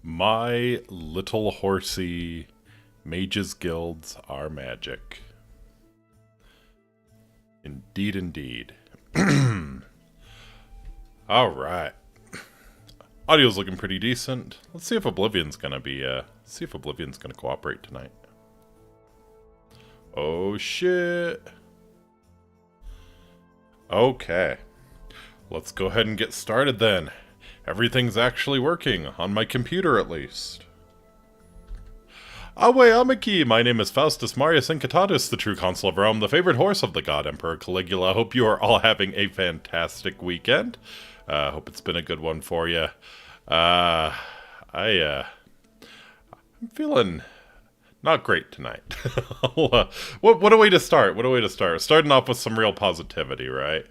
My little horsey, mages guilds are magic. Indeed, indeed. Alright. Audio's looking pretty decent. Let's see if Oblivion's gonna cooperate tonight. Oh shit. Okay. Let's go ahead and get started then. Everything's actually working, on my computer at least. Awe Amiki, my name is Faustus Marius Incitatus, the true consul of Rome, the favorite horse of the god Emperor Caligula. Hope you are all having a fantastic weekend. Hope it's been a good one for you. I'm feeling not great tonight. What a way to start, Starting off with some real positivity, right?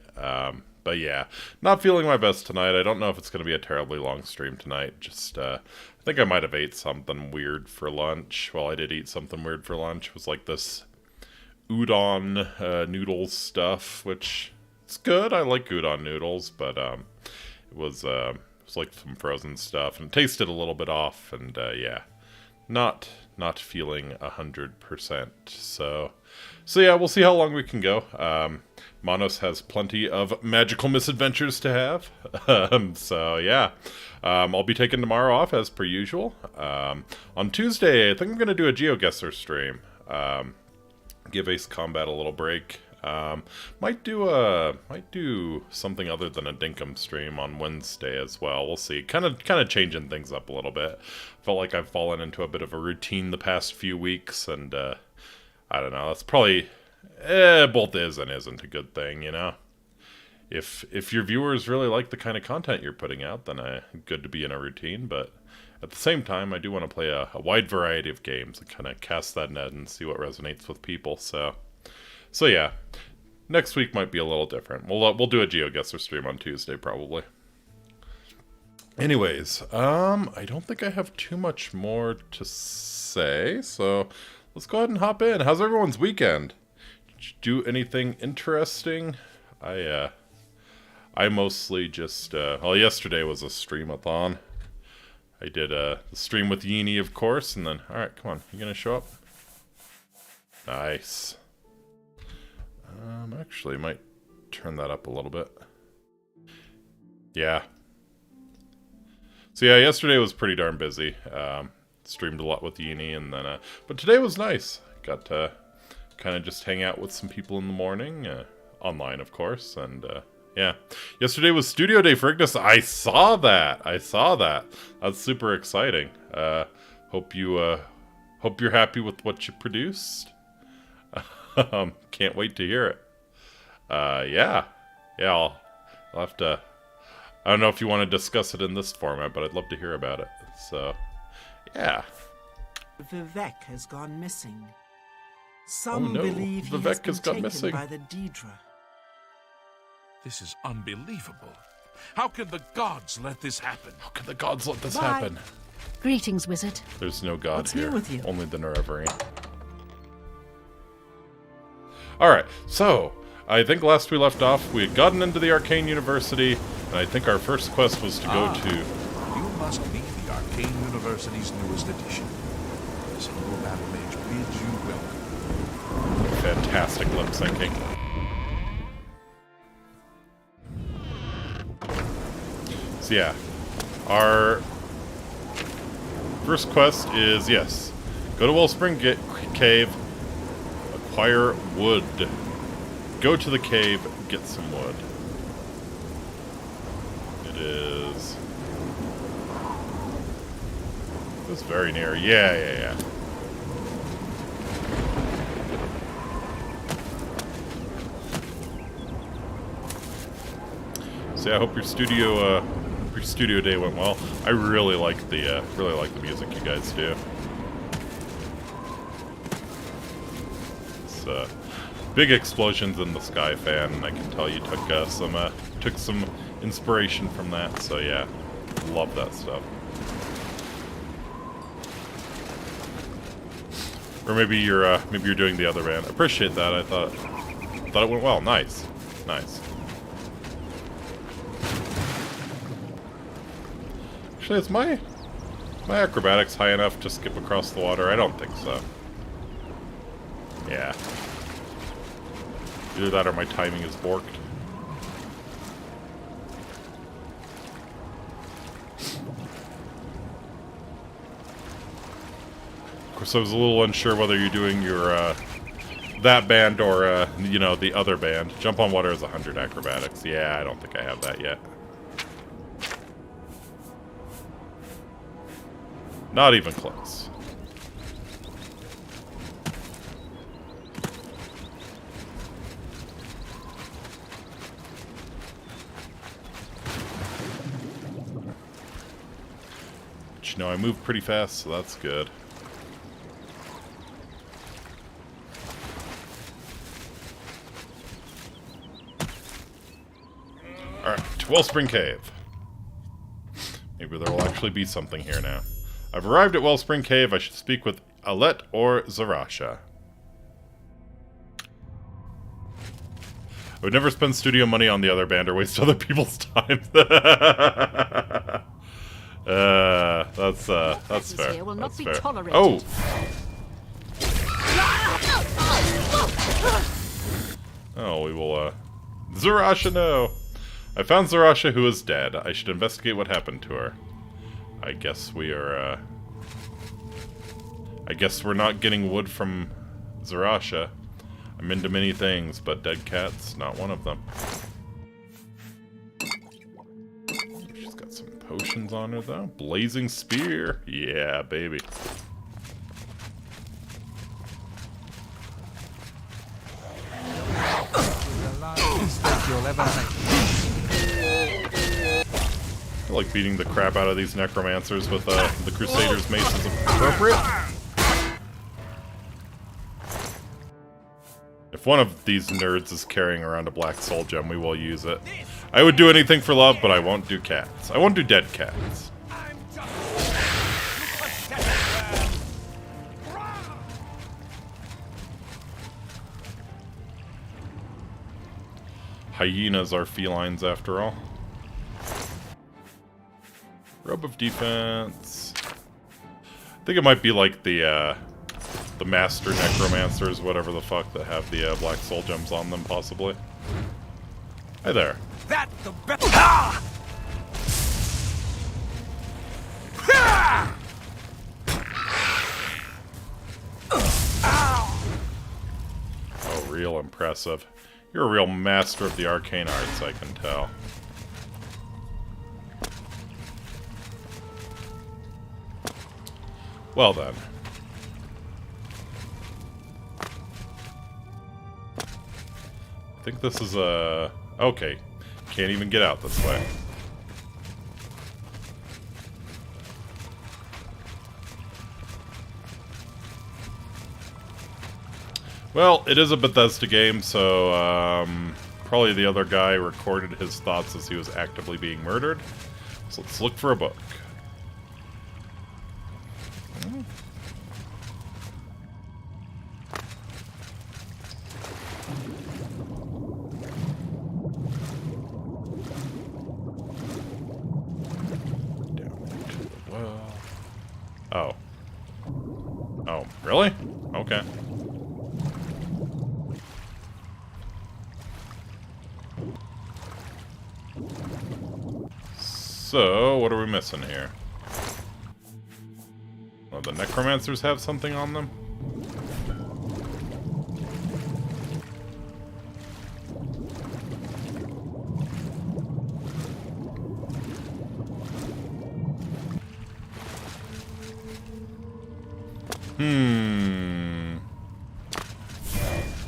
But yeah, not feeling my best tonight. I don't know if it's going to be a terribly long stream tonight. Just, I think I might have ate something weird for lunch. Well, I did eat something weird for lunch. It was like this udon noodles stuff, which it's good. I like udon noodles, but it was like some frozen stuff, and it tasted a little bit off, and yeah, not feeling 100%. So yeah, we'll see how long we can go. Manos has plenty of magical misadventures to have. So yeah, I'll be taking tomorrow off as per usual. On Tuesday, I think I'm going to do a GeoGuessr stream. Give Ace Combat a little break. Might do something other than a Dinkum stream on Wednesday as well. We'll see. Kind of changing things up a little bit. Felt like I've fallen into a bit of a routine the past few weeks, and I don't know. That's probably both is and isn't a good thing, you know. If your viewers really like the kind of content you're putting out, then good to be in a routine. But at the same time, I do want to play a wide variety of games and kind of cast that net and see what resonates with people. So yeah, next week might be a little different. We'll do a GeoGuessr stream on Tuesday probably. Anyways, I don't think I have too much more to say, so let's go ahead and hop in. How's everyone's weekend? Did you do anything interesting? I mostly just well, yesterday was a stream-a-thon. I did the stream with Yini, of course, and then alright, come on, you gonna show up? Nice. Actually, might turn that up a little bit. Yeah. So yeah, yesterday was pretty darn busy. Streamed a lot with Yini, and then, but today was nice. Got to kind of just hang out with some people in the morning, online, of course, and yeah. Yesterday was studio day for Ignis. I saw that. That's super exciting. Hope you're happy with what you produced. Can't wait to hear it. Yeah, I'll have to. I don't know if you want to discuss it in this format, but I'd love to hear about it. So, yeah. Vivek has gone missing. Some believe he has been taken by the Daedra. This is unbelievable. How can the gods let this happen? How can the gods let this happen? Greetings, wizard. There's no god What's here. new with you? Only the Nerevarine. Alright, so I think last we left off, we had gotten into the Arcane University, and I think our first quest was to go to... You must meet the Arcane University's newest edition. This humble battle mage bids you welcome. Fantastic lip syncing. So yeah, our first quest is, yes, go to Wellspring Cave, acquire wood. Go to the cave, get some wood. It's very near. Yeah. So yeah, I hope your studio day went well. I really like the music you guys do. It's big explosions in the sky fan, and I can tell you took some inspiration from that. So yeah, love that stuff. Or maybe you're doing the other band. Appreciate that. I thought it went well. Nice. Actually, it's my My acrobatics high enough to skip across the water? I don't think so. Yeah. Either that or my timing is borked. Of course, I was a little unsure whether you're doing your, that band or, you know, the other band. Jump on water is 100 acrobatics. Yeah, I don't think I have that yet. Not even close. But you know, I move pretty fast, so that's good. Alright, to Wellspring Cave. Maybe there will actually be something here now. I've arrived at Wellspring Cave. I should speak with Alet or Zarasha. I would never spend studio money on the other band or waste other people's time. That's fair. That's fair. Oh! Oh, we will, Zarasha, no! I found Zarasha, who is dead. I should investigate what happened to her. I guess we are, I guess we're not getting wood from Zarasha. I'm into many things, but dead cats, not one of them. She's got some potions on her, though. Blazing Spear. Yeah, baby. I like beating the crap out of these necromancers with the Crusader's mace is appropriate. If one of these nerds is carrying around a black soul gem, we will use it. I would do anything for love, but I won't do cats. I won't do dead cats. Hyenas are felines after all. Robe of Defense. I think it might be like the Master Necromancers, whatever the fuck, that have the Black Soul Gems on them, possibly. Hi there. That's the best. Ah! Oh, real impressive. You're a real master of the arcane arts, I can tell. Well then. I think this is a... Okay. Can't even get out this way. Well, it is a Bethesda game, so probably the other guy recorded his thoughts as he was actively being murdered. So let's look for a book. Oh. Oh, really? Okay. So, what are we missing here? Oh, the necromancers have something on them?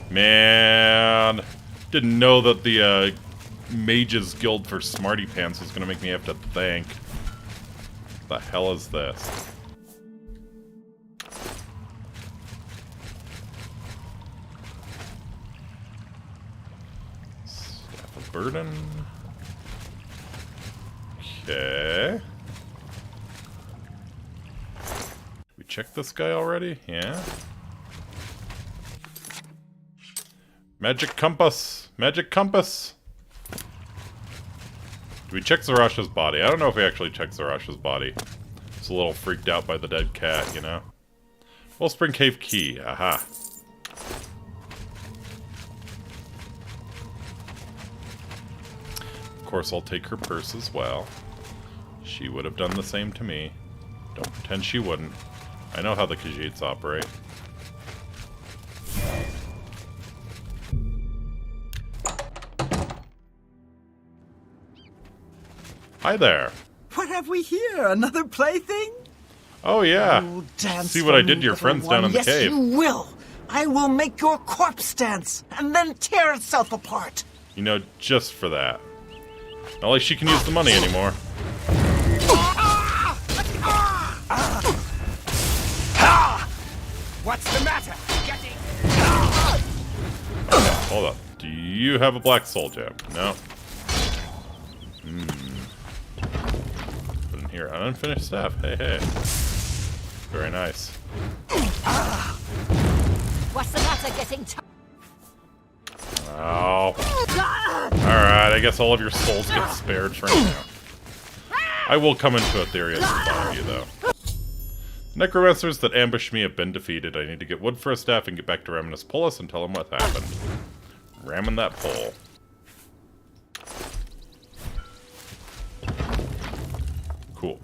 Man, didn't know that the Mages Guild for Smarty Pants was gonna make me have to think. What the hell is this? Staff of Burden. Okay. We checked this guy already? Yeah. Magic compass! Magic compass! Do we check Zarasha's body? I don't know if we actually checked Zarasha's body. was a little freaked out by the dead cat, you know? Wellspring Cave key. Aha. Of course, I'll take her purse as well. She would have done the same to me. Don't pretend she wouldn't. I know how the Khajiits operate. Hi there. What have we here? Another plaything? Oh, yeah. Oh, dance See what I did to your little friends down in the yes, cave. Yes, you will. I will make your corpse dance and then tear itself apart. You know, just for that. Not like she can use the money anymore. What's the matter? Okay, hold up. Do you have a black soul gem? No. Put in here. An unfinished staff. Hey, hey. Very nice. What's the matter getting Oh. Alright, I guess all of your souls get spared for now. I will come into a theory as to you, though. Necromancers that ambushed me have been defeated. I need to get wood for a staff and get back to Raminus Polis and tell him what happened. Ramming that pole. Cool.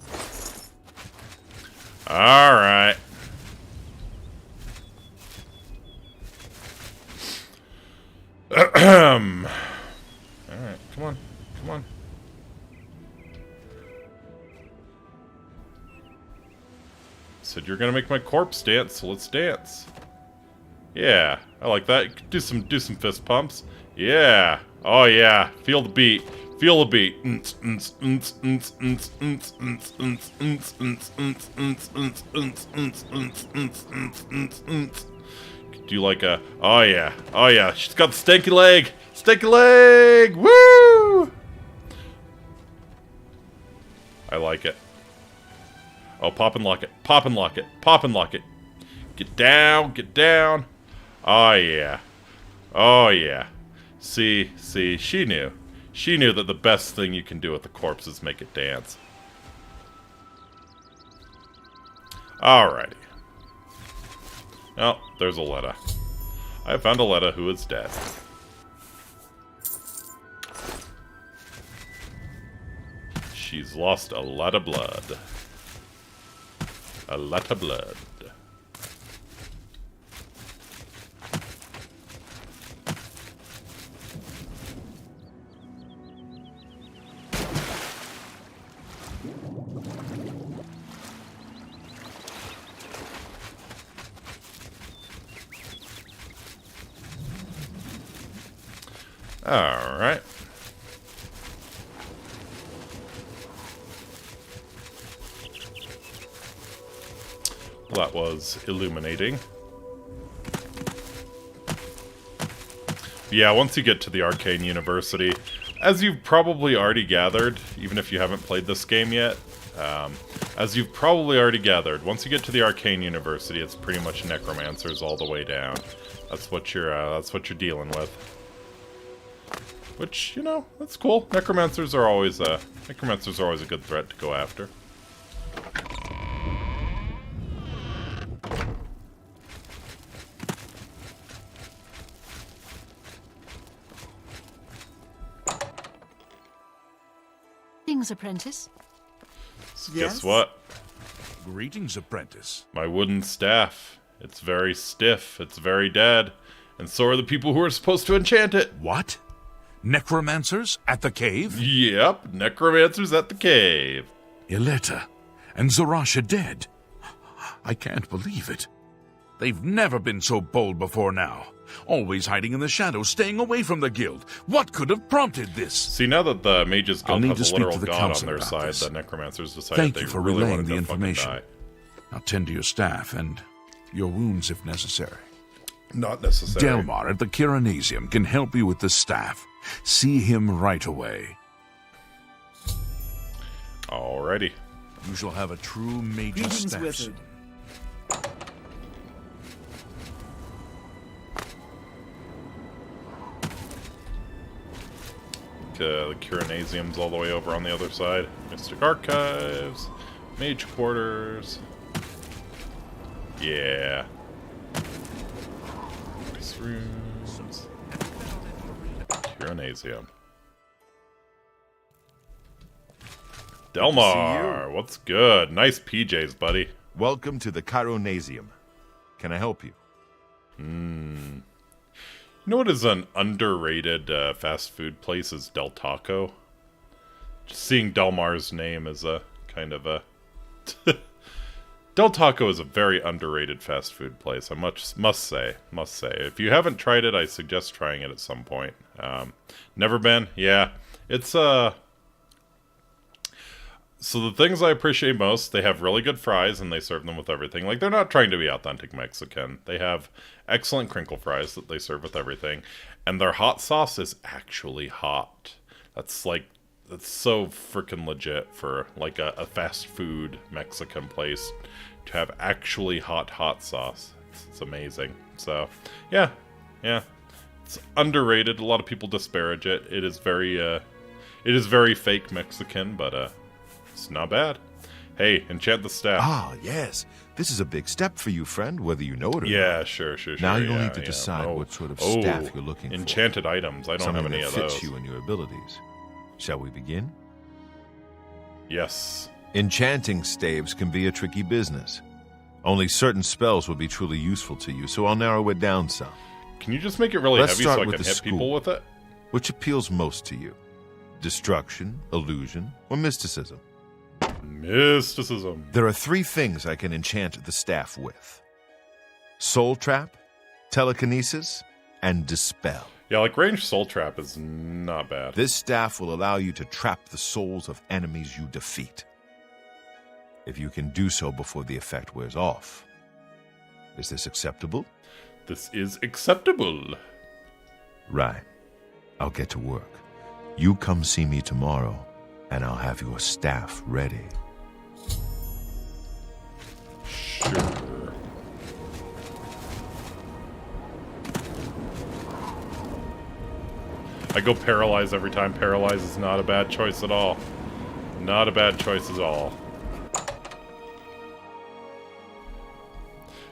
Alright. Alright, come on. Come on. Said you're gonna make my corpse dance, so let's dance. Yeah, I like that. Do some fist pumps. Yeah. Oh yeah. Feel the beat. Feel the beat. Do you like a... Oh yeah. Oh yeah. She's got the stanky leg. Stanky leg. Woo! I like it. Oh, pop and lock it. Pop and lock it. Pop and lock it. Get down. Get down. Oh yeah. Oh yeah. See, she knew. She knew that the best thing you can do with the corpse is make it dance. Alrighty. Oh, there's Aletta. I found Aletta who is dead. She's lost a lot of blood. A lot of blood. All right. Well, that was illuminating. Yeah, once you get to the Arcane University, as you've probably already gathered, even if you haven't played this game yet, as you've probably already gathered, once you get to the Arcane University, it's pretty much necromancers all the way down. That's what you're dealing with. Which, you know, that's cool. Necromancers are always a good threat to go after. Greetings, apprentice. So guess what? Greetings, apprentice. My wooden staff. It's very stiff. It's very dead. And so are the people who are supposed to enchant it. What? Necromancers at the cave? Yep, necromancers at the cave. Ileta and Zarasha dead. I can't believe it. They've never been so bold before now. Always hiding in the shadows, staying away from the guild. What could have prompted this? See, now that the Mages Guild has a literal god on their side, this. the necromancers decided Thank they you for really relaying wanted the to fucking information. die. Now tend to your staff and your wounds if necessary. Not necessary. Delmar at the Kiranasium can help you with the staff. See him right away. Alrighty. You shall have a true mage's Greetings, staff. wizard. The Kiranasium's all the way over on the other side. Mystic Archives. Mage quarters. Yeah. Ice rooms. Tyranasium. Delmar, what's good? Nice PJs, buddy. Welcome to the Chironasium. Can I help you? You know what is an underrated fast food place is Del Taco? Just seeing Delmar's name as a kind of a... Del Taco is a very underrated fast food place, I must say. If you haven't tried it, I suggest trying it at some point. Never been? Yeah. It's, So the things I appreciate most, they have really good fries, and they serve them with everything. Like, they're not trying to be authentic Mexican. They have excellent crinkle fries that they serve with everything. And their hot sauce is actually hot. That's so freaking legit for, like, a fast food Mexican place to have actually hot sauce. It's amazing. So, yeah. It's underrated. A lot of people disparage it. It is very fake Mexican, but, it's not bad. Hey, enchant the staff. Ah, yes. This is a big step for you, friend, whether you know it or not. Yeah, sure. Now you'll need to decide what sort of staff you're looking for. Enchanted items. I don't have any of those. Fits you and your abilities. Shall we begin? Yes. Enchanting staves can be a tricky business. Only certain spells will be truly useful to you, so I'll narrow it down some. Can you just make it really Let's heavy start so I with can the hit school. people with it? Which appeals most to you? Destruction, illusion, or mysticism? Mysticism. There are 3 things I can enchant the staff with. Soul Trap, Telekinesis, and Dispel. Yeah, like ranged soul trap is not bad. This staff will allow you to trap the souls of enemies you defeat. If you can do so before the effect wears off. Is this acceptable? This is acceptable. Right. I'll get to work. You come see me tomorrow, and I'll have your staff ready. Sure. I go paralyze every time. Paralyze is not a bad choice at all. Not a bad choice at all.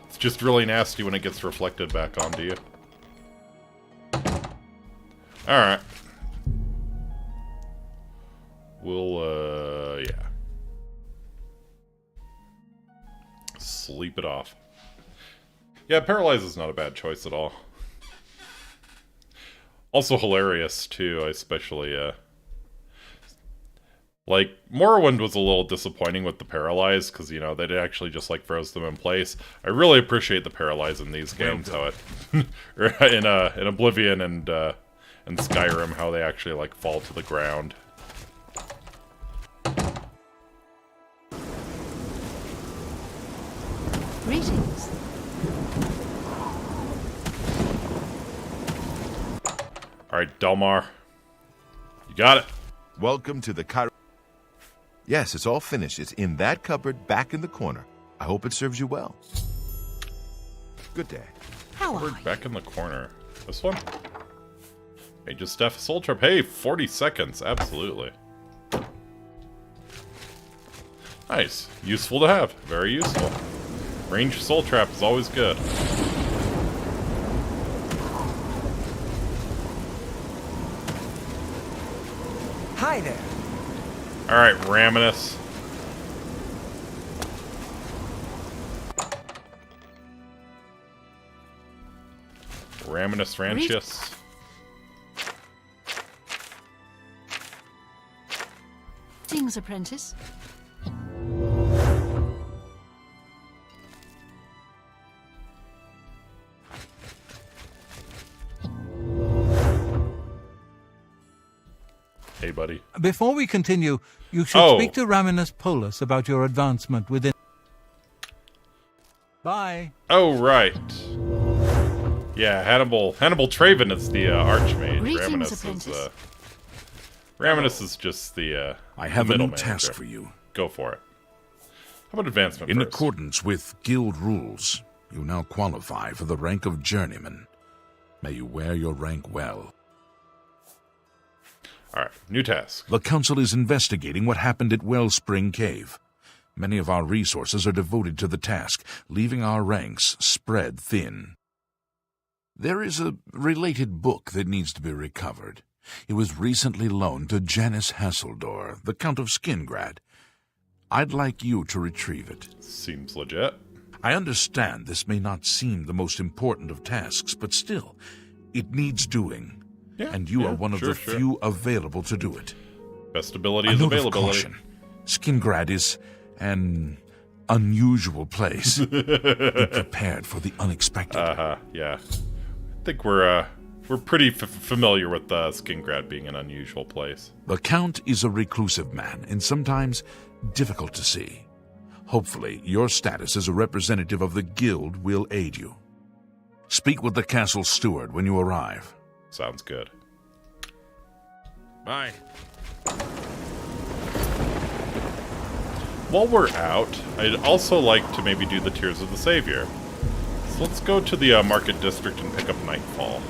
It's just really nasty when it gets reflected back onto you. Alright. We'll, yeah. Sleep it off. Yeah, paralyze is not a bad choice at all. Also hilarious, too, especially, like, Morrowind was a little disappointing with the Paralyze, because, you know, they actually just, like, froze them in place. I really appreciate the Paralyze in these games, how it... in Oblivion and Skyrim, how they actually, like, fall to the ground. Greetings. Alright, Delmar. You got it. Welcome to the Yes, it's all finished. It's in that cupboard back in the corner. I hope it serves you well. Good day. How are We're you? back in the corner. This one? Hey, just Staff Soul Trap. Hey, 40 seconds. Absolutely. Nice. Useful to have. Very useful. Ranged Soul Trap is always good. Hi there. Alright, Raminus. Raminus Rancius. Greetings, apprentice. Hey, buddy. Before we continue, you should speak to Raminus Polus about your advancement within... Bye. Oh, right. Yeah, Hannibal Traven is the Archmage. Greetings, Raminus is just the I have a new middle task manager. for you. Go for it. How about advancement In first? accordance with guild rules, you now qualify for the rank of journeyman. May you wear your rank well. Alright, new task. The council is investigating what happened at Wellspring Cave. Many of our resources are devoted to the task, leaving our ranks spread thin. There is a related book that needs to be recovered. It was recently loaned to Janus Hasseldor, the Count of Skingrad. I'd like you to retrieve it. Seems legit. I understand this may not seem the most important of tasks, but still, it needs doing. Yeah, and you are one of the few available to do it. Best ability is availability. Of caution. Skingrad is an unusual place. Be prepared for the unexpected. Yeah. I think we're pretty familiar with Skingrad being an unusual place. The Count is a reclusive man, and sometimes difficult to see. Hopefully, your status as a representative of the guild will aid you. Speak with the castle steward when you arrive. Sounds good. Bye. While we're out, I'd also like to maybe do the Tears of the Savior. So let's go to the Market District and pick up Nightfall.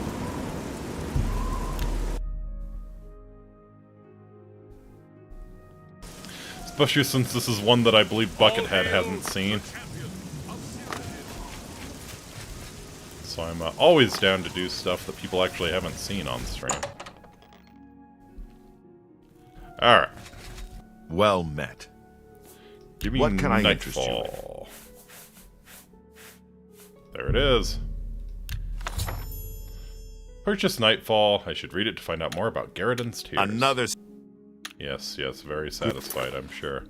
Especially since this is one that I believe Buckethead hasn't seen. So I'm always down to do stuff that people actually haven't seen on stream. Alright. Well met. Give me what can I Nightfall. There it is. Purchase Nightfall. I should read it to find out more about Garridan's Tears. Another... Yes, very satisfied, I'm sure.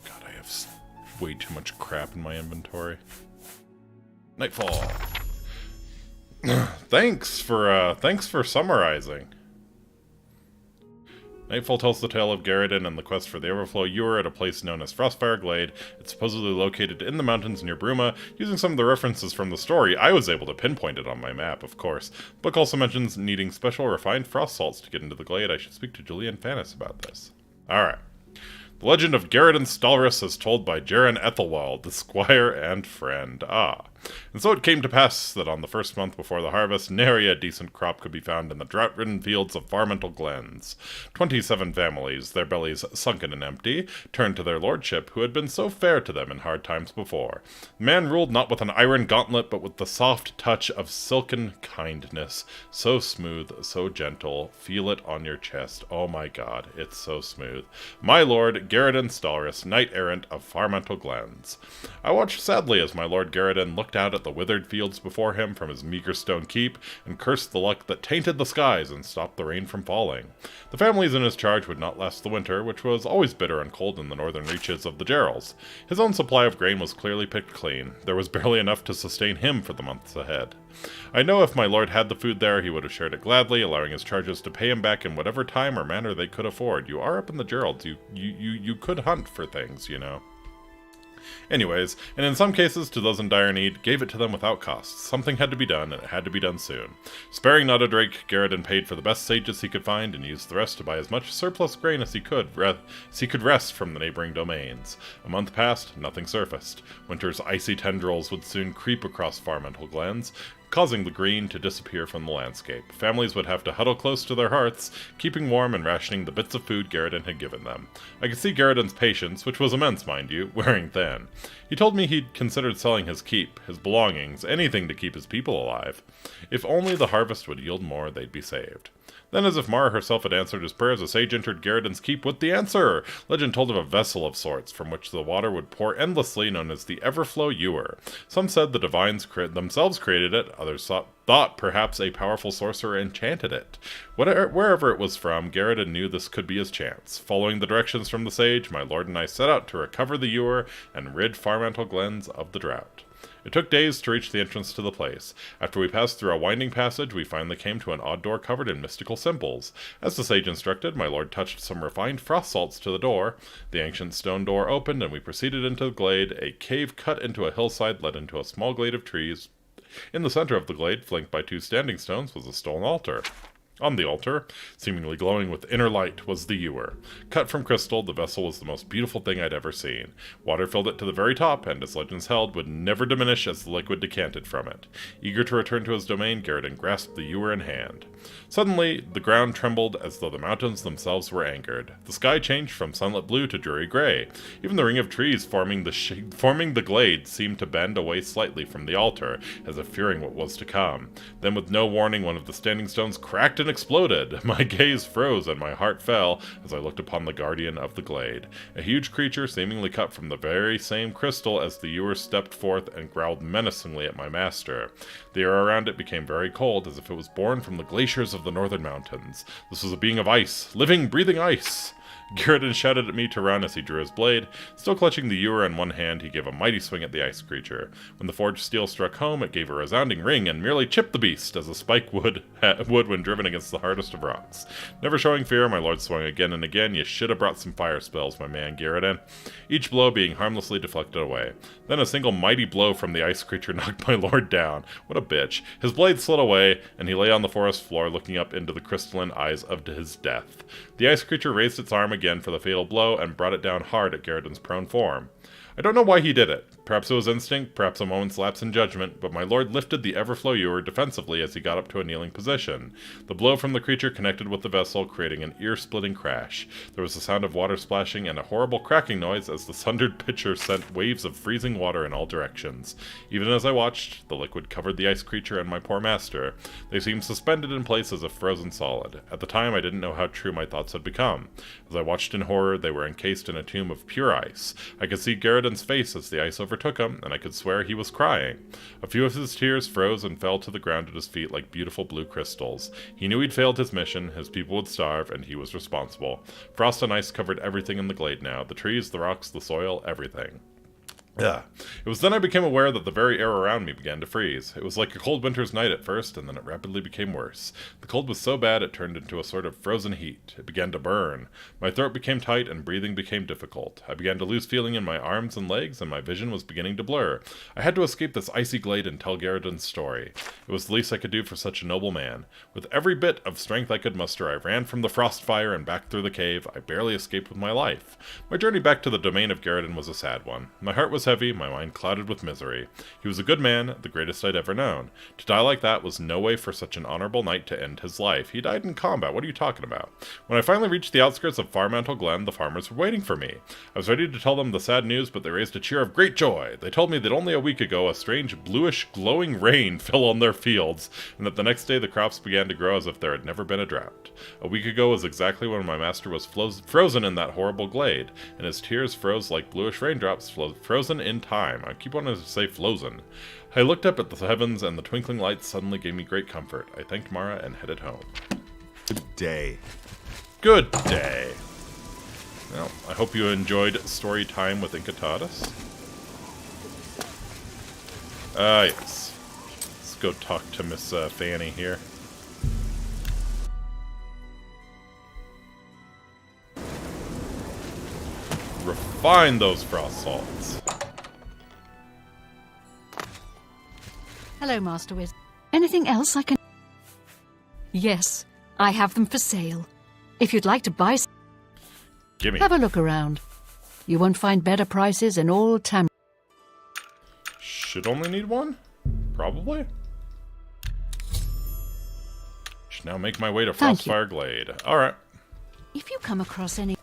God, I have way too much crap in my inventory. Nightfall. Thanks for summarizing. Nightfall tells the tale of Garridan and the quest for the Overflow Ewer at a place known as Frostfire Glade. It's supposedly located in the mountains near Bruma. Using some of the references from the story, I was able to pinpoint it on my map, of course. The book also mentions needing special refined frost salts to get into the glade. I should speak to Julian Fannis about this. Alright. The legend of Garridan Stalrus as told by Jaren Ethelwald, the squire and friend. And so it came to pass that on the first month before the harvest, nary a decent crop could be found in the drought-ridden fields of Farmental Glens. 27 families, their bellies sunken and empty, turned to their lordship, who had been so fair to them in hard times before. The man ruled not with an iron gauntlet, but with the soft touch of silken kindness. So smooth, so gentle, feel it on your chest. Oh my god, it's so smooth. My lord, Garridan Stalrus, knight-errant of Farmental Glens. I watched sadly as my lord Garridan looked out at the withered fields before him from his meager stone keep, and cursed the luck that tainted the skies and stopped the rain from falling. The families in his charge would not last the winter, which was always bitter and cold in the northern reaches of the Gerals. His own supply of grain was clearly picked clean. There was barely enough to sustain him for the months ahead. I know if my lord had the food there, he would have shared it gladly, allowing his charges to pay him back in whatever time or manner they could afford. You are up in the Geralds. You could hunt for things, you know. Anyways, and in some cases, to those in dire need, gave it to them without cost. Something had to be done, and it had to be done soon. Sparing not a drake, Garridan paid for the best sages he could find, and used the rest to buy as much surplus grain as he could wrest from the neighboring domains. A month passed, nothing surfaced. Winter's icy tendrils would soon creep across Farmental Glens, causing the green to disappear from the landscape. Families would have to huddle close to their hearths, keeping warm and rationing the bits of food Garridan had given them. I could see Garridan's patience, which was immense, mind you, wearing thin. He told me he'd considered selling his keep, his belongings, anything to keep his people alive. If only the harvest would yield more, they'd be saved. Then, as if Mara herself had answered his prayers, a sage entered Garridan's keep with the answer. Legend told of a vessel of sorts, from which the water would pour endlessly, known as the Everflow Ewer. Some said the divines themselves created it, others thought perhaps a powerful sorcerer enchanted it. Wherever it was from, Garridan knew this could be his chance. Following the directions from the sage, my lord and I set out to recover the Ewer and rid Farmental Glens of the drought. It took days to reach the entrance to the place. After we passed through a winding passage, we finally came to an odd door covered in mystical symbols. As the sage instructed, my lord touched some refined frost salts to the door. The ancient stone door opened, and we proceeded into the glade. A cave cut into a hillside led into a small glade of trees. In the center of the glade, flanked by two standing stones, was a stone altar. On the altar, seemingly glowing with inner light, was the ewer. Cut from crystal, the vessel was the most beautiful thing I'd ever seen. Water filled it to the very top, and, as legends held, would never diminish as the liquid decanted from it. Eager to return to his domain, Garridan grasped the ewer in hand. Suddenly, the ground trembled as though the mountains themselves were angered. The sky changed from sunlit blue to dreary gray. Even the ring of trees forming the glade seemed to bend away slightly from the altar, as if fearing what was to come. Then, with no warning, one of the standing stones cracked and exploded. My gaze froze and my heart fell as I looked upon the guardian of the glade. A huge creature, seemingly cut from the very same crystal as the ewer, stepped forth and growled menacingly at my master. The air around it became very cold, as if it was born from the glaciers of the northern mountains. This was a being of ice, living, breathing ice. Garridan shouted at me to run as he drew his blade. Still clutching the ewer in one hand, he gave a mighty swing at the ice creature. When the forged steel struck home, it gave a resounding ring and merely chipped the beast, as a spike would when driven against the hardest of rocks. Never showing fear, my lord swung again and again. You should have brought some fire spells, my man Garridan. Each blow being harmlessly deflected away. Then a single mighty blow from the ice creature knocked my lord down. What a bitch. His blade slid away, and he lay on the forest floor looking up into the crystalline eyes of his death. The ice creature raised its arm again for the fatal blow and brought it down hard at Garridan's prone form. I don't know why he did it. Perhaps it was instinct, perhaps a moment's lapse in judgment, but my lord lifted the Everflow ewer defensively as he got up to a kneeling position. The blow from the creature connected with the vessel, creating an ear-splitting crash. There was the sound of water splashing and a horrible cracking noise as the sundered pitcher sent waves of freezing water in all directions. Even as I watched, the liquid covered the ice creature and my poor master. They seemed suspended in place as if frozen solid. At the time, I didn't know how true my thoughts had become. As I watched in horror, they were encased in a tomb of pure ice. I could see Garridan's face as the ice overtook him, and I could swear he was crying. A few of his tears froze and fell to the ground at his feet like beautiful blue crystals. He knew he'd failed his mission, his people would starve, and he was responsible. Frost and ice covered everything in the glade now, the trees, the rocks, the soil, everything. It was then I became aware that the very air around me began to freeze. It was like a cold winter's night at first, and then it rapidly became worse. The cold was so bad it turned into a sort of frozen heat. It began to burn. My throat became tight, and breathing became difficult. I began to lose feeling in my arms and legs, and my vision was beginning to blur. I had to escape this icy glade and tell Garridan's story. It was the least I could do for such a noble man. With every bit of strength I could muster, I ran from the frost fire and back through the cave. I barely escaped with my life. My journey back to the domain of Garridan was a sad one. My heart was heavy, my mind clouded with misery. He was a good man, the greatest I'd ever known. To die like that was no way for such an honorable knight to end his life. He died in combat. What are you talking about? When I finally reached the outskirts of Farmantle Glen, the farmers were waiting for me. I was ready to tell them the sad news, but they raised a cheer of great joy. They told me that only a week ago a strange bluish glowing rain fell on their fields, and that the next day the crops began to grow as if there had never been a drought. A week ago was exactly when my master was frozen in that horrible glade, and his tears froze like bluish raindrops frozen in time. I keep wanting to say flozen. I looked up at the heavens, and the twinkling lights suddenly gave me great comfort. I thanked Mara and headed home. Good day. Good day. Well, I hope you enjoyed story time with Incitatus. Yes. Let's go talk to Miss Fanny here. Refine those frost salts. Hello, Master Wiz. Anything else I can... Yes, I have them for sale. If you'd like to buy... Gimme. Have a look around. You won't find better prices in all Tam... Should only need one? Probably. Should now make my way to Frostfire Glade. Alright. If you come across any...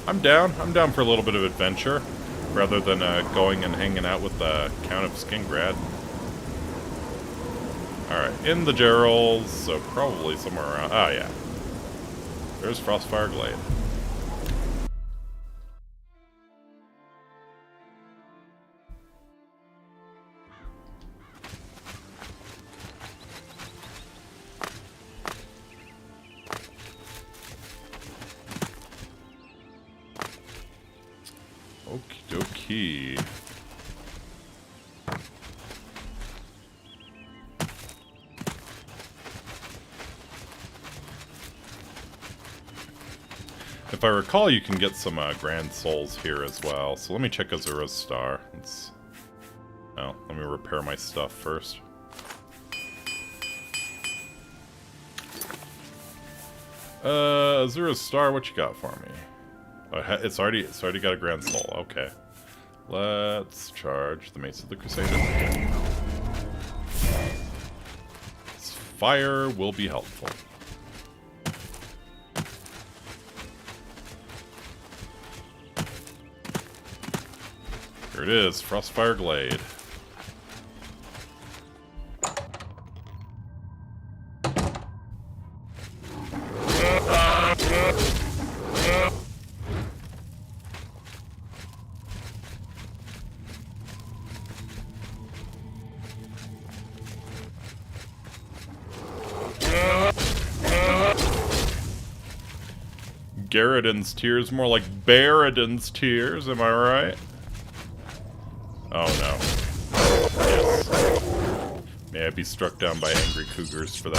I'm down. I'm down for a little bit of adventure. Rather than going and hanging out with the Count of Skingrad. Alright, in the Gerals, so probably somewhere around... Oh, yeah. There's Frostfire Glade. Okie dokie. If I recall, you can get some Grand Souls here as well. So let me check Azura's Star. Let me repair my stuff first. Azura's Star, what you got for me? Oh, it's already got a Grand Soul. Okay. Let's charge the Mace of the Crusaders again. Fire will be helpful. Here it is, Frostfire Glade. Garridan's Tears, more like Barridan's Tears, am I right? Oh no. Yes. May I be struck down by angry cougars for that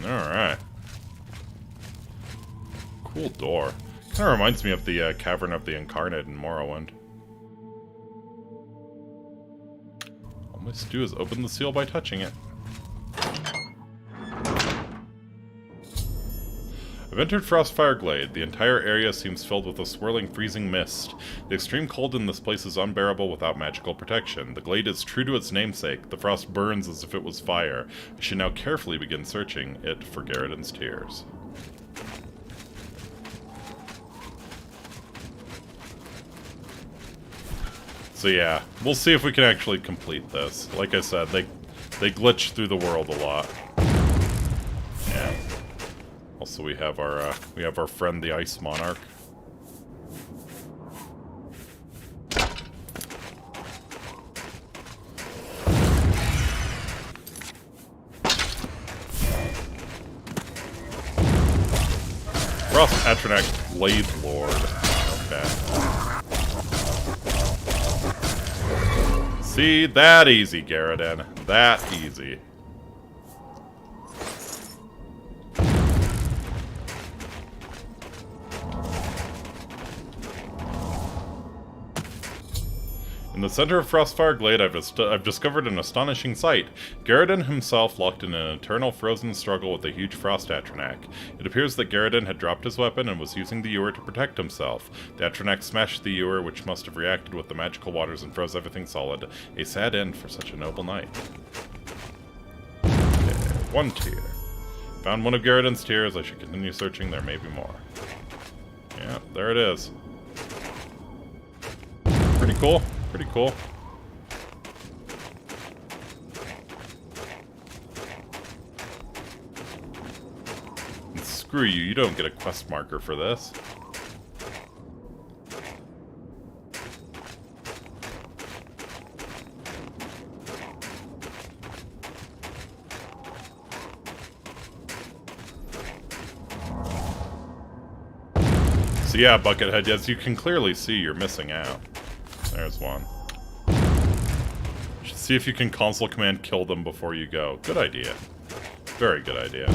mark. Alright. Cool door. Kind of reminds me of the Cavern of the Incarnate in Morrowind. All I must do is open the seal by touching it. I've entered Frostfire Glade. The entire area seems filled with a swirling, freezing mist. The extreme cold in this place is unbearable without magical protection. The glade is true to its namesake. The frost burns as if it was fire. I should now carefully begin searching it for Garridan's Tears. So yeah, we'll see if we can actually complete this. Like I said, they glitch through the world a lot. Yeah. Also, we have our friend the Ice Monarch. Frost Atronach Blade Lord. Okay. See, that easy, Garridan. That easy. In the center of Frostfire Glade, I've discovered an astonishing sight. Garridan himself locked in an eternal frozen struggle with a huge Frost Atronach. It appears that Garridan had dropped his weapon and was using the ewer to protect himself. The Atronach smashed the ewer, which must have reacted with the magical waters and froze everything solid. A sad end for such a noble knight. Okay, 1 tear. Found one of Garridan's tears. I should continue searching. There may be more. Yeah, there it is. Pretty cool. Pretty cool. And screw you, you don't get a quest marker for this. So yeah, Buckethead, as you can clearly see, you're missing out. There's one. Should see if you can console command kill them before you go. Good idea. Very good idea.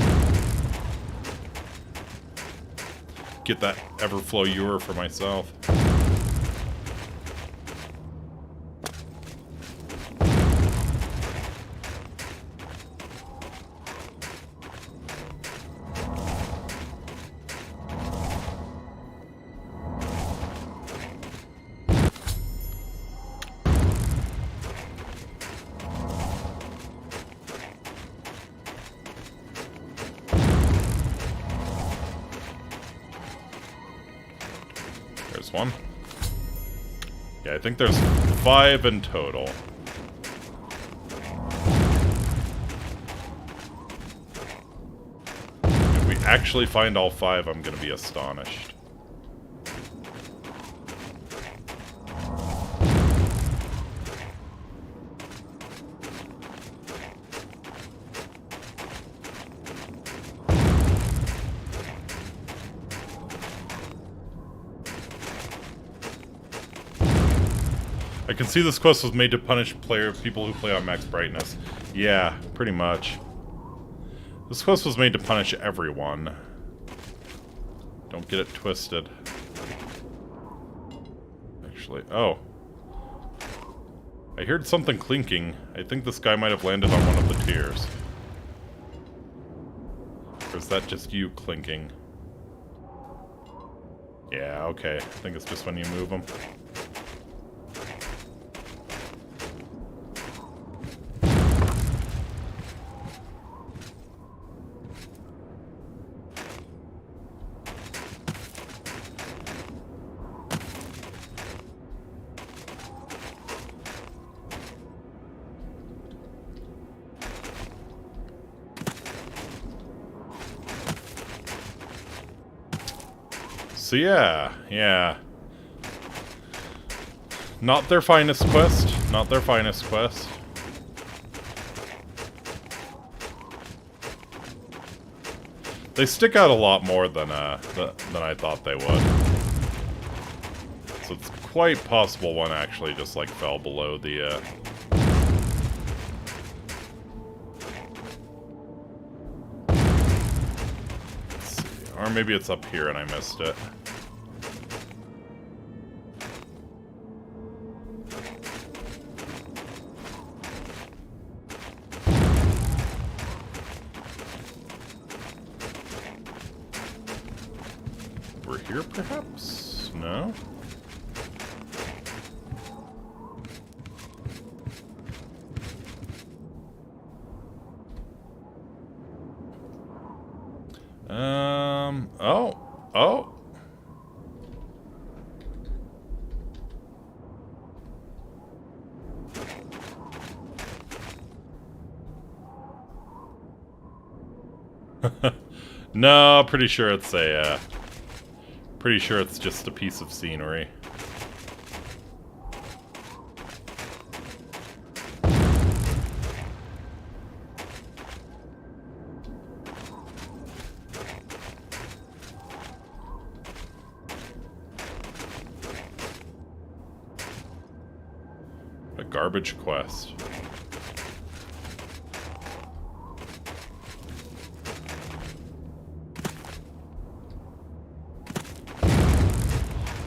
Get that Everflow ewer for myself. There's one. Yeah, I think there's 5 in total. If we actually find all 5, I'm gonna be astonished. I can see this quest was made to punish people who play on max brightness. Yeah, pretty much. This quest was made to punish everyone. Don't get it twisted. Actually, oh. I heard something clinking. I think this guy might have landed on one of the tiers. Or is that just you clinking? Yeah, okay. I think it's just when you move them. So yeah. Not their finest quest. Not their finest quest. They stick out a lot more than I thought they would. So it's quite possible one actually just like fell below the let's see. Or maybe it's up here and I missed it. We're here, perhaps? No? Oh. No, pretty sure it's a, pretty sure it's just a piece of scenery. A garbage quest.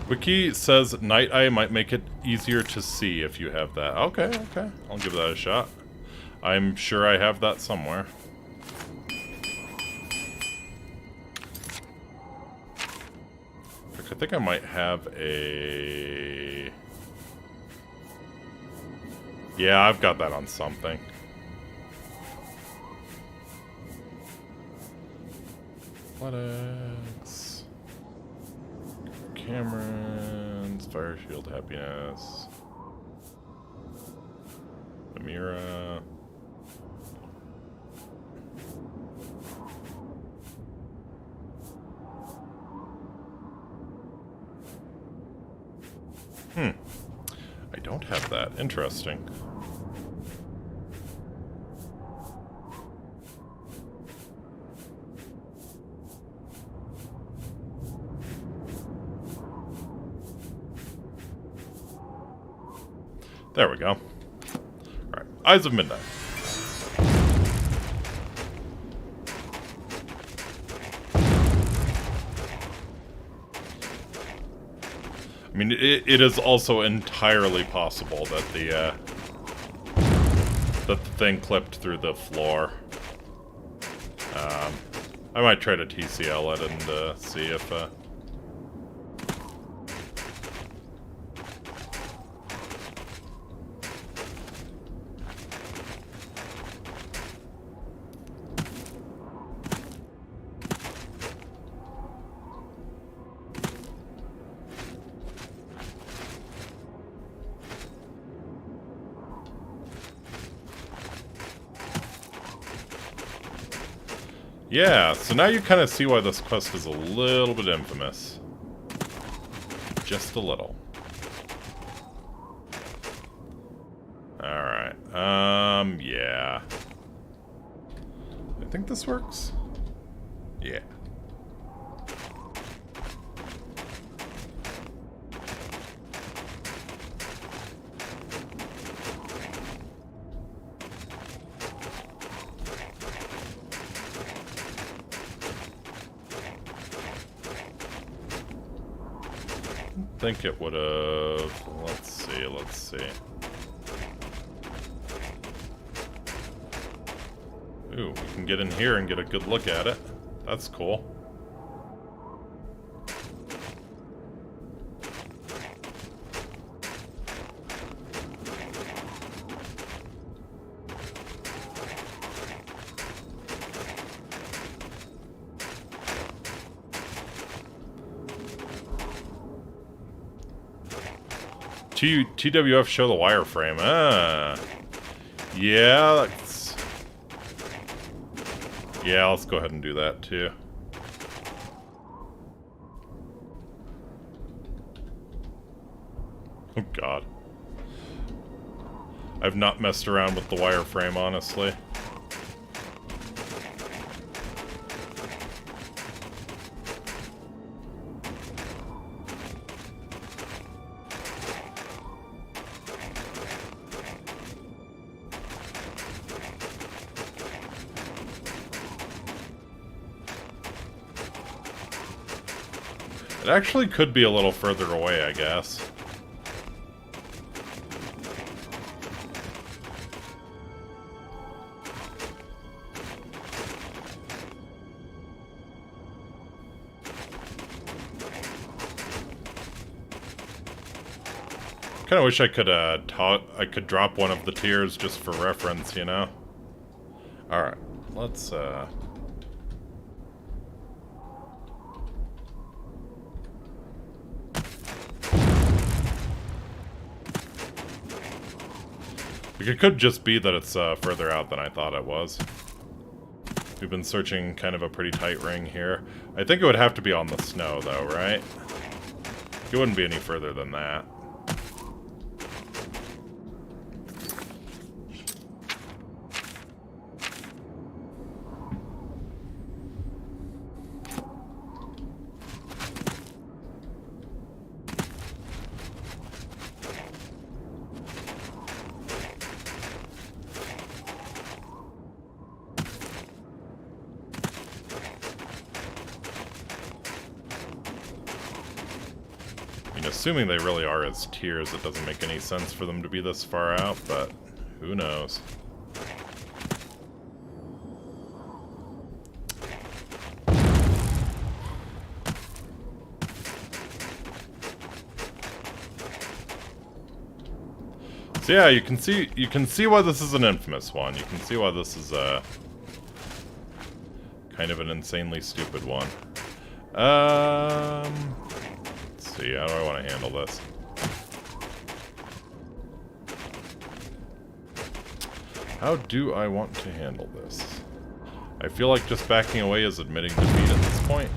Wiki says night eye might make it easier to see if you have that. Okay. I'll give that a shot. I'm sure I have that somewhere. I think I might have a... Yeah, I've got that on something. Athletics. Cameron's Fire Shield Happiness. Amira. I don't have that. Interesting. There we go. Alright, Eyes of Midnight. I mean, it is also entirely possible that the thing clipped through the floor. I might try to TCL it and see if... Yeah, so now you kind of see why this quest is a little bit infamous. Just a little. Alright, yeah. I think this works? Yeah. I think it would have... Let's see. Ooh, we can get in here and get a good look at it. That's cool. TWF show the wireframe. Ah. Yeah, that's... Yeah, let's go ahead and do that too. Oh god. I've not messed around with the wireframe, honestly. It actually could be a little further away, I guess. Kinda wish I could drop one of the tiers just for reference, you know? Alright, let's it could just be that it's further out than I thought it was. We've been searching kind of a pretty tight ring here. I think it would have to be on the snow, though, right? It wouldn't be any further than that. Assuming they really are as tiers, it doesn't make any sense for them to be this far out, but who knows. So yeah, you can see why this is an infamous one. You can see why this is a kind of an insanely stupid one. See, how do I want to handle this? How do I want to handle this? I feel like just backing away is admitting defeat at this point.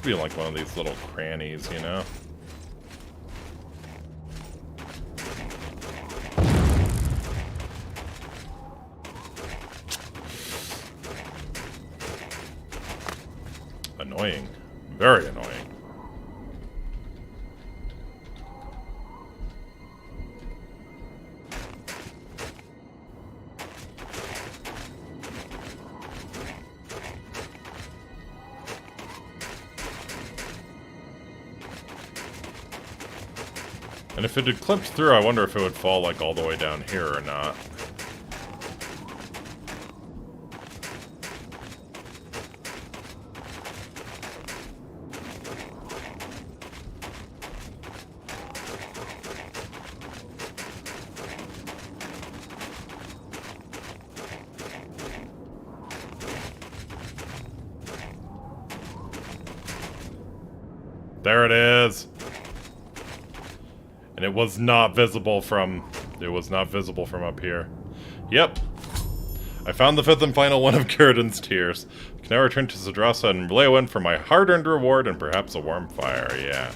Be in like one of these little crannies, you know? Annoying. Very annoying. And if it had clipped through, I wonder if it would fall, like, all the way down here or not. There it is! And it was not visible from up here. Yep. I found the fifth and final one of Garriden's tears. I can now return to Zdrasa and Leowen for my hard-earned reward and perhaps a warm fire. Yeah.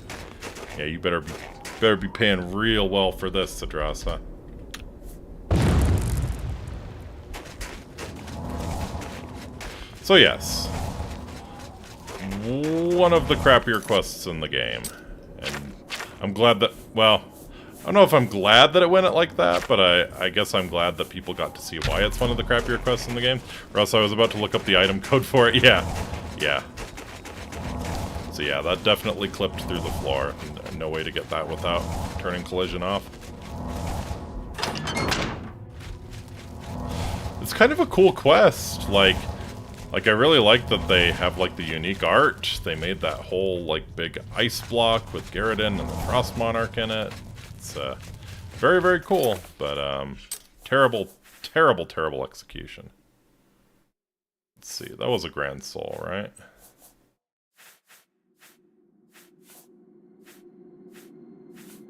Yeah, you better be paying real well for this, Zdrasa. So yes. One of the crappier quests in the game. And I'm glad that, well, I don't know if I'm glad that it went like that, but I guess I'm glad that people got to see why it's one of the crappier quests in the game. Or else I was about to look up the item code for it. Yeah. Yeah. So yeah, that definitely clipped through the floor. And no way to get that without turning collision off. It's kind of a cool quest. Like I really like that they have, like, the unique art. They made that whole, like, big ice block with Garriden and the Frost Monarch in it. It's very, very cool, but terrible, terrible, terrible execution. Let's see, that was a Grand Soul, right?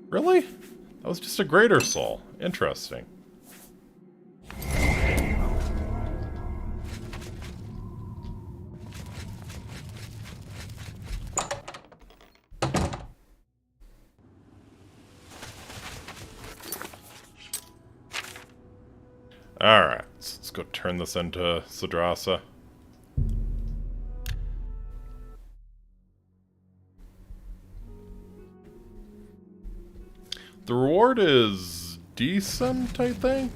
Really? That was just a Greater Soul. Interesting. Alright, so let's go turn this into Zdrasa. The reward is decent, I think?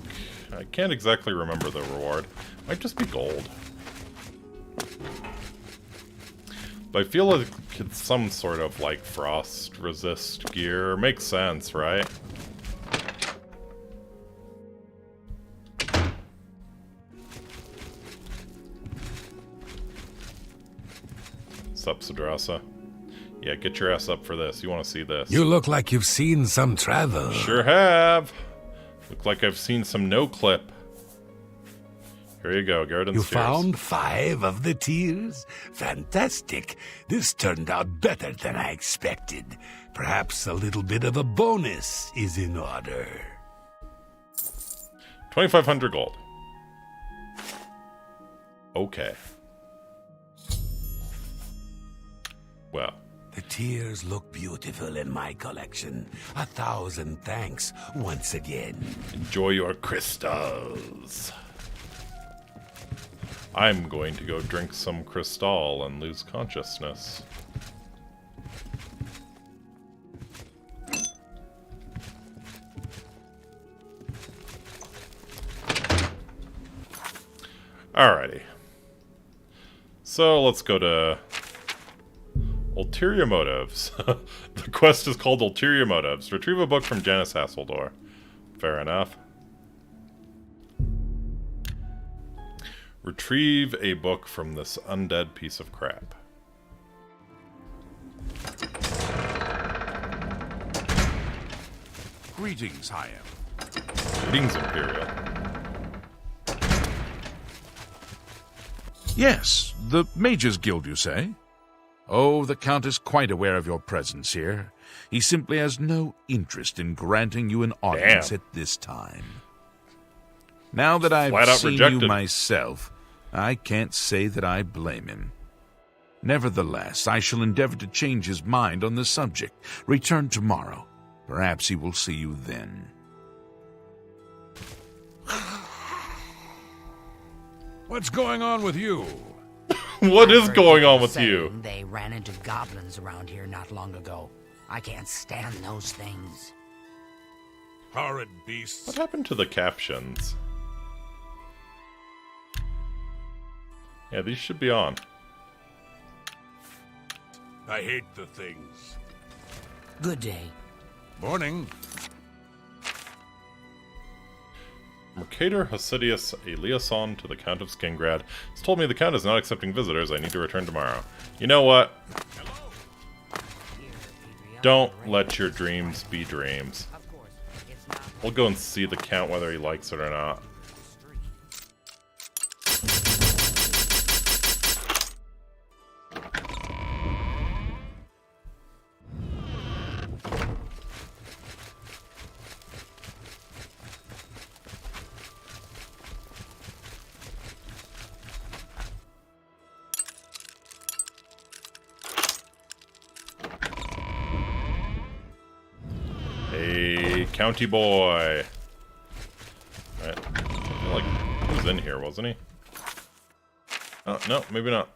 I can't exactly remember the reward. Might just be gold. But I feel like it's some sort of, like, frost resist gear. Makes sense, right? Sup, Zdrasa? Yeah, get your ass up for this. You want to see this. You look like you've seen some travel. Sure have. Look like I've seen some no-clip. Here you go, Garriden's You tears. found 5 of the tears? Fantastic. This turned out better than I expected. Perhaps a little bit of a bonus is in order. 2,500 gold. Okay. Well. The tears look beautiful in my collection. 1,000 thanks once again. Enjoy your crystals. I'm going to go drink some crystal and lose consciousness. Alrighty. So let's go to Ulterior Motives. The quest is called Ulterior Motives. Retrieve a book from Janice Hasseldor. Fair enough. Retrieve a book from this undead piece of crap. Greetings, Hyam. Greetings, Imperial. Yes, the Mages Guild, you say? Oh, the Count is quite aware of your presence here. He simply has no interest in granting you an audience at this time. Now that I've seen you myself, I can't say that I blame him. Nevertheless, I shall endeavor to change his mind on the subject. Return tomorrow. Perhaps he will see you then. What's going on with you? What is going on with you? They ran into goblins around here not long ago. I can't stand those things. Horrid beasts. What happened to the captions? Yeah, these should be on. I hate the things. Good day. Morning. Mercator Hosidius, a liaison to the Count of Skingrad, has told me the Count is not accepting visitors. I need to return tomorrow. You know what? Don't let your dreams be dreams. We'll go and see the Count whether he likes it or not. Hey, county boy. Alright. I feel like he was in here, wasn't he? Oh, no, maybe not.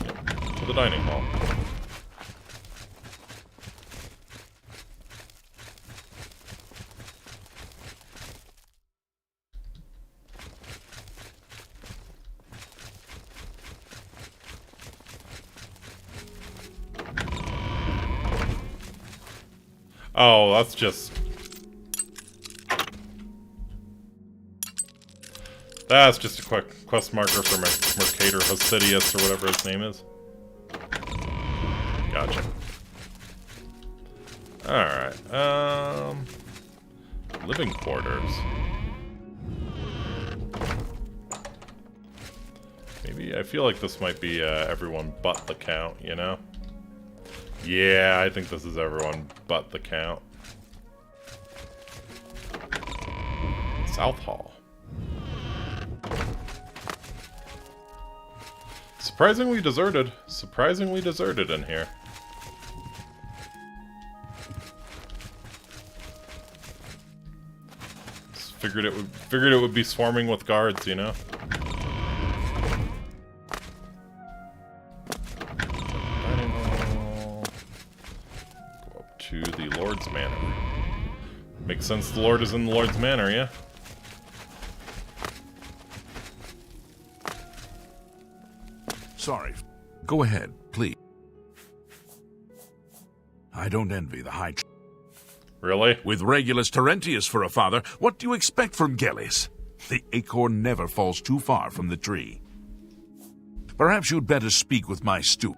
Yep. To the dining hall. Oh, that's just... That's just a quick quest marker for Mercator Hosidius, or whatever his name is. Gotcha. Alright, living quarters. Maybe, I feel like this might be, everyone but the Count, you know? Yeah, I think this is everyone but the Count. South Hall. Surprisingly deserted. Surprisingly deserted in here. Just figured it would be swarming with guards, you know? To the Lord's Manor. Makes sense the Lord is in the Lord's Manor, yeah? Sorry. Go ahead, please. I don't envy the high... Really? With Regulus Terentius for a father, what do you expect from Gellis? The acorn never falls too far from the tree. Perhaps you'd better speak with my steward.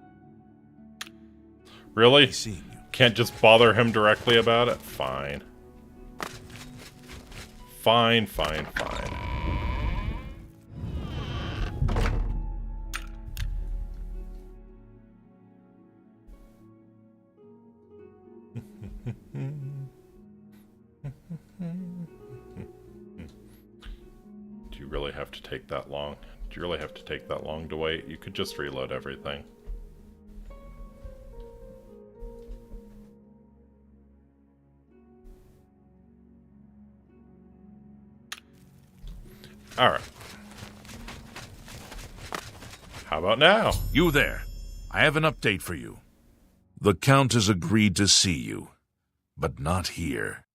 Really? Can't just bother him directly about it? Fine. Fine, fine, fine. Do you really have to take that long? Do you really have to take that long to wait? You could just reload everything. Alright. How about now? You there. I have an update for you. The Count has agreed to see you, but not here.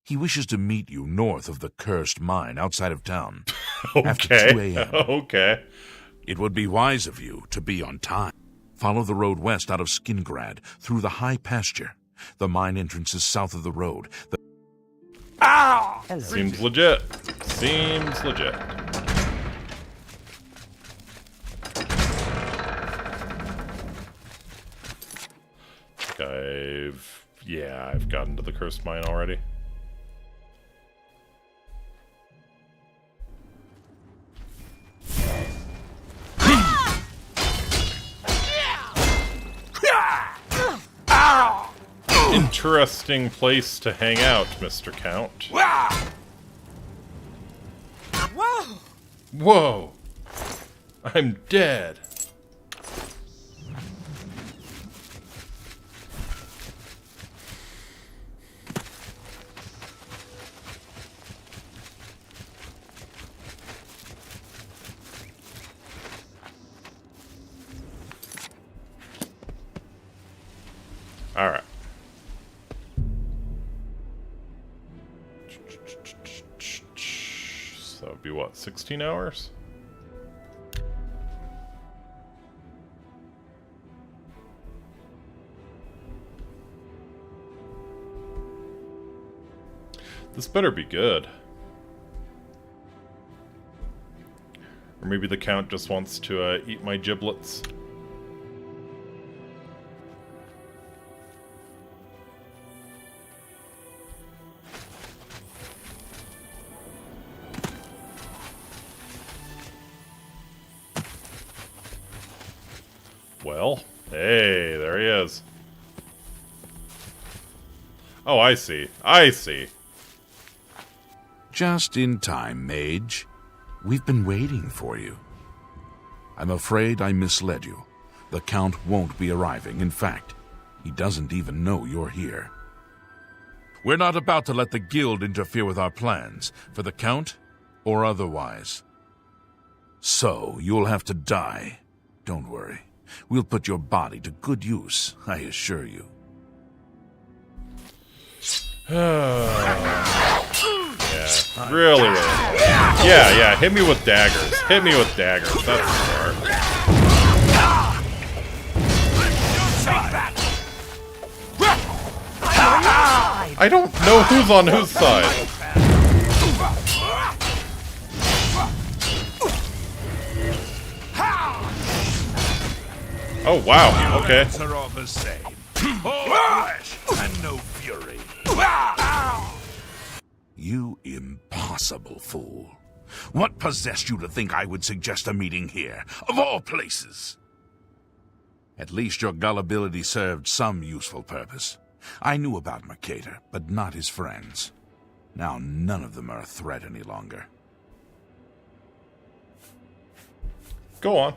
He wishes to meet you north of the cursed mine outside of town. Okay. After 2 a.m. Okay. It would be wise of you to be on time. Follow the road west out of Skingrad, through the high pasture. The mine entrance is south of the road. Ow! Seems legit. Seems legit. I've gotten to the cursed mine already. Interesting place to hang out, Mr. Count. Whoa! Whoa! I'm dead. Alright. So that would be what, 16 hours? This better be good. Or maybe the Count just wants to eat my giblets. Well, hey, there he is. Oh, I see. I see. Just in time, Mage. We've been waiting for you. I'm afraid I misled you. The Count won't be arriving. In fact, he doesn't even know you're here. We're not about to let the guild interfere with our plans, for the Count or otherwise. So, you'll have to die. Don't worry. We'll put your body to good use, I assure you. Yeah, really. Yeah, hit me with daggers. Hit me with daggers. That's smart. I don't know who's on whose side. Oh, wow. Okay. Are all the same. All flesh and no fury. You impossible fool. What possessed you to think I would suggest a meeting here, of all places? At least your gullibility served some useful purpose. I knew about Mercator, but not his friends. Now none of them are a threat any longer. Go on.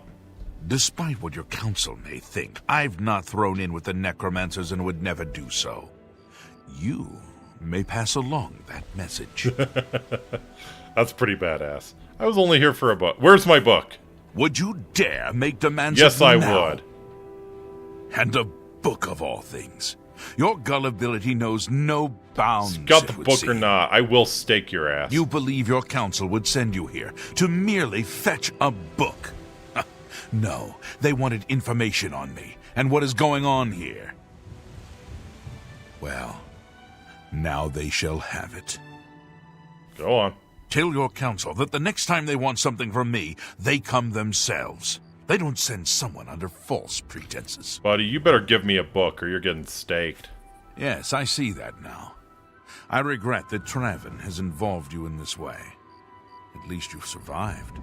Despite what your council may think, I've not thrown in with the necromancers and would never do so. You may pass along that message. That's pretty badass. I was only here for a book. Where's my book? Would you dare make demands yes, of me I now? would. And a book of all things. Your gullibility knows no bounds. Got the book or not, I will stake your ass. You believe your council would send you here to merely fetch a book? No, they wanted information on me and what is going on here. Well, now they shall have it. Go on. Tell your council that the next time they want something from me, they come themselves. They don't send someone under false pretenses. Buddy, you better give me a book or you're getting staked. Yes, I see that now. I regret that Traven has involved you in this way. At least you've survived.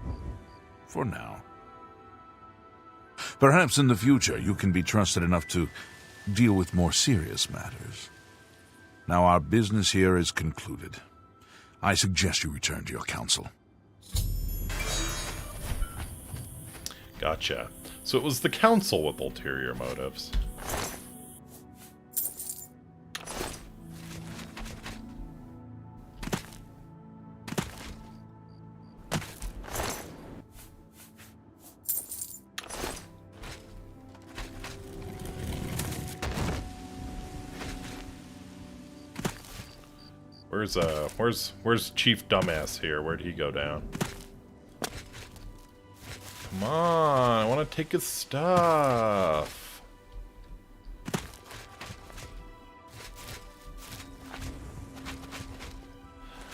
For now. Perhaps in the future you can be trusted enough to deal with more serious matters. Now our business here is concluded. I suggest you return to your council. Gotcha. So it was the council with ulterior motives. Where's Chief Dumbass here? Where'd he go down? Come on, I want to take his stuff.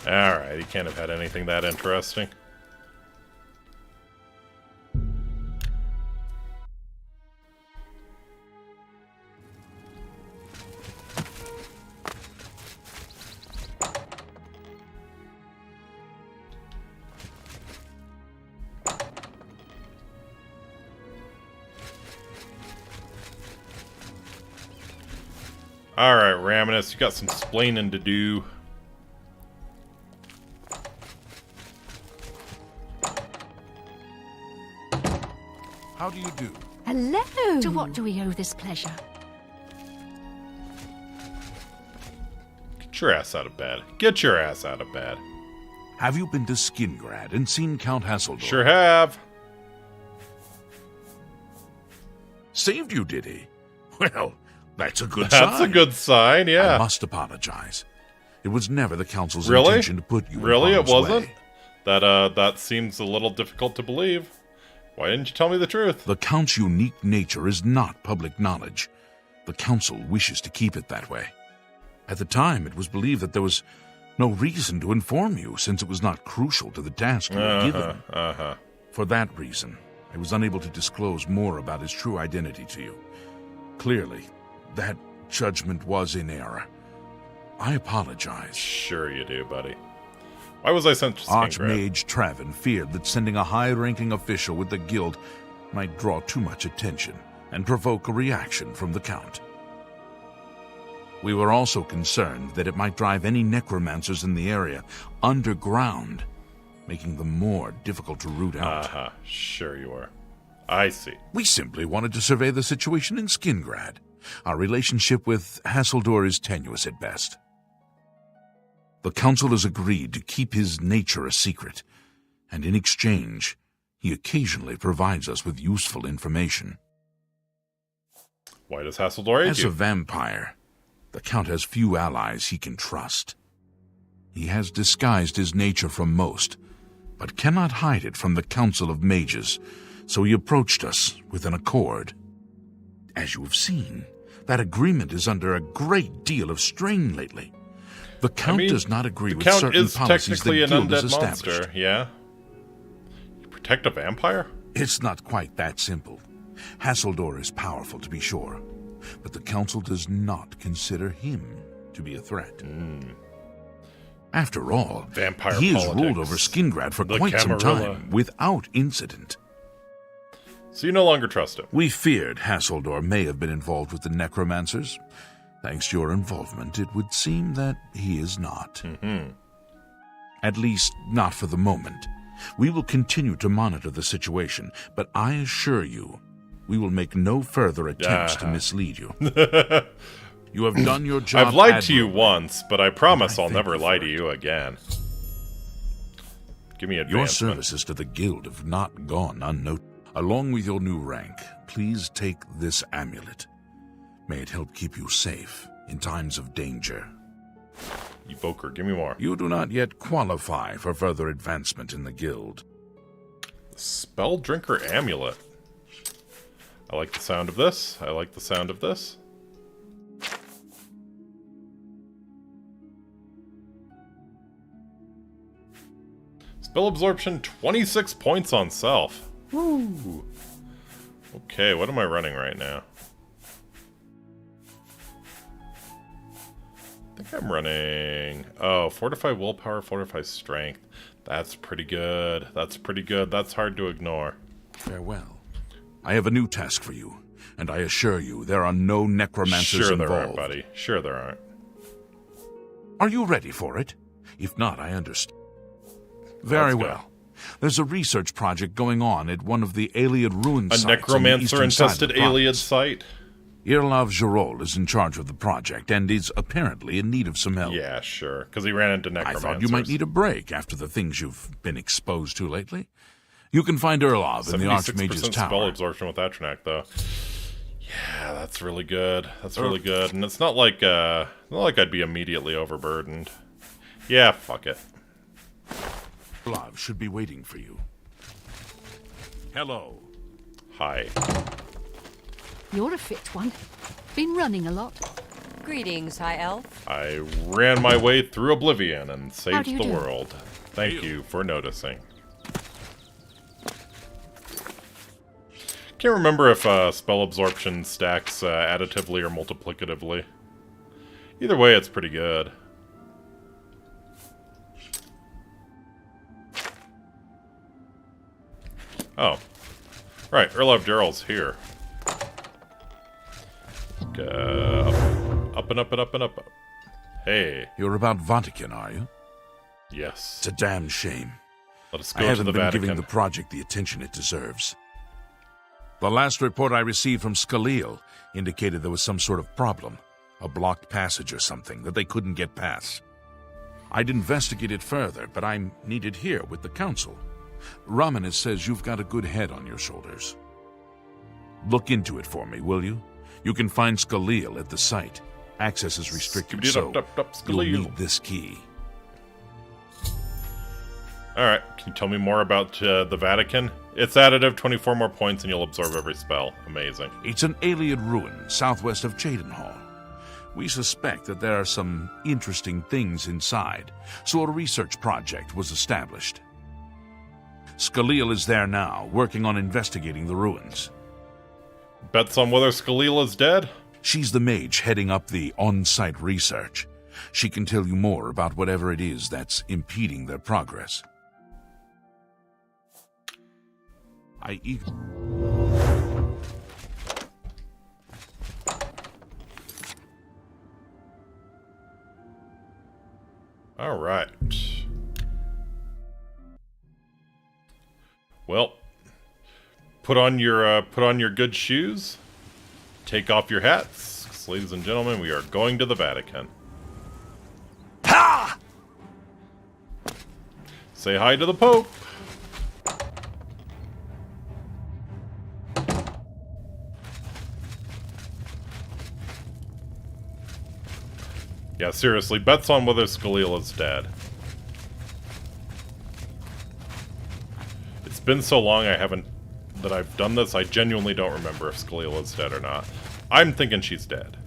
Alright, he can't have had anything that interesting. Alright, Raminus, you got some splaining to do. How do you do? Hello! To what do we owe this pleasure? Get your ass out of bed. Get your ass out of bed. Have you been to Skingrad and seen Count Hasseldorf? Sure have. Saved you, did he? Well, that's a good sign. That's a good sign, yeah. I must apologize. It was never the council's Really? intention to put you Really, in it harm's wasn't? way. That seems a little difficult to believe. Why didn't you tell me the truth? The Count's unique nature is not public knowledge. The council wishes to keep it that way. At the time, it was believed that there was no reason to inform you, since it was not crucial to the task you were given. For that reason, I was unable to disclose more about his true identity to you. Clearly, that judgment was in error. I apologize. Sure you do, buddy. Why was I sent to Skingrad? Archmage Traven feared that sending a high-ranking official with the guild might draw too much attention and provoke a reaction from the Count. We were also concerned that it might drive any necromancers in the area underground, making them more difficult to root out. Sure you were. I see. We simply wanted to survey the situation in Skingrad. Our relationship with Hasseldor is tenuous at best. The Council has agreed to keep his nature a secret, and in exchange, he occasionally provides us with useful information. Why does Hassildor aid As you? a vampire, the Count has few allies he can trust. He has disguised his nature from most, but cannot hide it from the Council of Mages, so he approached us with an accord. As you have seen, that agreement is under a great deal of strain lately. The Count does not agree with certain policies the Guild has established. Monster, yeah? You protect a vampire? It's not quite that simple. Hassildor is powerful, to be sure, but the Council does not consider him to be a threat. After all, Vampire he has politics. ruled over Skingrad for quite some time, without incident. So you no longer trust him? We feared Hassildor may have been involved with the necromancers. Thanks to your involvement, it would seem that he is not. At least, not for the moment. We will continue to monitor the situation, but I assure you, we will make no further attempts to mislead you. You have done your job. I've lied to you once, but I promise I'll never lie to you again. Give me advancement. Your services to the Guild have not gone unnoticed. Along with your new rank, please take this amulet. May it help keep you safe in times of danger. Evoker, give me more. You do not yet qualify for further advancement in the Guild. Spell Drinker Amulet. I like the sound of this. I like the sound of this. Spell Absorption, 26 points on self. Woo! Okay, what am I running right now? I think I'm running... Oh, Fortify Willpower, Fortify Strength. That's pretty good. That's pretty good. That's hard to ignore. Farewell. I have a new task for you, and I assure you there are no necromancers involved. Sure there aren't, buddy. Sure there aren't. Are you ready for it? If not, I understand. Very well. There's a research project going on at one of the Iliad ruin sites. A necromancer-infested Iliad site? Llerose is in charge of the project and is apparently in need of some help. Yeah, sure, because he ran into necromancers. I thought you might need a break after the things you've been exposed to lately. You can find Erlov in the Archmage's tower. Spell absorption with Atronach, though. Yeah, that's really good. That's really good. And it's not like I'd be immediately overburdened. Yeah, fuck it. Erlov should be waiting for you. Hello. Hi. You're a fit one. Been running a lot. Greetings, High Elf. I ran my way through Oblivion and saved the do? world. Thank you for noticing. Can't remember if spell absorption stacks additively or multiplicatively. Either way, it's pretty good. Oh. Right, Earl of Gerald's here. Up and up and up and up. Hey. You're about Vatican, are you? Yes. It's a damn shame. Let us I go to haven't the been Vatican. giving the project the attention it deserves. The last report I received from Scalil indicated there was some sort of problem, a blocked passage or something that they couldn't get past. I'd investigate it further, but I'm needed here with the Council. Raminas says you've got a good head on your shoulders. Look into it for me, will you? You can find Scalil at the site. Access is restricted, so you'll need this key. Alright, can you tell me more about the Vatican? It's additive, 24 more points, and you'll absorb every spell. Amazing. It's an Iliad ruin southwest of Cheydinhall. We suspect that there are some interesting things inside, so a research project was established. Scalil is there now, working on investigating the ruins. Bets on whether Scalil is dead? She's the mage heading up the on-site research. She can tell you more about whatever it is that's impeding their progress. All right. Well, put on your good shoes. Take off your hats, 'cause, ladies and gentlemen. We are going to the Vatican. Ha! Say hi to the Pope. Yeah, seriously, bets on whether Skalil is dead. It's been so long that I've done this, I genuinely don't remember if Skalil is dead or not. I'm thinking she's dead.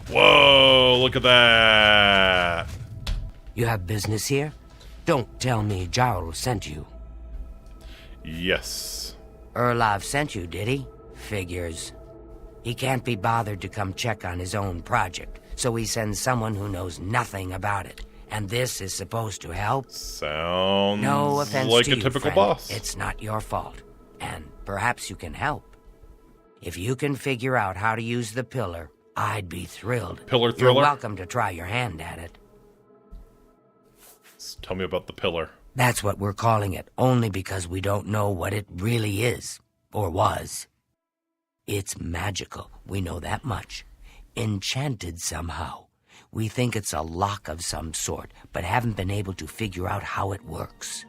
Whoa, look at that! You have business here? Don't tell me Jarl sent you. Yes. Erlov sent you, did he? Figures. He can't be bothered to come check on his own project, so he sends someone who knows nothing about it. And this is supposed to help? Sounds no offense like to a you, typical friend. boss. It's not your fault. And perhaps you can help. If you can figure out how to use the pillar, I'd be thrilled. Pillar thriller? You're welcome to try your hand at it. Tell me about the pillar. That's what we're calling it, only because we don't know what it really is, or was. It's magical, we know that much. Enchanted somehow. We think it's a lock of some sort, but haven't been able to figure out how it works.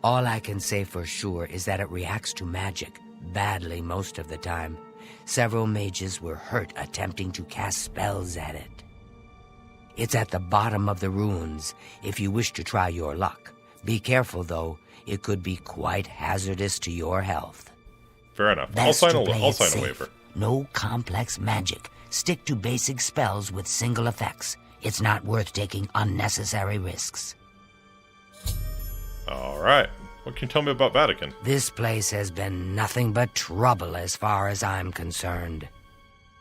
All I can say for sure is that it reacts to magic, badly most of the time. Several mages were hurt attempting to cast spells at it. It's at the bottom of the ruins, if you wish to try your luck. Be careful, though. It could be quite hazardous to your health. Fair enough. I'll sign a waiver. No complex magic. Stick to basic spells with single effects. It's not worth taking unnecessary risks. Alright. What can you tell me about Vatican? This place has been nothing but trouble as far as I'm concerned.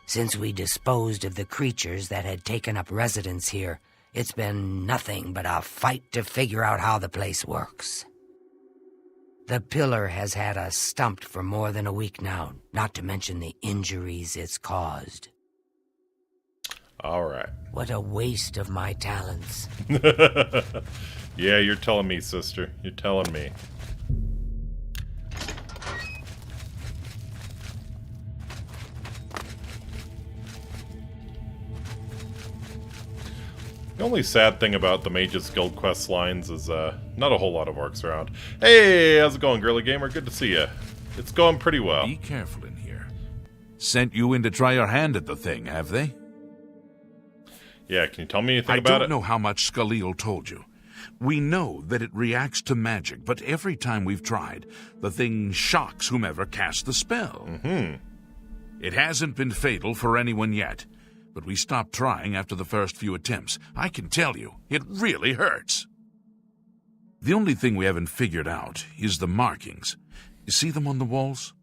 Since we disposed of the creatures that had taken up residence here, it's been nothing but a fight to figure out how the place works. The pillar has had us stumped for more than a week now, not to mention the injuries it's caused. Alright. What a waste of my talents. Yeah, you're telling me, sister. You're telling me. The only sad thing about the Mages Guild quest lines is not a whole lot of orcs around. Hey, how's it going, Girly Gamer? Good to see you. It's going pretty well. Be careful in here. Sent you in to try your hand at the thing, have they? Yeah, can you tell me anything about it? I don't know how much Skalil told you. We know that it reacts to magic, but every time we've tried, the thing shocks whomever cast the spell. Mm-hmm. It hasn't been fatal for anyone yet, but we stopped trying after the first few attempts. I can tell you, it really hurts. The only thing we haven't figured out is the markings. You see them on the walls?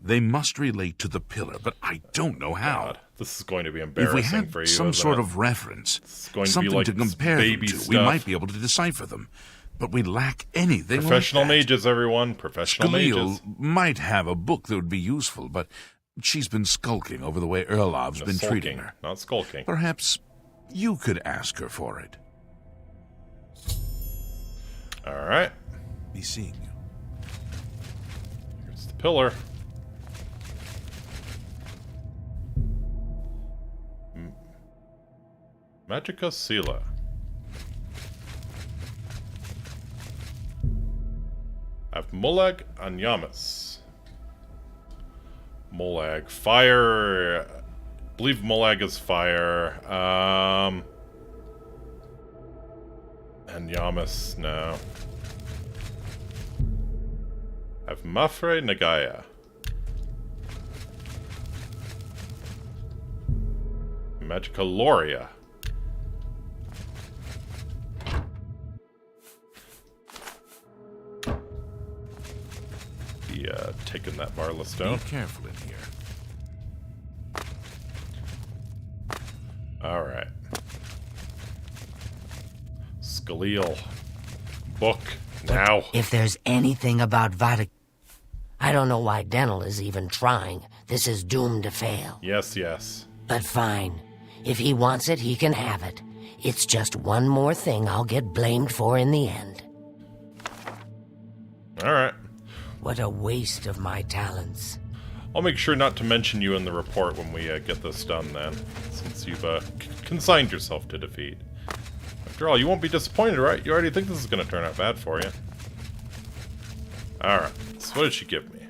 They must relate to the pillar, but I don't know how. God, this is going to be embarrassing for you. If we had for you, some sort of reference, something to compare them to, we might be able to decipher them. But we lack anything Professional like that. mages, everyone. Professional mages. Might have a book that would be useful, but she's been skulking over the way Erlov's been treating her. Not skulking. Perhaps you could ask her for it. Alright. Be seeing you. Here's the pillar. Magica Sela. I have Molag and Yamas. Molag. Fire. I believe Molag is fire. And Yamas, no. I have Mafre Nagaya. Magica Loria. Taking that Marla stone. Be careful in here. Alright. Skalil. Book. Now. If there's anything about Vatican... I don't know why Dental is even trying. This is doomed to fail. Yes, yes. But fine. If he wants it, he can have it. It's just one more thing I'll get blamed for in the end. Alright. What a waste of my talents. I'll make sure not to mention you in the report when we get this done then, since you've consigned yourself to defeat. After all, you won't be disappointed, right? You already think this is going to turn out bad for you. Alright, so what did she give me?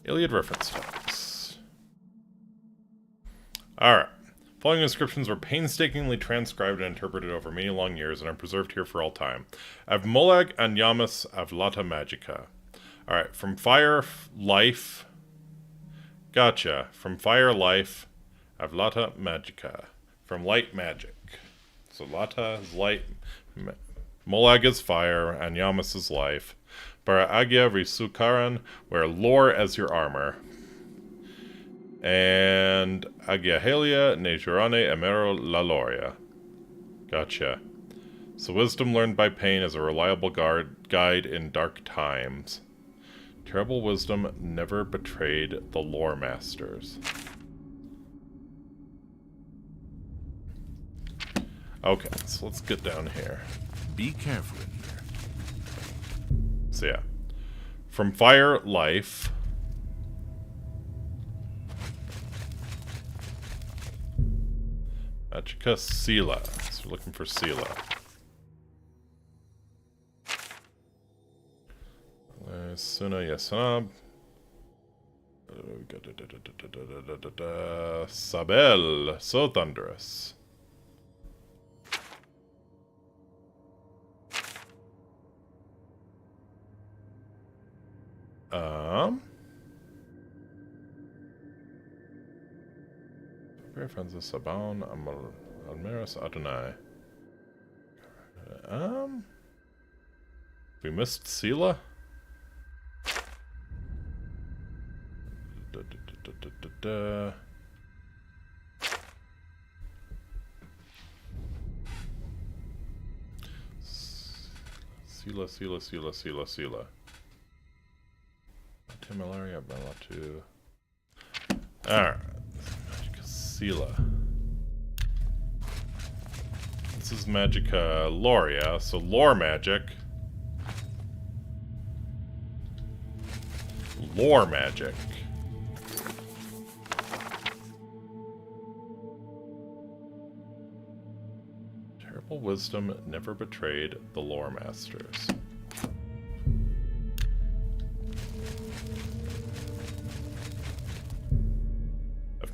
Iliad reference text. Alright. Following inscriptions were painstakingly transcribed and interpreted over many long years and are preserved here for all time. Av Molag Anyamus Avlata Magica. Alright, from fire, life. Gotcha. From fire, life. Avlata Magica. From light, magic. So Lata is light. Molag is fire. Anyamus is life. Para Agia Risukaran, wear lore as your armor. And Agiahelia Naturane Emero Laloria. Gotcha. So wisdom learned by pain is a reliable guide in dark times. Terrible wisdom never betrayed the lore masters. Okay, so let's get down here. Be careful in here. So yeah. From fire, life. Magica Sila. So we're looking for Sila. Suna Yasanab. Sabel. So thunderous. Francis Saban, Almeris Adonai. We missed Sila? Sila. Timalaria, Bellatu. Alright. Sila. This is Magica Loria, so lore magic. Lore magic. Terrible wisdom never betrayed the lore masters.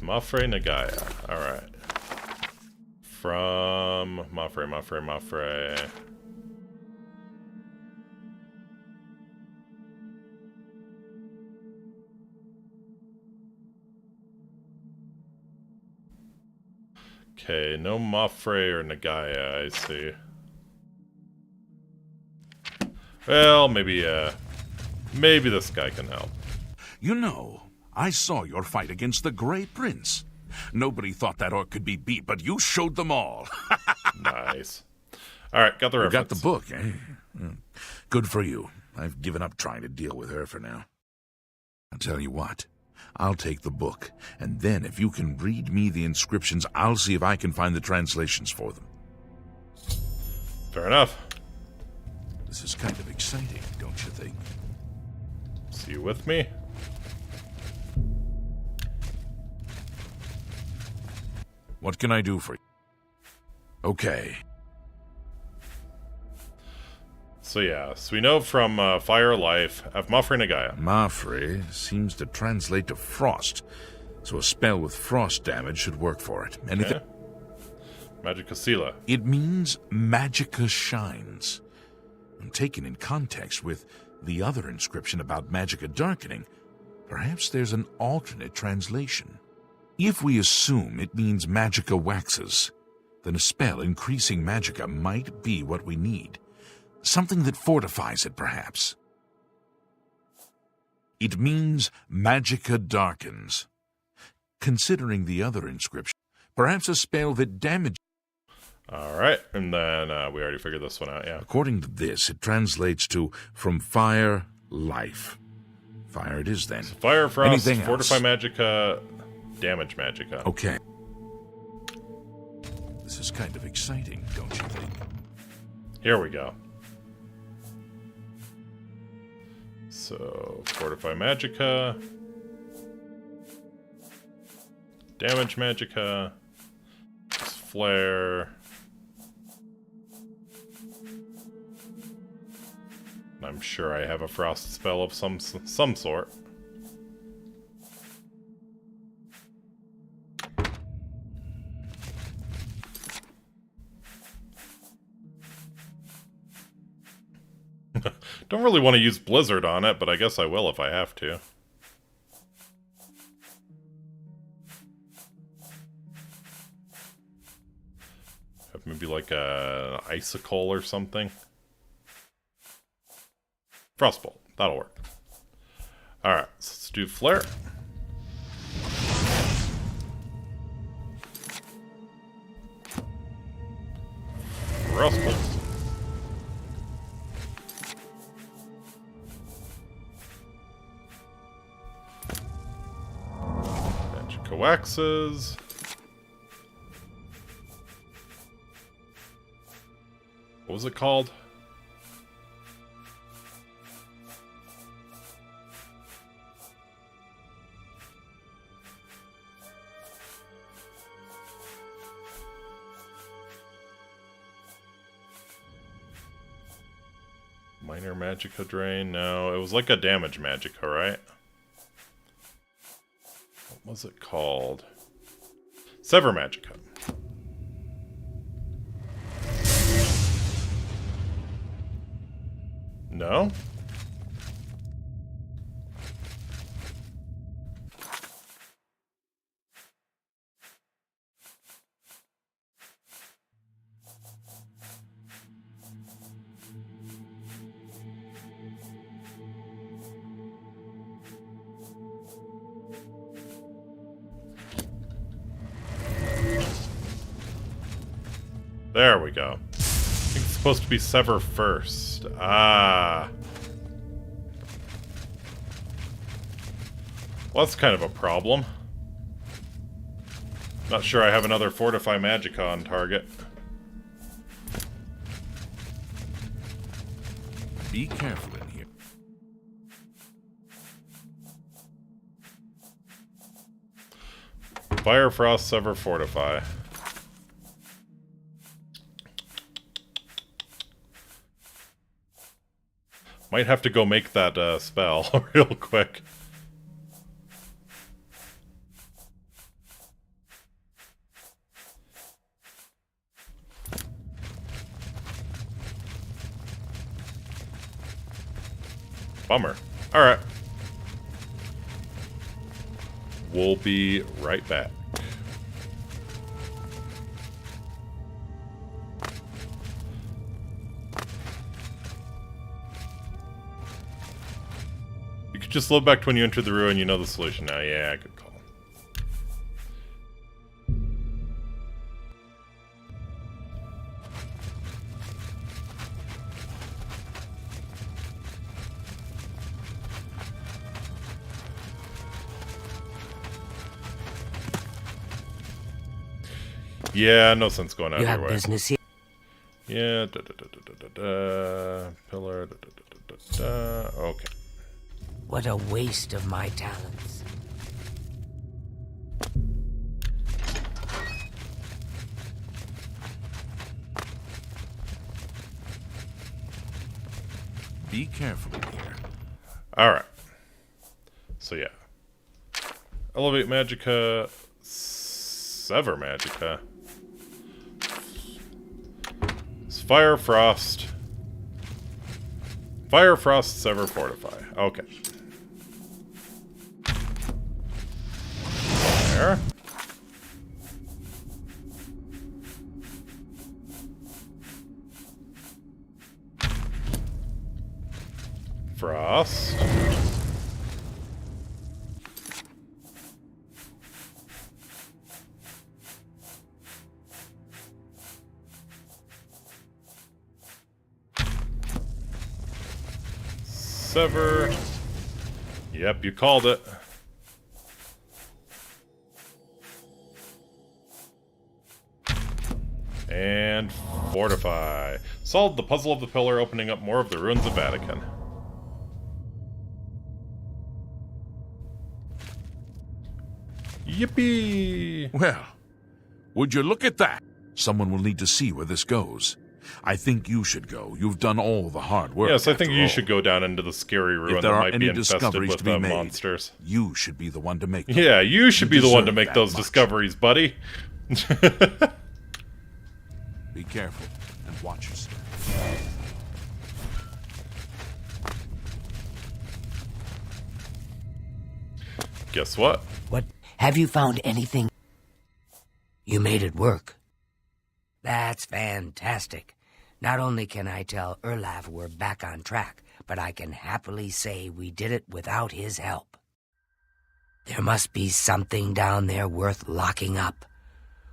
Mafre Nagaya. Alright. From Mafre. Okay, no Mafre or Nagaya, I see. Well, maybe this guy can help. You know, I saw your fight against the Grey Prince. Nobody thought that orc could be beat, but you showed them all. Nice. Alright, got the reference. You got the book, eh? Good for you. I've given up trying to deal with her for now. I'll tell you what. I'll take the book, and then if you can read me the inscriptions, I'll see if I can find the translations for them. Fair enough. This is kind of exciting, don't you think? So you with me? What can I do for you? Okay. So yeah, so we know from Fire Life of Mafre Nagaya. Mafre seems to translate to frost, so a spell with frost damage should work for it. Anything? Okay. Magica Sila. It means Magica shines. And taken in context with the other inscription about Magica darkening, perhaps there's an alternate translation. If we assume it means Magica waxes, then a spell increasing Magica might be what we need. Something that fortifies it, perhaps. It means Magica darkens. Considering the other inscription, perhaps a spell that damages... Alright, and then we already figured this one out, yeah. According to this, it translates to from fire, life. Fire it is, then. So fire, frost, Anything fortify else? Magica, damage Magica. Okay. This is kind of exciting, don't you think? Here we go. So, Fortify Magicka. Damage Magicka. Flare. I'm sure I have a frost spell of some sort. Don't really want to use Blizzard on it, but I guess I will if I have to. Have maybe like a icicle or something. Frostbolt. That'll work. Alright, so let's do Flare. Frostbolt. Waxes. What was it called? Minor Magicka Drain? No, it was like a damage Magicka, right? What was it called? Sever Magicka. No? There we go. I think it's supposed to be Sever first. Ah. Well, that's kind of a problem. Not sure I have another Fortify Magicka on target. Be careful in here. Fire, Frost, Sever, Fortify. Might have to go make that spell real quick. Bummer. Alright. We'll be right back. Just load back to when you enter the ruin, you know the solution now. Yeah, good call. Yeah, no sense going out you your have way. Business here. Yeah, pillar, okay. What a waste of my talents. Be careful in here. Alright. So yeah. Elevate Magicka. Sever Magicka. It's Fire, Frost. Fire, Frost, Sever, Fortify. Okay. There. Frost. Sever. Yep, you called it. And Fortify. Solved the puzzle of the pillar, opening up more of the ruins of Vatican. Yippee! Well, would you look at that? Someone will need to see where this goes. I think you should go. You've done all the hard work. Yes, I think you should go down into the scary ruin that might be infested with monsters. You should be the one to make them. Yeah, you should be the one to make those discoveries, buddy. Be careful and watch yourself. Guess what? What? Have you found anything? You made it work. That's fantastic. Not only can I tell Erlaf we're back on track, but I can happily say we did it without his help. There must be something down there worth locking up.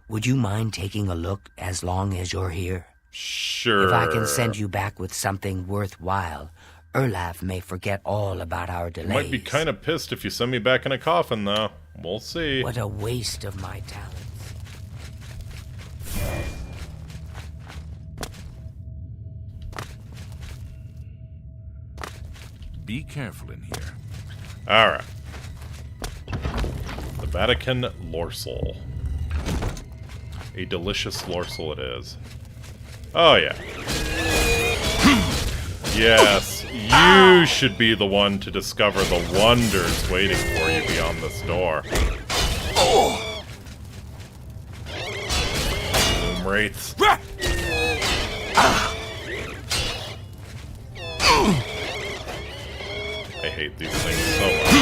Would you mind taking a look as long as you're here? Sure. If I can send you back with something worthwhile, Erlaf may forget all about our delays. Might be kind of pissed if you send me back in a coffin, though. We'll see. What a waste of my talents. Be careful in here. Alright. The Vatican Lorsel. A delicious lorsel it is. Oh, yeah. Yes, you should be the one to discover the wonders waiting for you beyond this door. Doom wraiths. I hate these things so much.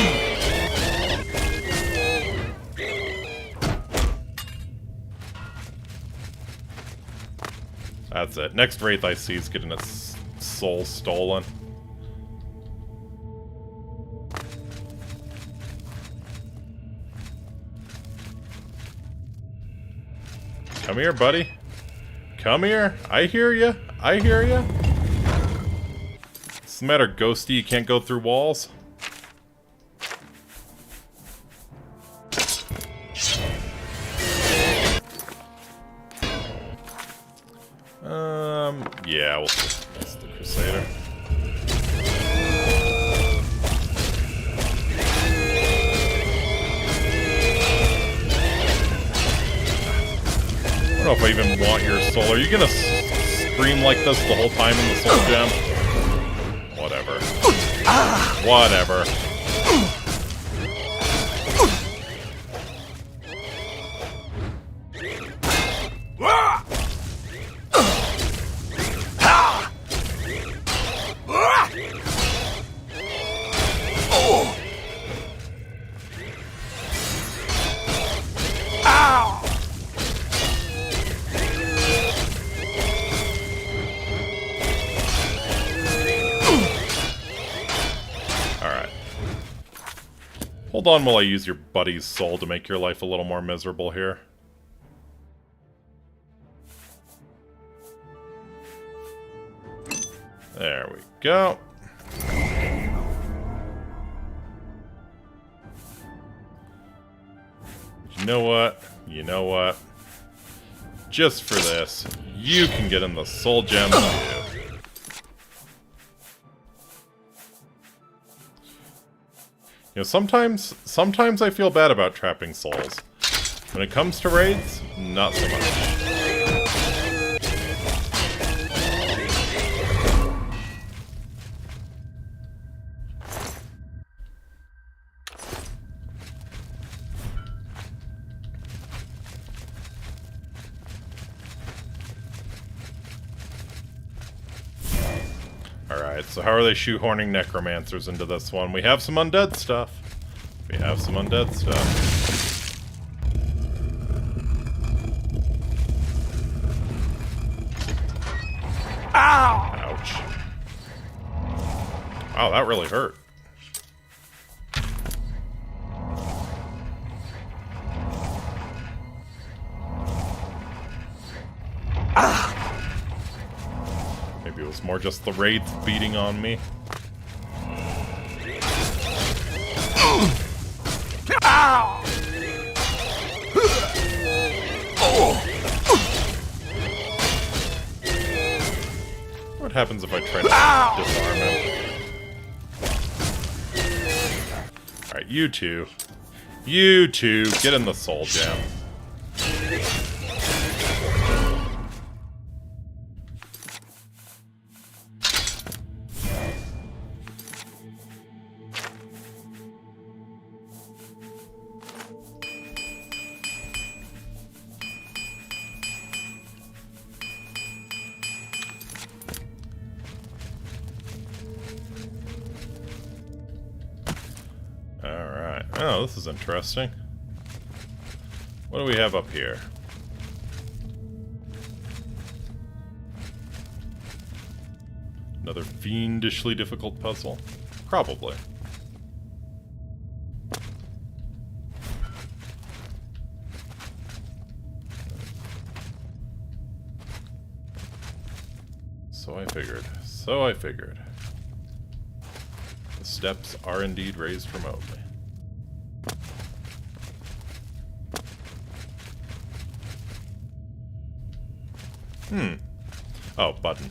That's it. Next wraith I see is getting its soul stolen. Come here, buddy. Come here. I hear ya. I hear ya. What's the matter, Ghosty? You can't go through walls? Yeah, we'll that's the Crusader. I don't know if I even want your soul. Are you gonna scream like this the whole time in the soul gem? Whatever. Whatever. Hold on while I use your buddy's soul to make your life a little more miserable here. There we go. You know what? You know what? Just for this, you can get in the soul gem too. You know, sometimes I feel bad about trapping souls. When it comes to raids, not so much. Alright, so how are they shoehorning necromancers into this one? We have some undead stuff. We have some undead stuff. Ow! Ouch. Wow, that really hurt. Maybe it was more just the raids beating on me. happens if I try to disarm him? Alright, you two. You two, get in the soul gem. Oh, this is interesting. What do we have up here? Another fiendishly difficult puzzle? Probably. So I figured. So I figured. The steps are indeed raised remotely. Oh, button.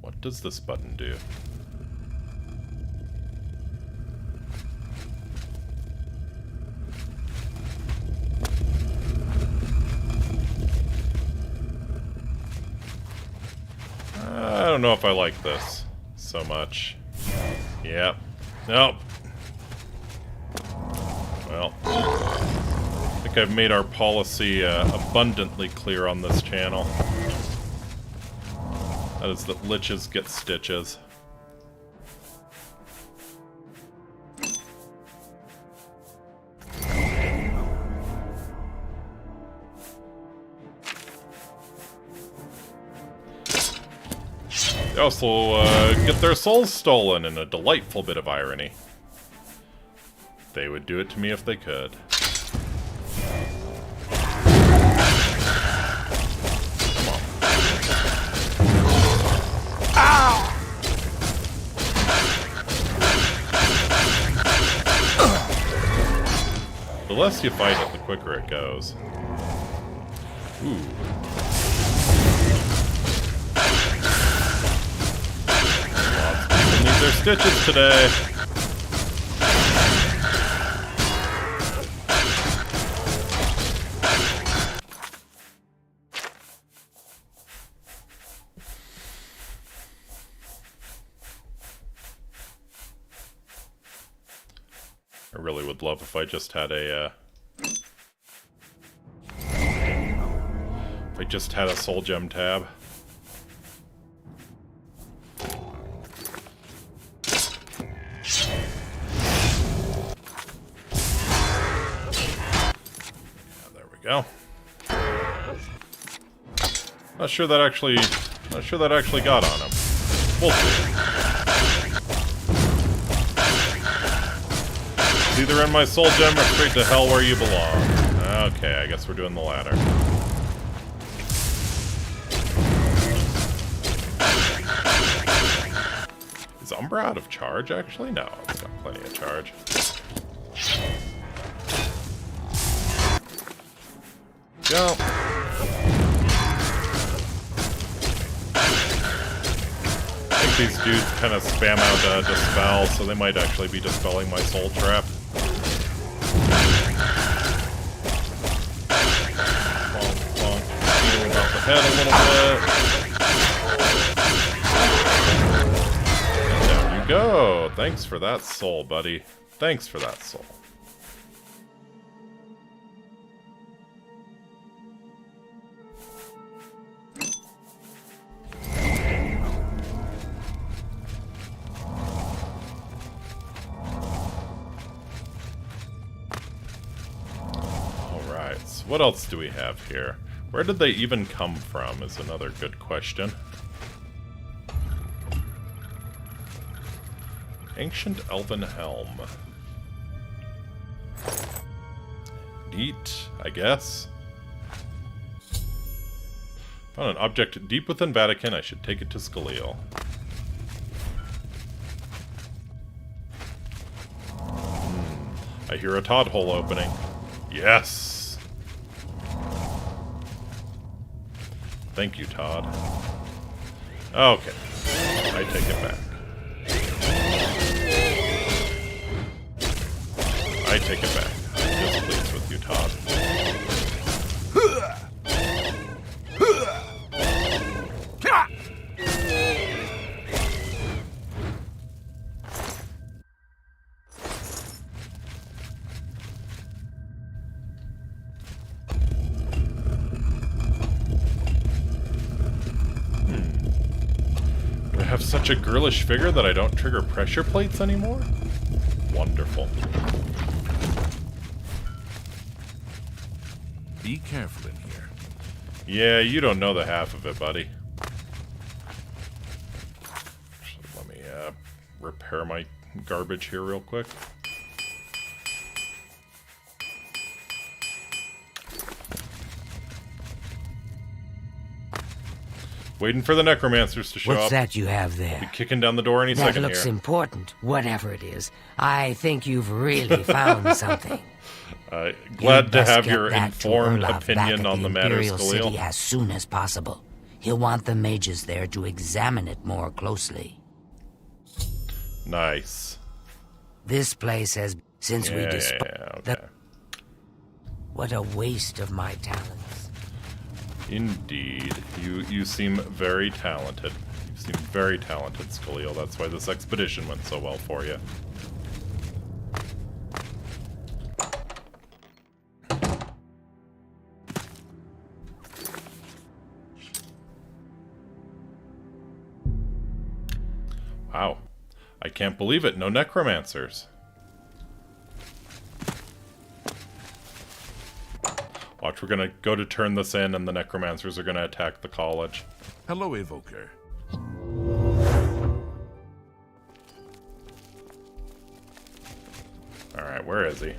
What does this button do? I don't know if I like this so much. Yep. Nope. Well, I think I've made our policy abundantly clear on this channel. That is that liches get stitches. They also get their souls stolen in a delightful bit of irony. They would do it to me if they could. Come on. Ow! The less you fight it, the quicker it goes. Ooh. Need their stitches today. I really would love if I just had a soul gem tab. Go. Not sure that actually got on him. We'll see. It's either in my soul gem or straight to hell where you belong. Okay, I guess we're doing the latter. Is Umbra out of charge, actually? No, it's got plenty of charge. Go. I think these dudes kind of spam out Dispel, so they might actually be dispelling my soul trap. Bonk, bonk. Beat him about the head a little bit. And down you go. Thanks for that soul, buddy. Thanks for that soul. What else do we have here? Where did they even come from is another good question. Ancient Elven Helm. Neat, I guess. Found an object deep within Vatican. I should take it to Scaleel. I hear a Todd hole opening. Yes! Thank you, Todd. Okay. I take it back. I take it back. I'm displeased with you, Todd. Do I have such a girlish figure that I don't trigger pressure plates anymore? Wonderful. Be careful in here. Yeah, you don't know the half of it, buddy. Let me repair my garbage here real quick. Waiting for the necromancers to show up. What's that you have there? Be kicking down the door any second here. That looks important, whatever it is. I think you've really found something. Glad to have your informed opinion on the matter, Imperial Scaleel. City as soon as possible. He'll want the mages there to examine it more closely. Nice. This place has, since we disposed. Okay. What a waste of my talents. Indeed. You seem very talented. You seem very talented, Scaleel. That's why this expedition went so well for you. Wow. I can't believe it. No necromancers. Watch, we're gonna go to turn this in and the necromancers are gonna attack the college. Hello, Evoker. Alright, where is he?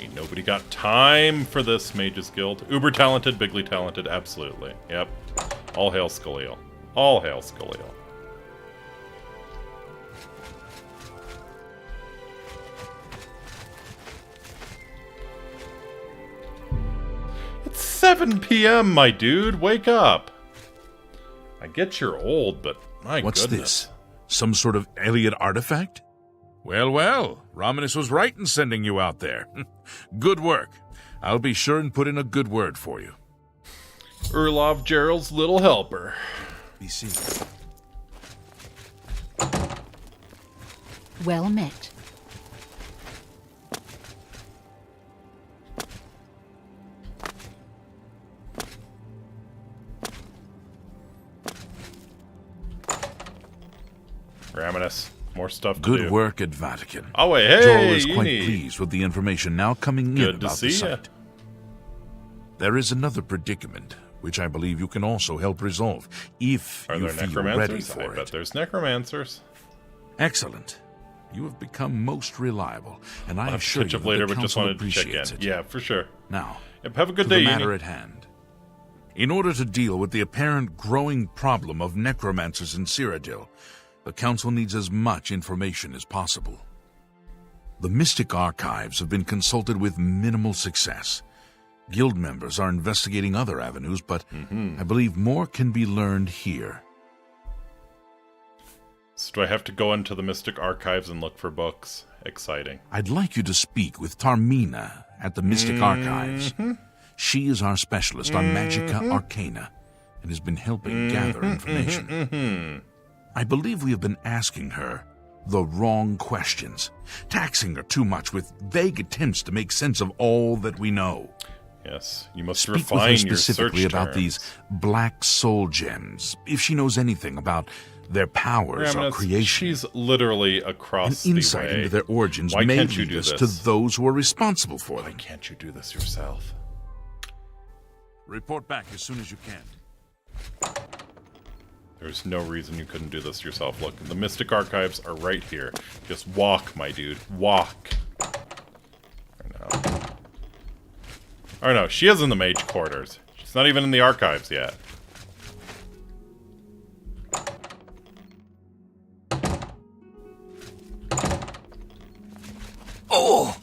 Ain't nobody got time for this Mages Guild. Uber talented, bigly talented, absolutely. Yep. All hail Scaleel. All hail Scaleel. It's 7 p.m., my dude. Wake up. I get you're old, but my What's goodness. this? Some sort of alien artifact? Well, well, Romanus was right in sending you out there. Good work. I'll be sure and put in a good word for you. Urlov Gerald's little helper. Be seen. Well met. Raminus, more stuff to Good do. work at Vatican. Oh wait, hey, Joel is quite Eni. pleased with the information now coming in Good to about see the ya. site. There is another predicament, which I believe you can also help resolve, if Are you there feel ready necromancers? for I it. bet there's necromancers. Excellent. You have become most reliable, and I I'll have to assure catch you up later, the but just council wanted to check appreciates in. it. Yeah, for sure. Now, Yep, have a good to day, the matter Eni. at hand. In order to deal with the apparent growing problem of necromancers in Cyrodiil, the Council needs as much information as possible. The Mystic Archives have been consulted with minimal success. Guild members are investigating other avenues, but I believe more can be learned here. So do I have to go into the Mystic Archives and look for books? Exciting. I'd like you to speak with Tarmina at the Mystic Archives. She is our specialist on Magica Arcana and has been helping gather information. I believe we have been asking her the wrong questions, taxing her too much with vague attempts to make sense of all that we know. Yes, you must Speak with refine her your specifically search about terms. these black soul gems, if she knows anything about their powers or Raminus, creation. she's literally across An the insight way. into their origins Why may can't you lead do us this? to those who are responsible for Why them. can't you do this yourself? Report back as soon as you can. There's no reason you couldn't do this yourself. Look, the Mystic Archives are right here. Just walk, my dude. Walk. Or no, she is in the mage quarters. She's not even in the archives yet. Oh!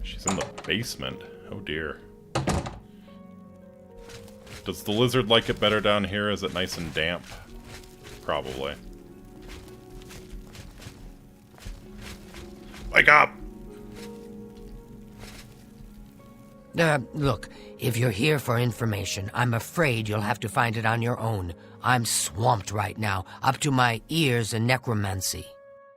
She's in the basement. Oh dear. Does the lizard like it better down here? Is it nice and damp? Probably. Wake up! Look, if you're here for information, I'm afraid you'll have to find it on your own. I'm swamped right now, up to my ears in necromancy.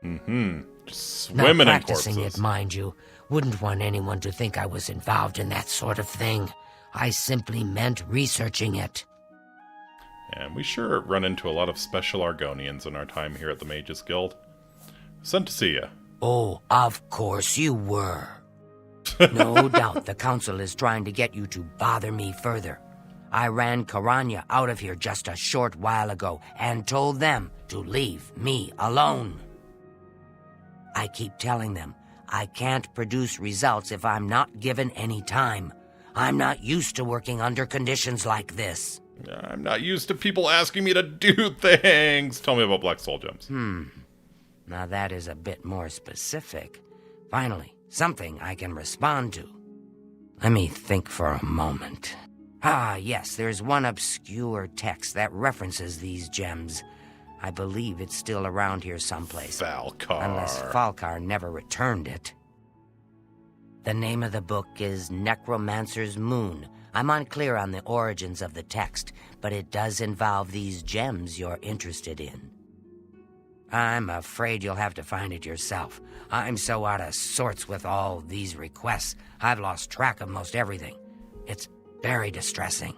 Just swimming Not in corpses. practicing it, mind you. Wouldn't want anyone to think I was involved in that sort of thing. I simply meant researching it. And we sure run into a lot of special Argonians in our time here at the Mages Guild. Sent to see you. Oh, of course you were. No doubt the council is trying to get you to bother me further. I ran Karanya out of here just a short while ago and told them to leave me alone. I keep telling them I can't produce results if I'm not given any time. I'm not used to working under conditions like this. I'm not used to people asking me to do things. Tell me about Black Soul Gems. Now that is a bit more specific. Finally, something I can respond to. Let me think for a moment. Ah, yes, there's one obscure text that references these gems. I believe it's still around here someplace. Falcar. Unless Falcar never returned it. The name of the book is Necromancer's Moon. I'm unclear on the origins of the text, but it does involve these gems you're interested in. I'm afraid you'll have to find it yourself. I'm so out of sorts with all these requests, I've lost track of most everything. It's very distressing.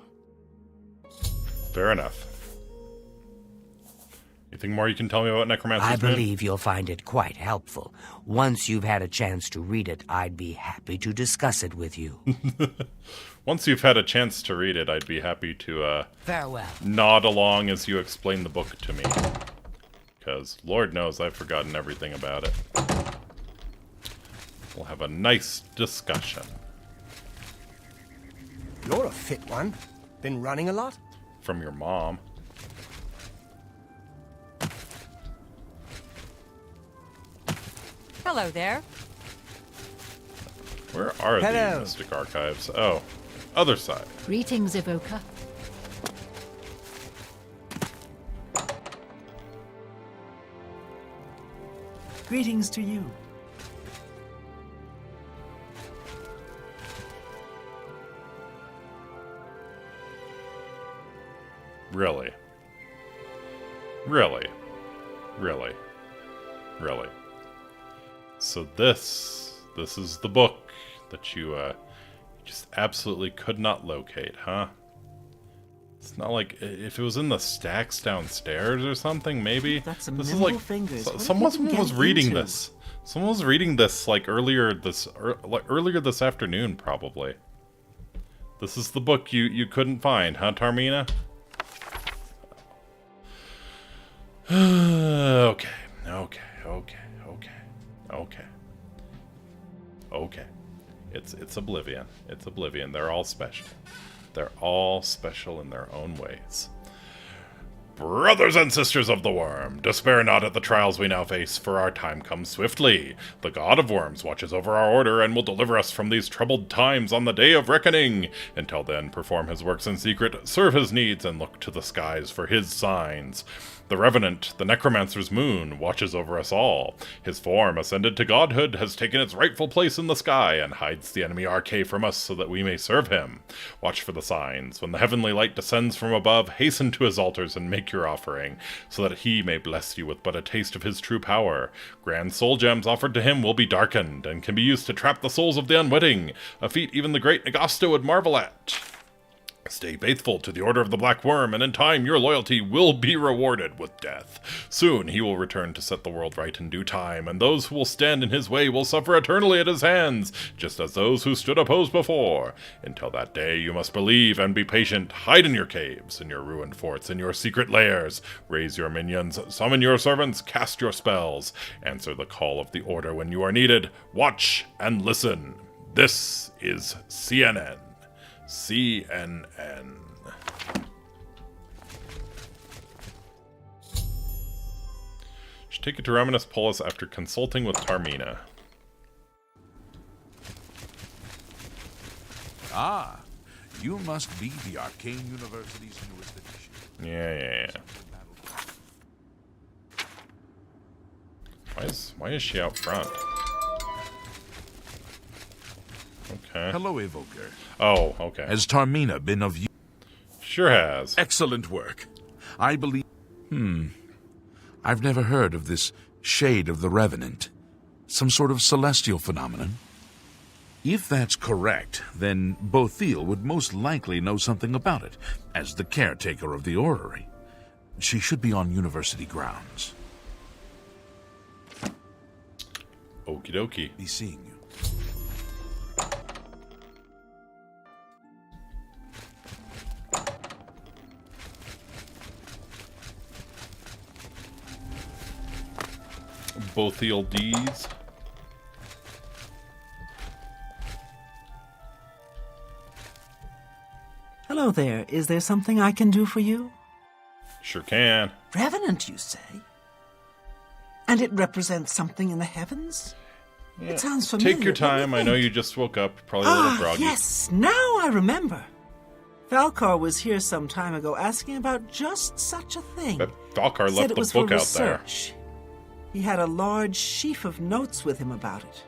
Fair enough. Anything more you can tell me about Necromancer's Moon? I believe you'll find it quite helpful. Once you've had a chance to read it, I'd be happy to discuss it with you. Once you've had a chance to read it, I'd be happy to, Farewell. nod along as you explain the book to me. Because, Lord knows, I've forgotten everything about it. We'll have a nice discussion. You're a fit one. Been running a lot? From your mom. Hello there. Where are Hello. the Mystic Archives? Oh, other side. Greetings, Evoker. Greetings to you. Really? Really? Really? Really? So this is the book that you just absolutely could not locate, huh? It's not like if it was in the stacks downstairs or something, maybe. That's some this is nimble like fingers. someone was reading into? this. Someone was reading this like earlier this afternoon, probably. This is the book you couldn't find, huh, Tarmina? Okay. It's Oblivion. It's Oblivion. They're all special. They're all special in their own ways. Brothers and sisters of the worm, despair not at the trials we now face, for our time comes swiftly. The god of worms watches over our order and will deliver us from these troubled times on the day of reckoning. Until then, perform his works in secret, serve his needs, and look to the skies for his signs. The Revenant, the Necromancer's Moon, watches over us all. His form, ascended to godhood, has taken its rightful place in the sky and hides the enemy RK from us so that we may serve him. Watch for the signs. When the heavenly light descends from above, hasten to his altars and make your offering, so that he may bless you with but a taste of his true power. Grand soul gems offered to him will be darkened, and can be used to trap the souls of the unwitting, a feat even the great Nagasto would marvel at. Stay faithful to the Order of the Black Worm, and in time your loyalty will be rewarded with death. Soon he will return to set the world right in due time, and those who will stand in his way will suffer eternally at his hands, just as those who stood opposed before. Until that day you must believe and be patient. Hide in your caves, in your ruined forts, in your secret lairs. Raise your minions, summon your servants, cast your spells. Answer the call of the Order when you are needed. Watch and listen. This is CNN. CNN. Should take it to Raminus Polis after consulting with Ah, You must be the Arcane University's newest edition. Yeah. Why is she out front? Okay. Hello, Evoker. Oh, okay. Has Tarmina been of use? Sure has. Excellent work. I believe... I've never heard of this Shade of the Revenant. Some sort of celestial phenomenon? If that's correct, then Bothil would most likely know something about it, as the caretaker of the orrery. She should be on university grounds. Okie dokie. Be seeing you. Bothil D's. Hello there. Is there something I can do for you? Sure can. Revenant, you say? And it represents something in the heavens? Yeah. It sounds familiar. Take your time. I know you just woke up. Probably a little groggy. Yes. Now I remember. Falcar was here some time ago asking about just such a thing. But Falcar left the book out there. He had a large sheaf of notes with him about it.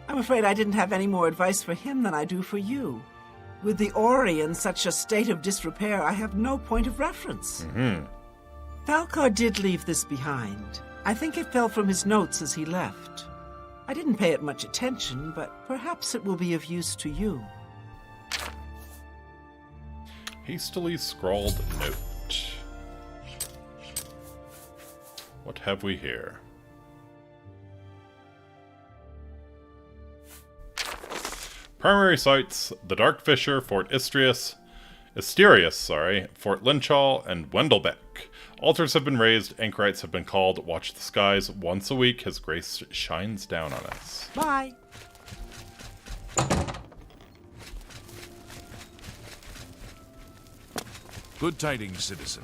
I'm afraid I didn't have any more advice for him than I do for you. With the Ori in such a state of disrepair, I have no point of reference. Falcar did leave this behind. I think it fell from his notes as he left. I didn't pay it much attention, but perhaps it will be of use to you. Hastily scrawled note. What have we here? Primary sites: the Dark Fissure, Fort Asterius, Fort Lynchall, and Wendelbeck. Altars have been raised, anchorites have been called. Watch the skies. Once a week, His Grace shines down on us. Bye. Good tidings, citizen.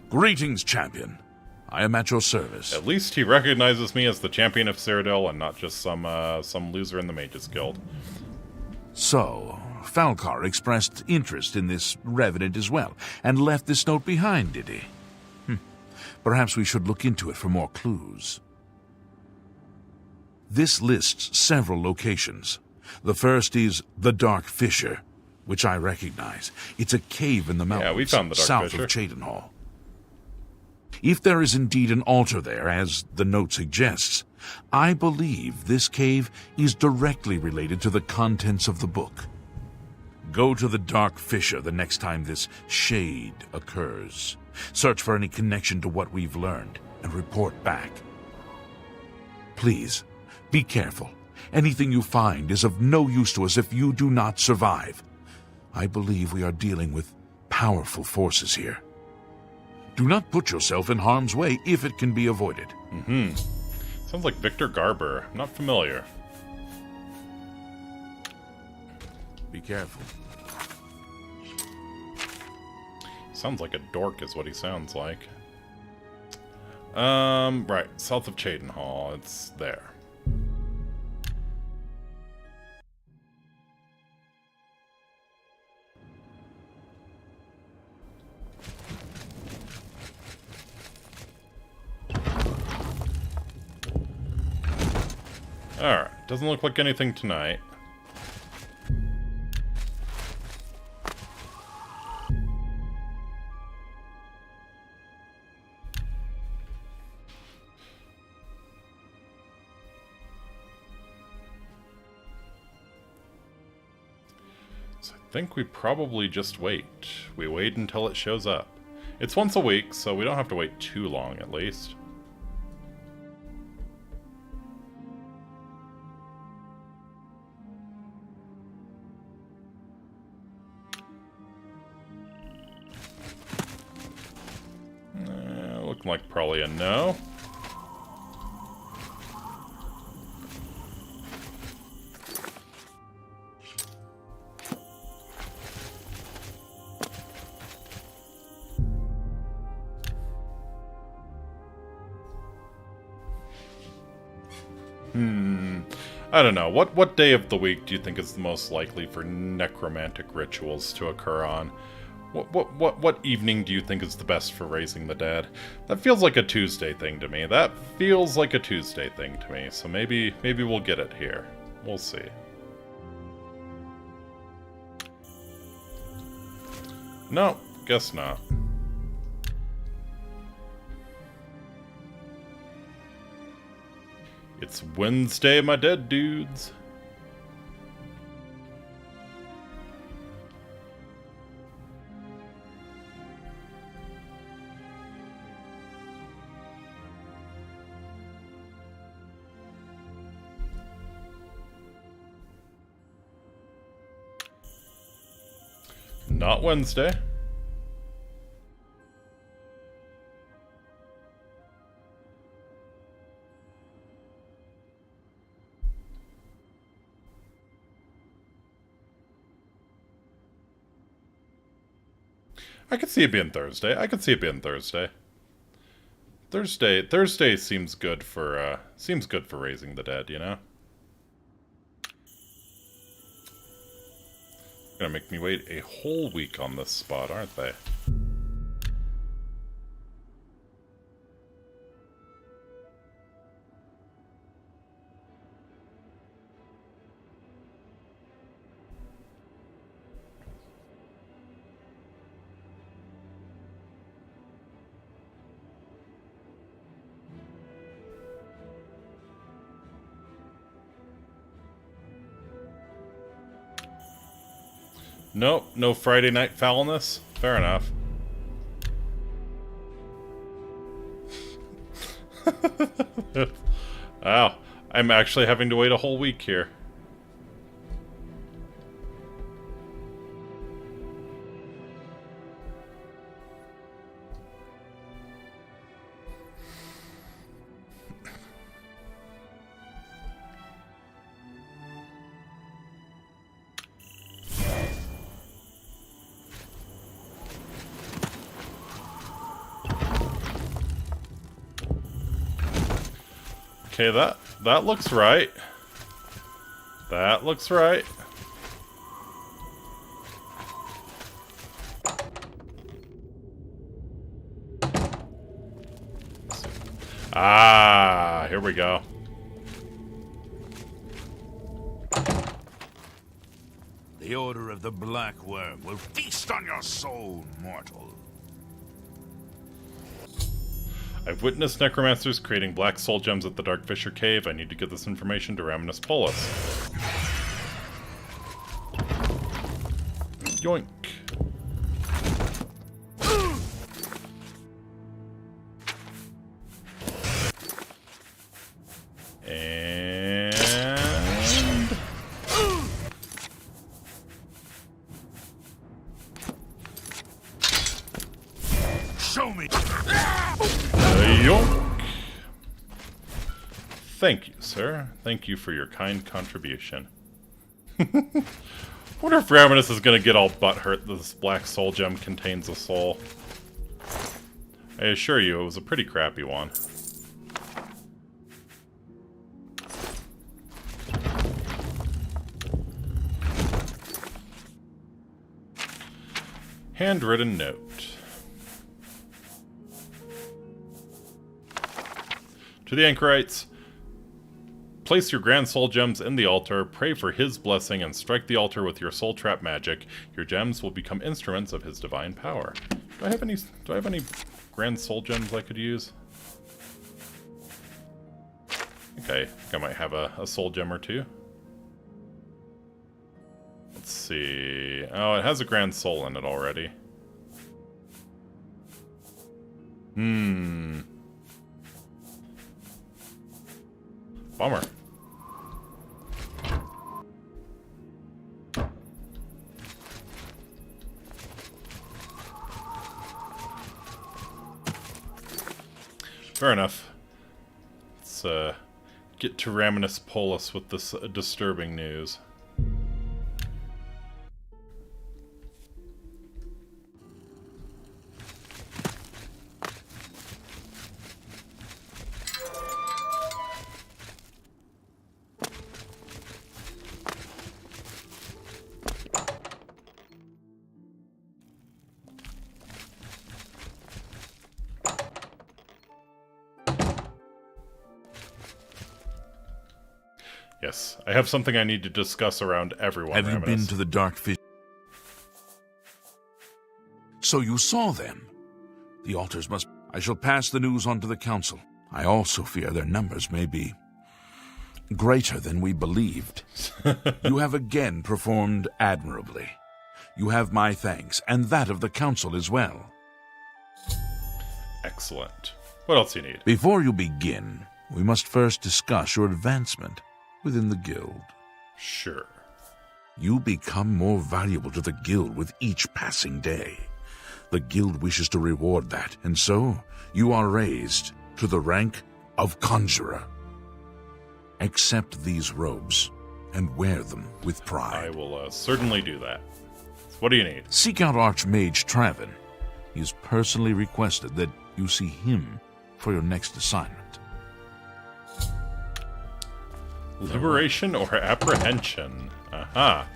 Greetings, champion. I am at your service. At least he recognizes me as the champion of Cyrodiil and not just some loser in the Mages Guild. So, Falcar expressed interest in this revenant as well, and left this note behind, did he? Perhaps we should look into it for more clues. This lists several locations. The first is the Dark Fissure, which I recognize. It's a cave in the mountains we found the Dark south Fissure. of Cheydinhall. If there is indeed an altar there, as the note suggests, I believe this cave is directly related to the contents of the book. Go to the Dark Fissure the next time this shade occurs. Search for any connection to what we've learned, and report back. Please, be careful. Anything you find is of no use to us if you do not survive. I believe we are dealing with powerful forces here. Do not put yourself in harm's way if it can be avoided. Sounds like Victor Garber. I'm not familiar. Be careful. Sounds like a dork is what he sounds like. Right. South of Cheydinhall. It's there. Alright, doesn't look like anything tonight. So I think we probably just wait. We wait until it shows up. It's once a week, so we don't have to wait too long at least. Looking like probably a no. I don't know. What day of the week do you think is the most likely for necromantic rituals to occur on? What evening do you think is the best for raising the dead? That feels like a Tuesday thing to me. That feels like a Tuesday thing to me. So maybe we'll get it here. We'll see. No, guess not. It's Wednesday, my dead dudes. Not Wednesday. I could see it being Thursday. I could see it being Thursday. Thursday seems good for raising the dead, you know? Gonna make me wait a whole week on this spot, aren't they? Nope, no Friday night foulness. Fair enough. Wow, I'm actually having to wait a whole week here. Okay, that looks right. That looks right. Ah, here we go. The Order of the Black Worm will feast on your soul, mortal. I've witnessed necromancers creating black soul gems at the Dark Fisher Cave. I need to get this information to Raminus Polus. Yoink. And... Show me! Yoink. Thank you, sir. Thank you for your kind contribution. Wonder if Raminus is gonna get all butthurt that this black soul gem contains a soul. I assure you, it was a pretty crappy one. Handwritten note. To the anchorites, place your grand soul gems in the altar, pray for his blessing, and strike the altar with your soul trap magic. Your gems will become instruments of his divine power. Do I have any grand soul gems I could use? Okay, I think I might have a soul gem or two. Let's see. Oh, it has a grand soul in it already. Bummer. Fair enough. Let's get to Raminus Polus with this disturbing news. Yes, I have something I need to discuss around everyone. Have you Raminus. been to the Dark Fish? So you saw them. The altars must... I shall pass the news on to the council. I also fear their numbers may be greater than we believed. You have again performed admirably. You have my thanks, and that of the council as well. Excellent. What else do you need? Before you begin, we must first discuss your advancement within the guild. Sure. You become more valuable to the guild with each passing day. The guild wishes to reward that, and so you are raised to the rank of conjurer. Accept these robes and wear them with pride. I will certainly do that. What do you need? Seek out Archmage Travin. He has personally requested that you see him for your next assignment. Liberation or apprehension? Aha.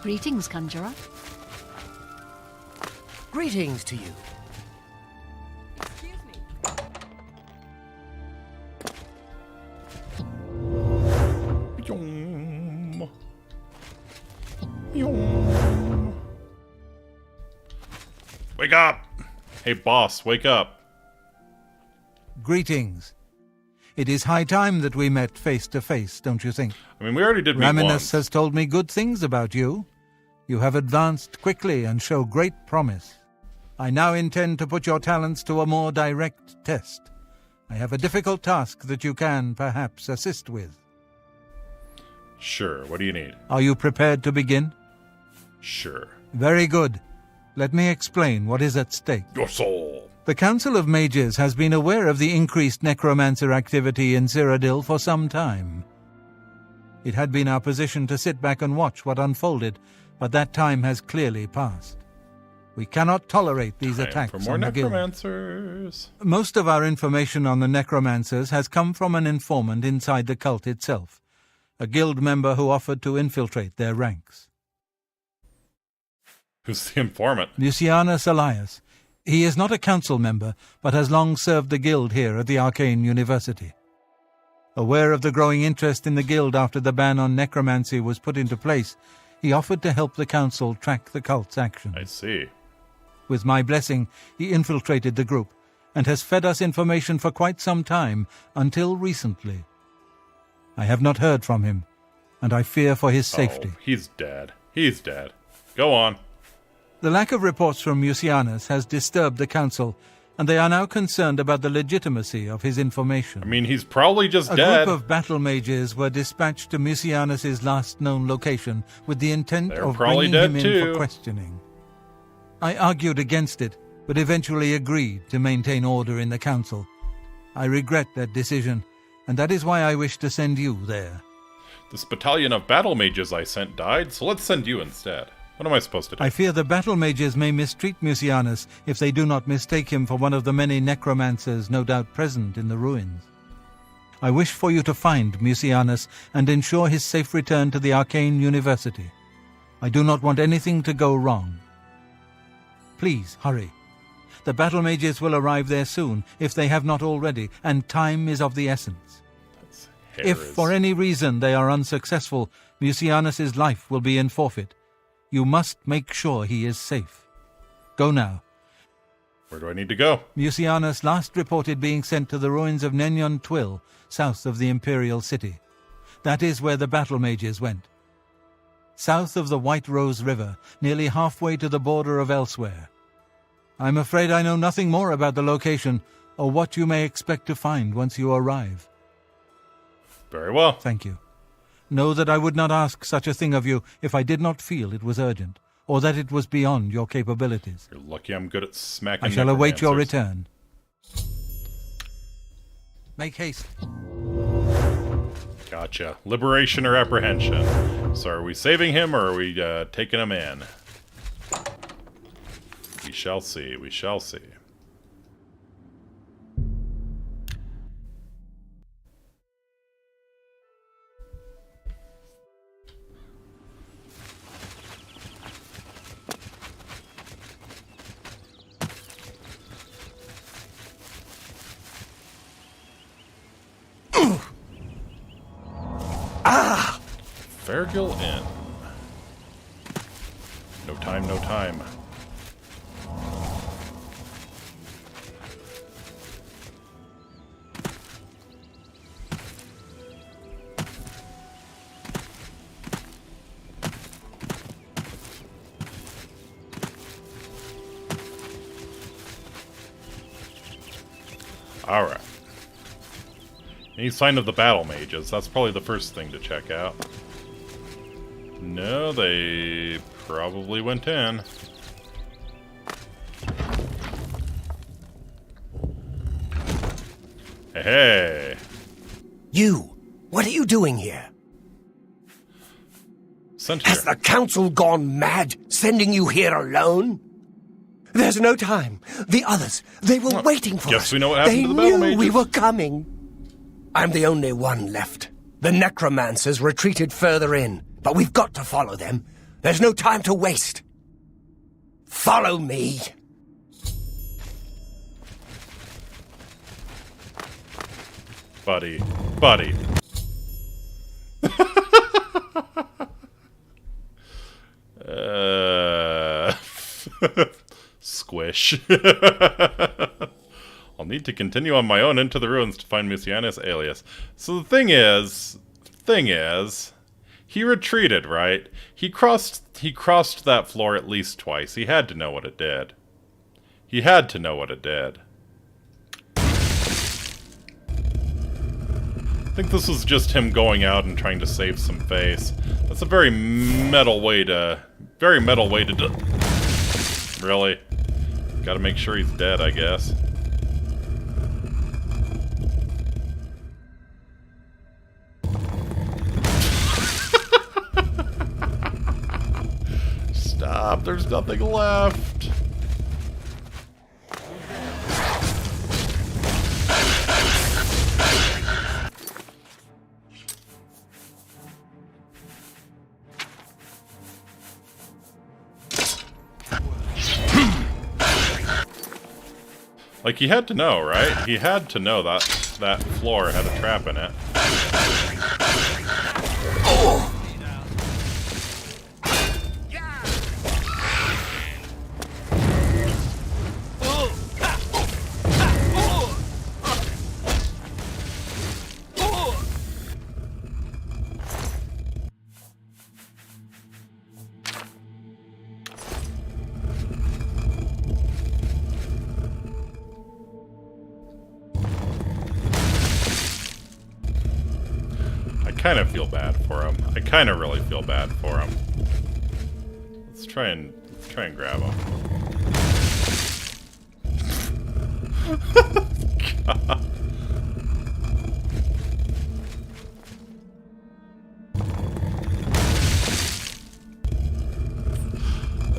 Greetings, Conjurer. Greetings to you. Yum. Yum. Wake up! Hey, boss, wake up. Greetings. It is high time that we met face to face, don't you think? I mean, we already did meet Raminus once. has told me good things about you. You have advanced quickly and show great promise. I now intend to put your talents to a more direct test. I have a difficult task that you can, perhaps, assist with. Sure, what do you need? Are you prepared to begin? Sure. Very good. Let me explain what is at stake. Your soul. The Council of Mages has been aware of the increased necromancer activity in Cyrodiil for some time. It had been our position to sit back and watch what unfolded, but that time has clearly passed. We cannot tolerate these attacks for more on the guild. necromancers. Most of our information on the necromancers has come from an informant inside the cult itself, a guild member who offered to infiltrate their ranks. Who's the informant? Lucianus Elias. He is not a council member, but has long served the guild here at the Arcane University. Aware of the growing interest in the guild after the ban on necromancy was put into place, he offered to help the council track the cult's actions. I see. With my blessing, he infiltrated the group, and has fed us information for quite some time, until recently. I have not heard from him, and I fear for his safety. Oh, he's dead. He's dead. Go on. The lack of reports from Mucianus has disturbed the council, and they are now concerned about the legitimacy of his information. I mean, he's probably just A dead. group of battle mages were dispatched to Mucianus's last known location with the intent They're of probably bringing him dead in too. for questioning. I argued against it, but eventually agreed to maintain order in the council. I regret that decision, and that is why I wish to send you there. This battalion of battle mages I sent died, so let's send you instead. What am I supposed to do? I fear the battle mages may mistreat Mucianus if they do not mistake him for one of the many necromancers no doubt present in the ruins. I wish for you to find Mucianus and ensure his safe return to the Arcane University. I do not want anything to go wrong. Please, hurry. The battle mages will arrive there soon, if they have not already, and time is of the essence. If for any reason they are unsuccessful, Mucianus's life will be in forfeit. You must make sure he is safe. Go now. Where do I need to go? Mucianus last reported being sent to the ruins of Nenyon Twill, south of the Imperial City. That is where the battle mages went. South of the White Rose River, nearly halfway to the border of elsewhere. I'm afraid I know nothing more about the location, or what you may expect to find once you arrive. Very well. Thank you. Know that I would not ask such a thing of you if I did not feel it was urgent, or that it was beyond your capabilities. You're lucky I'm good at smacking I shall await your necromancers. return. Make haste. Gotcha. Liberation or apprehension. So are we saving him, or are we taking him in? We shall see. We shall see. Fairgill Inn. No time, no time. Alright. Any sign of the battle mages? That's probably the first thing to check out. No, they probably went in. Hey. You! What are you doing here? Sent here. Has the council gone mad, sending you here alone? There's no time. The others, they were waiting for us. Guess we know what happened they to the battle knew mages. we were coming. I'm the only one left. The necromancers retreated further in, but we've got to follow them. There's no time to waste. Follow me. Buddy. Squish. I'll need to continue on my own into the ruins to find Musianus alias. So the thing is, he retreated, right? He crossed that floor at least twice. He had to know what it did. I think this was just him going out and trying to save some face. That's a very metal way to do. Really? Gotta make sure he's dead, I guess. Stop, there's nothing left. Like, he had to know, right? He had to know that that floor had a trap in it. I kind of feel bad for him. I kind of really feel bad for him. Let's try and grab him. God.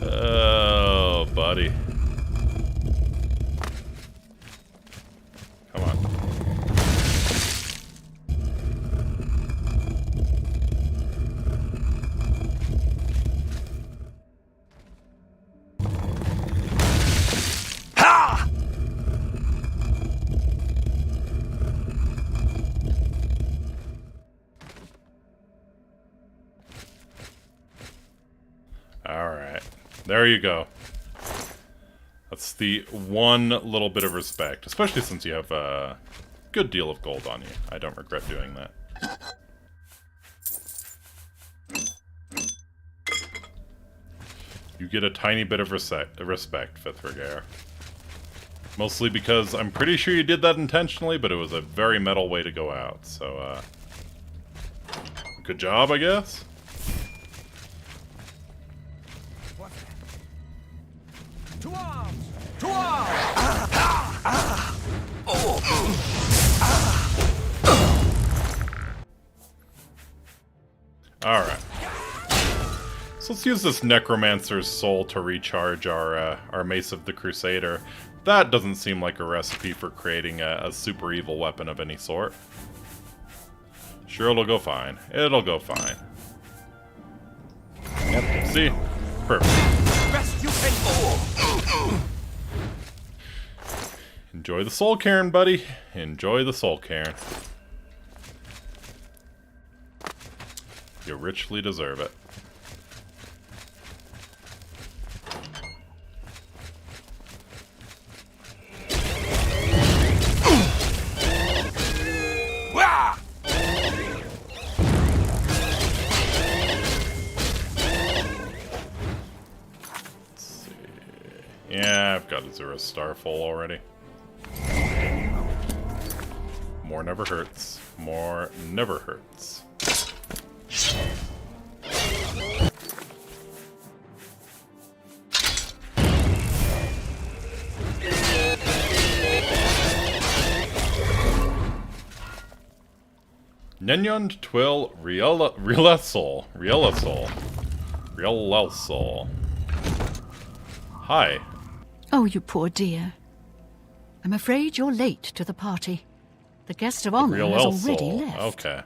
Oh, buddy. Come on. Alright. There you go. That's the one little bit of respect. Especially since you have a good deal of gold on you. I don't regret doing that. You get a tiny bit of respect, Fifth Regare. Mostly because I'm pretty sure you did that intentionally, but it was a very metal way to go out. So, good job, I guess? To arms! To arms! Alright. So let's use this Necromancer's Soul to recharge our Mace of the Crusader. That doesn't seem like a recipe for creating a super evil weapon of any sort. Sure, it'll go fine. It'll go fine. Yep, see? Perfect. Enjoy the soul cairn, buddy. Enjoy the soul cairn. You richly deserve it. Yeah, I've got a Zero Star full already. More never hurts. More never hurts. Nenyond Twill Rielesol. Hi. Oh, you poor dear. I'm afraid you're late to the party. The guest of honor has already left. Okay.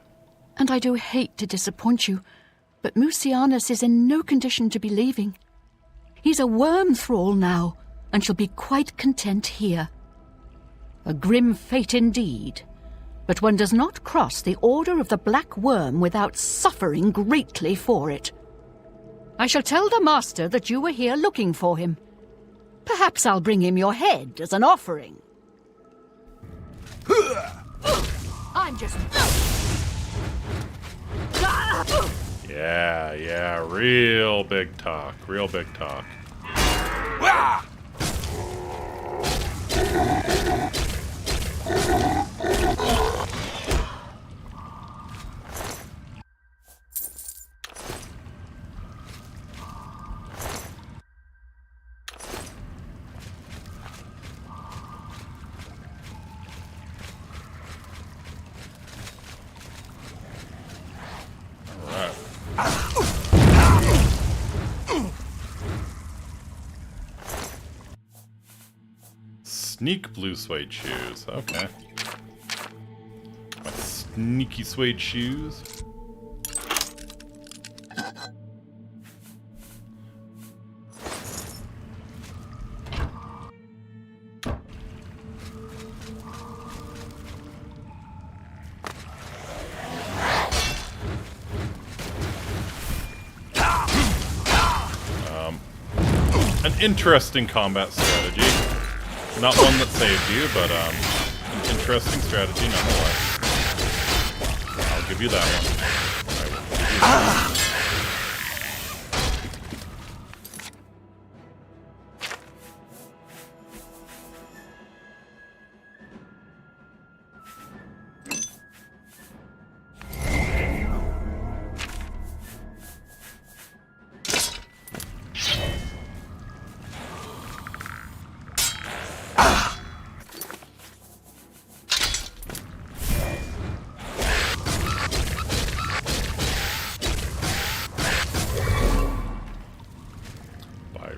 And I do hate to disappoint you, but Musianus is in no condition to be leaving. He's a worm thrall now, and shall be quite content here. A grim fate indeed, but one does not cross the Order of the Black Worm without suffering greatly for it. I shall tell the Master that you were here looking for him. Perhaps I'll bring him your head as an offering. I'm just... Yeah, real big talk. Real big talk. Sneak blue suede shoes. Okay. My sneaky suede shoes. An interesting combat strategy. Not one that saved you, but an interesting strategy nonetheless. I'll give you that one. I will give you that one.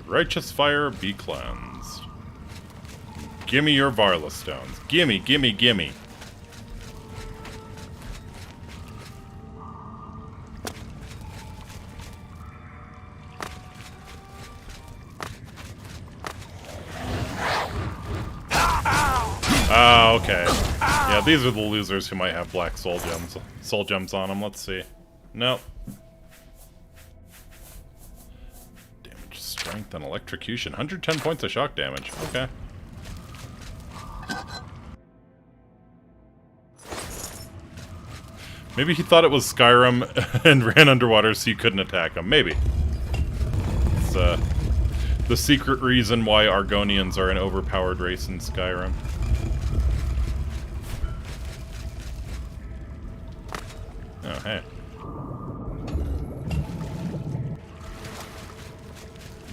Righteous fire be cleansed. Gimme your Varla stones. Gimme, gimme, gimme. Oh, okay. Yeah, these are the losers who might have black soul gems on them. Let's see. Nope. Strength and electrocution. 110 points of shock damage. Okay. Maybe he thought it was Skyrim and ran underwater so you couldn't attack him. Maybe. It's the secret reason why Argonians are an overpowered race in Skyrim. Oh, hey.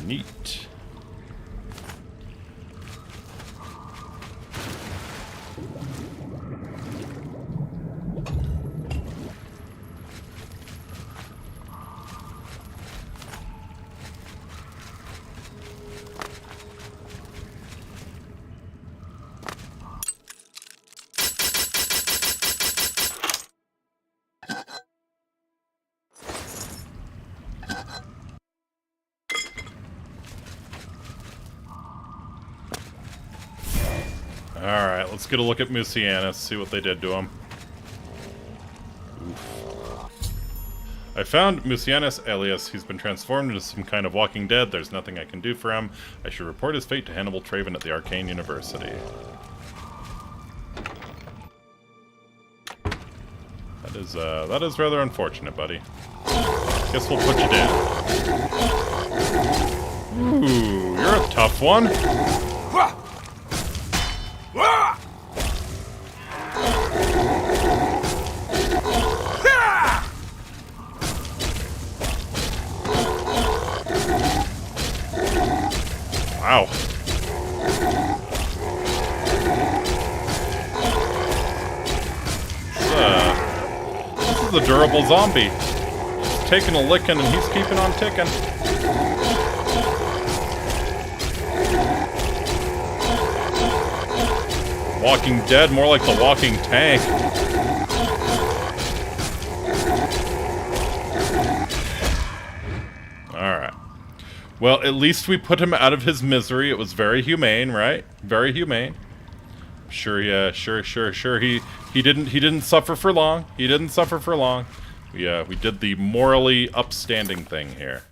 Neat. Alright, let's get a look at Musianus, see what they did to him. Oof. I found Musianus alias. He's been transformed into some kind of walking dead. There's nothing I can do for him. I should report his fate to Hannibal Traven at the Arcane University. That is rather unfortunate, buddy. Guess we'll put you down. Ooh, you're a tough one. Wow. This is a durable zombie. He's taking a licking and he's keeping on ticking. Walking Dead, more like the walking tank. Alright. Well, at least we put him out of his misery. It was very humane, right? Very humane. Sure, yeah, sure. He didn't suffer for long. He didn't suffer for long. We did the morally upstanding thing here.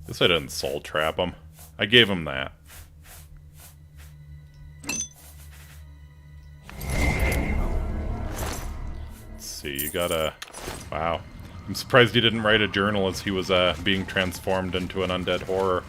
Guess I didn't soul trap him. I gave him that. Let's see, you gotta... Wow. I'm surprised he didn't write a journal as he was being transformed into an undead horror.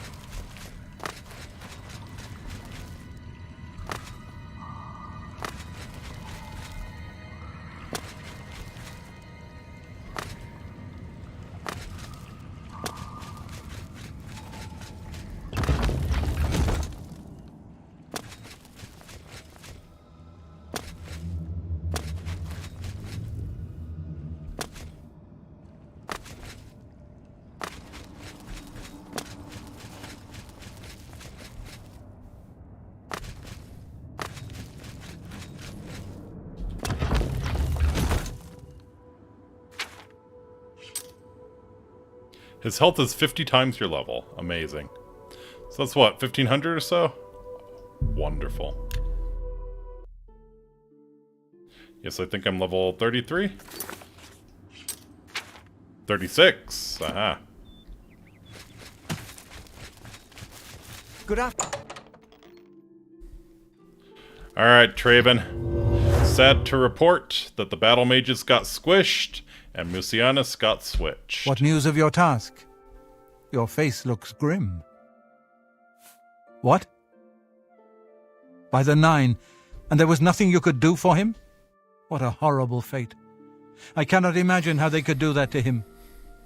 His health is 50 times your level. Amazing. So that's what, 1500 or so? Wonderful. Yes, I think I'm level 33. 36. Aha. Good afternoon. Alright, Traven. Sad to report that the battle mages got squished and Musianus got switched. What news of your task? Your face looks grim. What? By the 9, and there was nothing you could do for him? What a horrible fate. I cannot imagine how they could do that to him.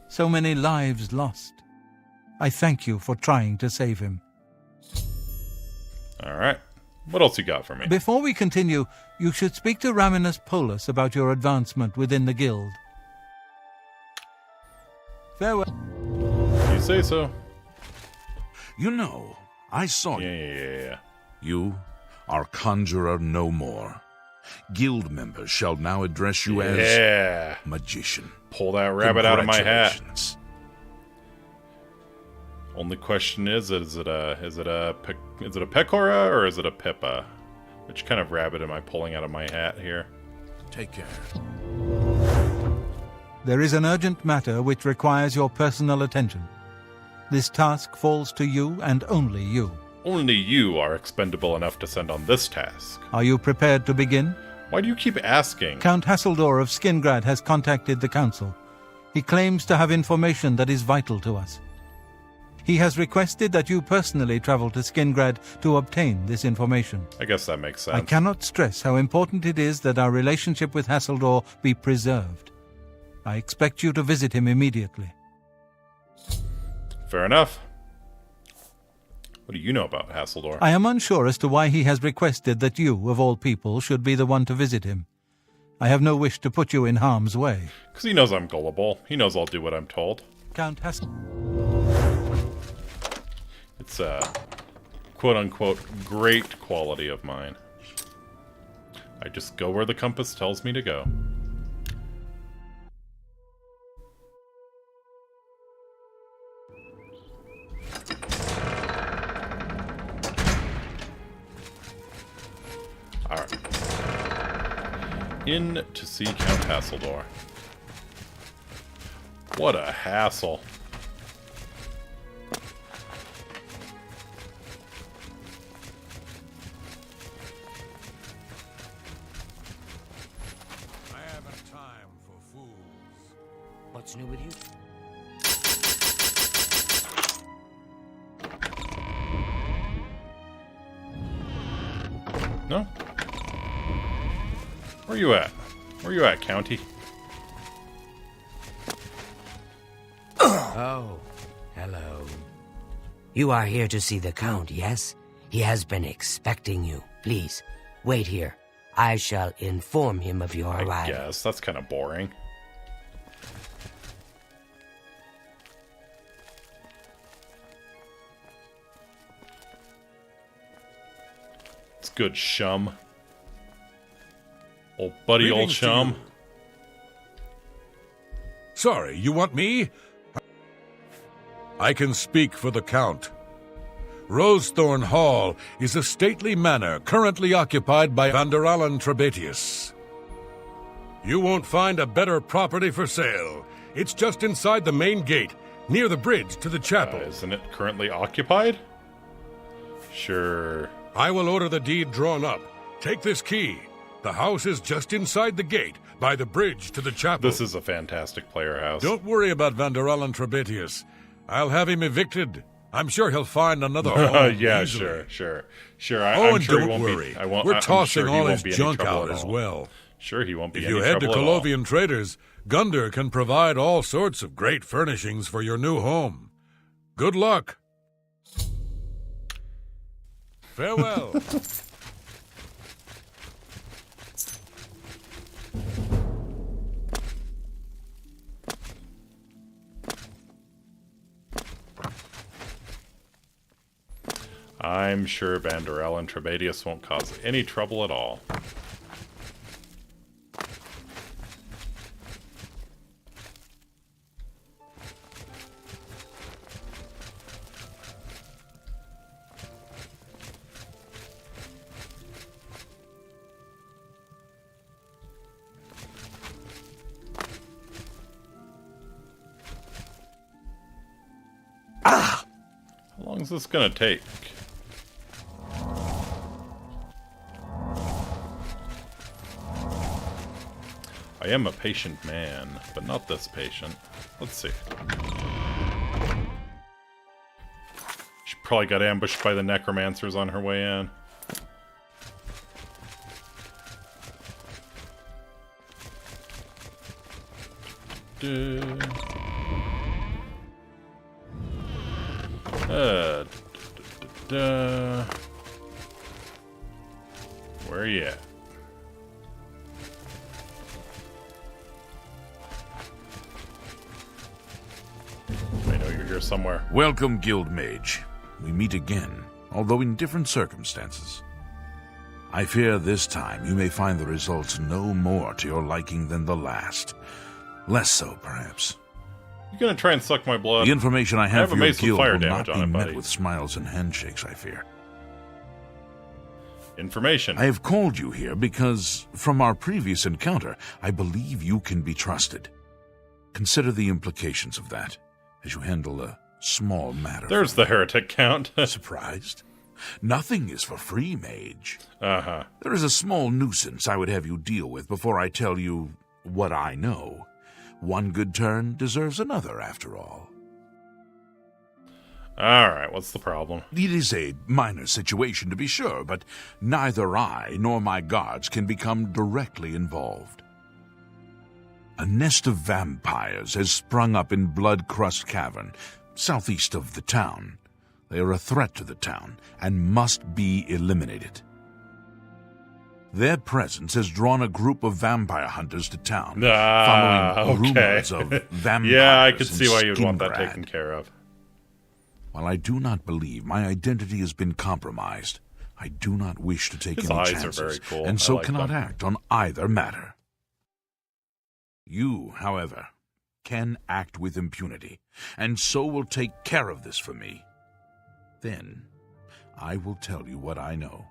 So many lives lost. I thank you for trying to save him. Alright. What else you got for me? Before we continue, you should speak to Raminus Polus about your advancement within the guild. Farewell. You say so. You know, I saw you. Yeah. You are conjurer no more. Guild members shall now address you as magician. Pull that rabbit out of my hat. Congratulations. Only question is it a pecora or is it a pippa? Which kind of rabbit am I pulling out of my hat here? Take care. There is an urgent matter which requires your personal attention. This task falls to you and only you. Only you are expendable enough to send on this task. Are you prepared to begin? Why do you keep asking? Count Hasseldor of Skingrad has contacted the council. He claims to have information that is vital to us. He has requested that you personally travel to Skingrad to obtain this information. I guess that makes sense. I cannot stress how important it is that our relationship with Hasseldor be preserved. I expect you to visit him immediately. Fair enough. What do you know about Hasseldor? I am unsure as to why he has requested that you, of all people, should be the one to visit him. I have no wish to put you in harm's way. Because he knows I'm gullible. He knows I'll do what I'm told. Count It's a quote-unquote great quality of mine. I just go where the compass tells me to go. Alright. In to see Count Hasseldor. What a hassle. I haven't time for fools. What's new with you? No? Where you at? Where you at, County? Oh, hello. You are here to see the Count, yes? He has been expecting you. Please, wait here. I shall inform him of your arrival. I guess. That's kind of boring. It's good, Shum. Old buddy, old Greetings to Shum. you. Sorry, you want me? I can speak for the Count. Rosethorn Hall is a stately manor currently occupied by Vanderalan Trebatius. You won't find a better property for sale. It's just inside the main gate, near the bridge to the chapel. Isn't it currently occupied? Sure. I will order the deed drawn up. Take this key. The house is just inside the gate, by the bridge to the chapel. This is a fantastic player house. Don't worry about Vanderalan Trebatius. I'll have him evicted. I'm sure he'll find another home. Yeah, easily. sure. Oh, I'm and sure he don't won't worry. be. I won't. We're I'm tossing sure he all won't his be any junk trouble out at as all. well. Sure, he won't be If any you head to trouble at all. Colovian Traders, Gunder can provide all sorts of great furnishings for your new home. Good luck. Farewell. I'm sure Vanderel and Trebatius won't cause any trouble at all. How long is this gonna take? I am a patient man, but not this patient. Let's see. She probably got ambushed by the necromancers on her way in. Where are you at? I know you're here somewhere. Welcome, Guild Mage. We meet again, although in different circumstances. I fear this time you may find the results no more to your liking than the last. Less so, perhaps. You gonna try and suck my blood? The information I have a for your mace with guild fire will damage not on be it, met buddy. with smiles and handshakes, I fear. Information. I have called you here because, from our previous encounter, I believe you can be trusted. Consider the implications of that as you handle a small matter. There's the heretic count. Surprised? Nothing is for free, mage. Uh-huh. There is a small nuisance I would have you deal with before I tell you what I know. One good turn deserves another, after all. Alright, what's the problem? It is a minor situation, to be sure, but neither I nor my guards can become directly involved. A nest of vampires has sprung up in Blood-Crust Cavern, southeast of the town. They are a threat to the town and must be eliminated. Their presence has drawn a group of vampire hunters to town, following rumors of vampires. Yeah, I could in see why you'd want that Skimgrad. taken care of. While I do not believe my identity has been compromised, I do not wish to take His any eyes are chances, very cool. and I so like cannot them. act on either matter. You, however, can act with impunity, and so will take care of this for me. Then, I will tell you what I know.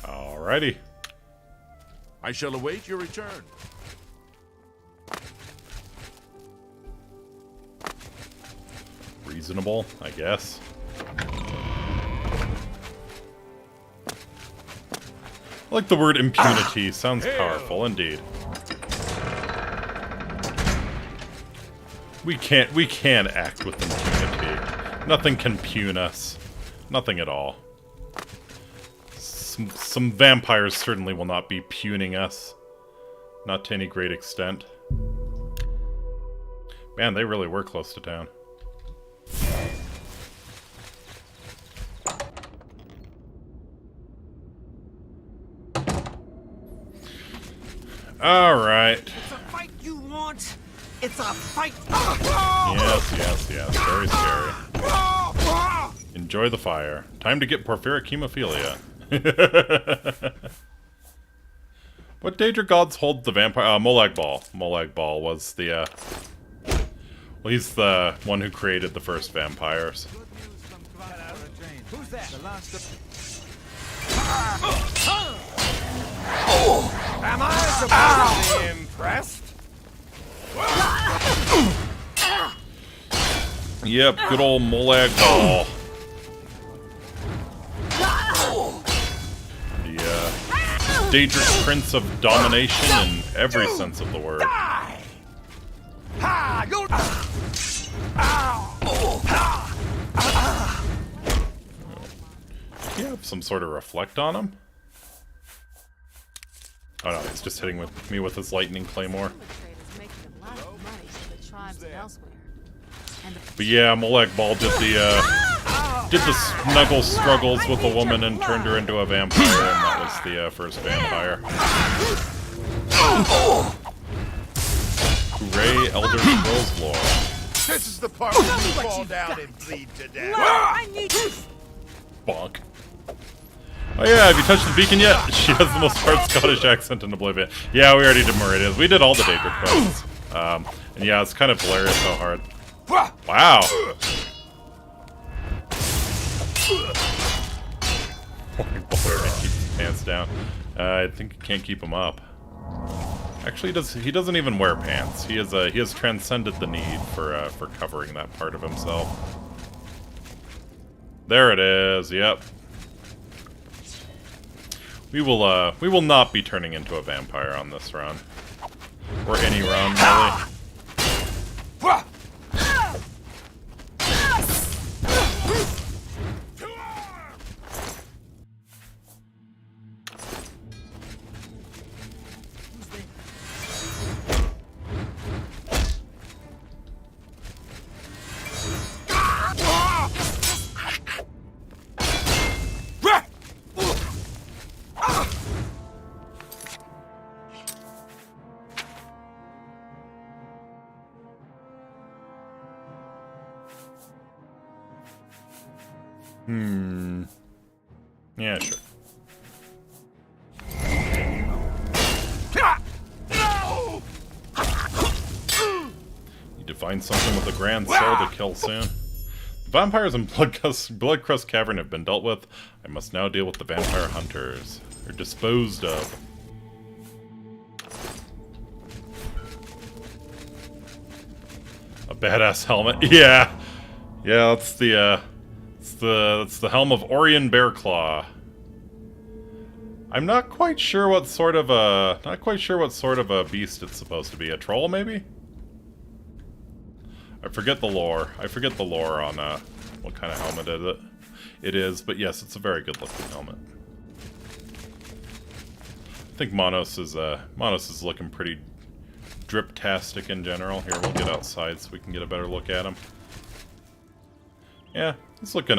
Alrighty. I shall await your return. Reasonable, I guess. I like the word impunity. Sounds powerful indeed. We can't act with impunity. Nothing can pune us. Nothing at all. Some vampires certainly will not be puning us. Not to any great extent. Man, they really were close to town. Alright. It's a fight you want. It's a fight. Yes. Very scary. Enjoy the fire. Time to get porphyric hemophilia. What Daedra gods hold the vampire? Molag Bal. Molag Bal was the, well, he's the one who created the first vampires. Who's that? Am I supposed to be impressed? Yep, good old Molag Bal. The Daedric Prince of Domination in every sense of the word. Do you have some sort of reflect on him? Oh no, he's just hitting me with his lightning claymore. But yeah, Molag Bal did the snuggle struggles with a woman and turned her into a vampire, and that was the first vampire. Hooray, Elder Scrolls lore. This is the part where you fall down and bleed to death. Bonk. Oh yeah, have you touched the beacon yet? She has the most hard Scottish accent in Oblivion. Yeah, we already did Meridians. We did all the Daedric quests. And yeah, it's kind of hilarious how hard. Wow. Keep his pants down. I think he can't keep them up. Actually, he doesn't even wear pants. He has transcended the need for covering that part of himself. There it is. Yep. We will not be turning into a vampire on this run. Or any run, really. Yeah, sure. Need to find something with a grand soul to kill soon. The vampires in Bloodcrust Cavern have been dealt with. I must now deal with the vampire hunters. They're disposed of. A badass helmet. Yeah. Yeah, that's the helm of Orion Bearclaw. I'm not quite sure what sort of a beast it's supposed to be. A troll, maybe? I forget the lore. On what kind of helmet it is, but yes, it's a very good looking helmet. I think Monos is looking pretty drip-tastic in general. Here, we'll get outside so we can get a better look at him. Yeah, it's looking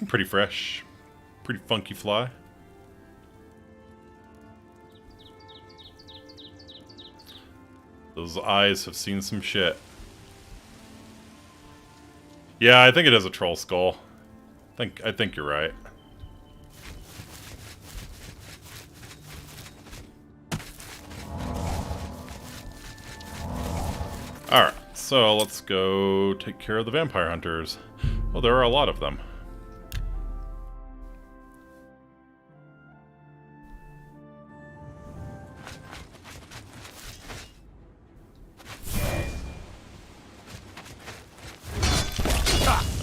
pretty fresh. Pretty funky fly. Those eyes have seen some shit. Yeah, I think it is a troll skull. I think you're right. Alright, so let's go take care of the vampire hunters. Well, there are a lot of them.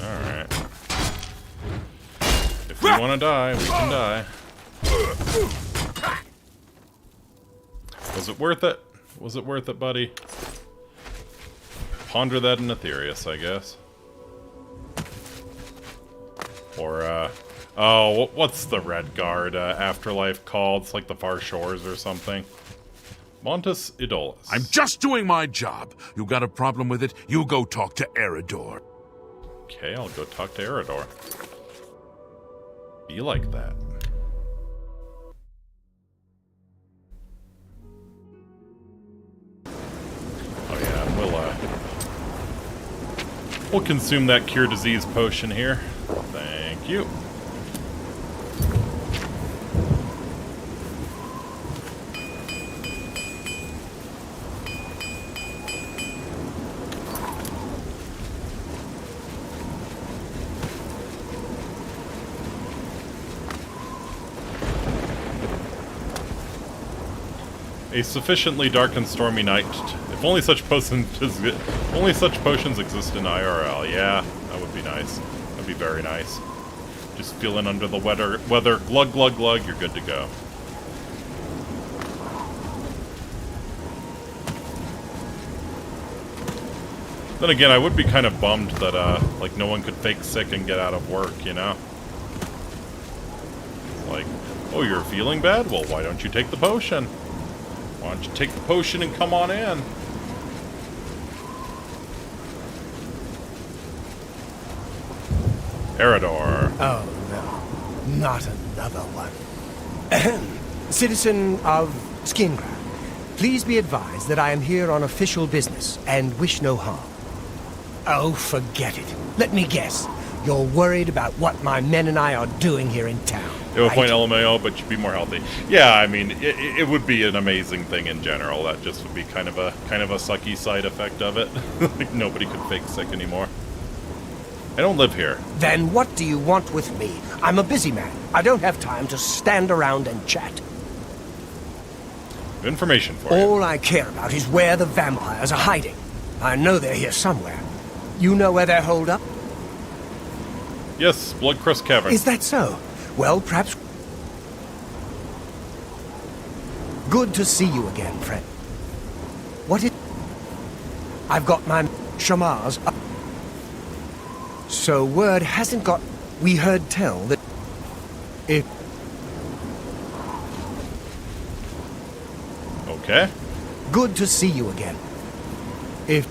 Alright. If we want to die, we can die. Was it worth it? Was it worth it, buddy? Ponder that in Aetherius, I guess. Or, oh, what's the Red Guard afterlife called? It's like the Far Shores or something. Montes Idolis. I'm just doing my job. You got a problem with it? You go talk to Eridor. Okay, I'll go talk to Eridor. Be like that. Oh yeah, we'll consume that cure disease potion here. Thank you. A sufficiently dark and stormy night. If only such potions exist in IRL. Yeah, that would be nice. That'd be very nice. Just feeling under the weather. Glug, glug, glug. You're good to go. Then again, I would be kind of bummed that like no one could fake sick and get out of work. You know? Like, oh, you're feeling bad? Well, why don't you take the potion? Why don't you take the potion and come on in? Eridor. Oh, no. Not another one. Ahem. Citizen of Skingrad, please be advised that I am here on official business and wish no harm. Oh, forget it. Let me guess. You're worried about what my men and I are doing here in town. It would point LMAO, but you'd be more healthy. Yeah, I mean, it would be an amazing thing in general. That just would be kind of a sucky side effect of it. Like nobody could fake sick anymore. I don't live here. Then what do you want with me? I'm a busy man. I don't have time to stand around and chat. Information for you. All I care about is where the vampires are hiding. I know they're here somewhere. You know where they're holed up? Yes, Bloodcrust Cavern. Is that so? Well, perhaps... Good to see you again, friend. What is... I've got my Shamars up. So word hasn't got... We heard tell that... It... Okay. Good to see you again. If...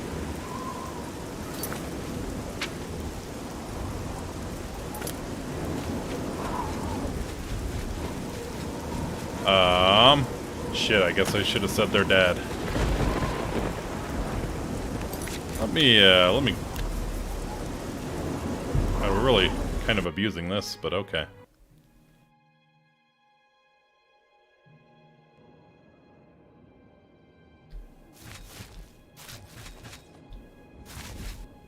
Shit, I guess I should have said they're dead. Let me... we're really kind of abusing this, but okay.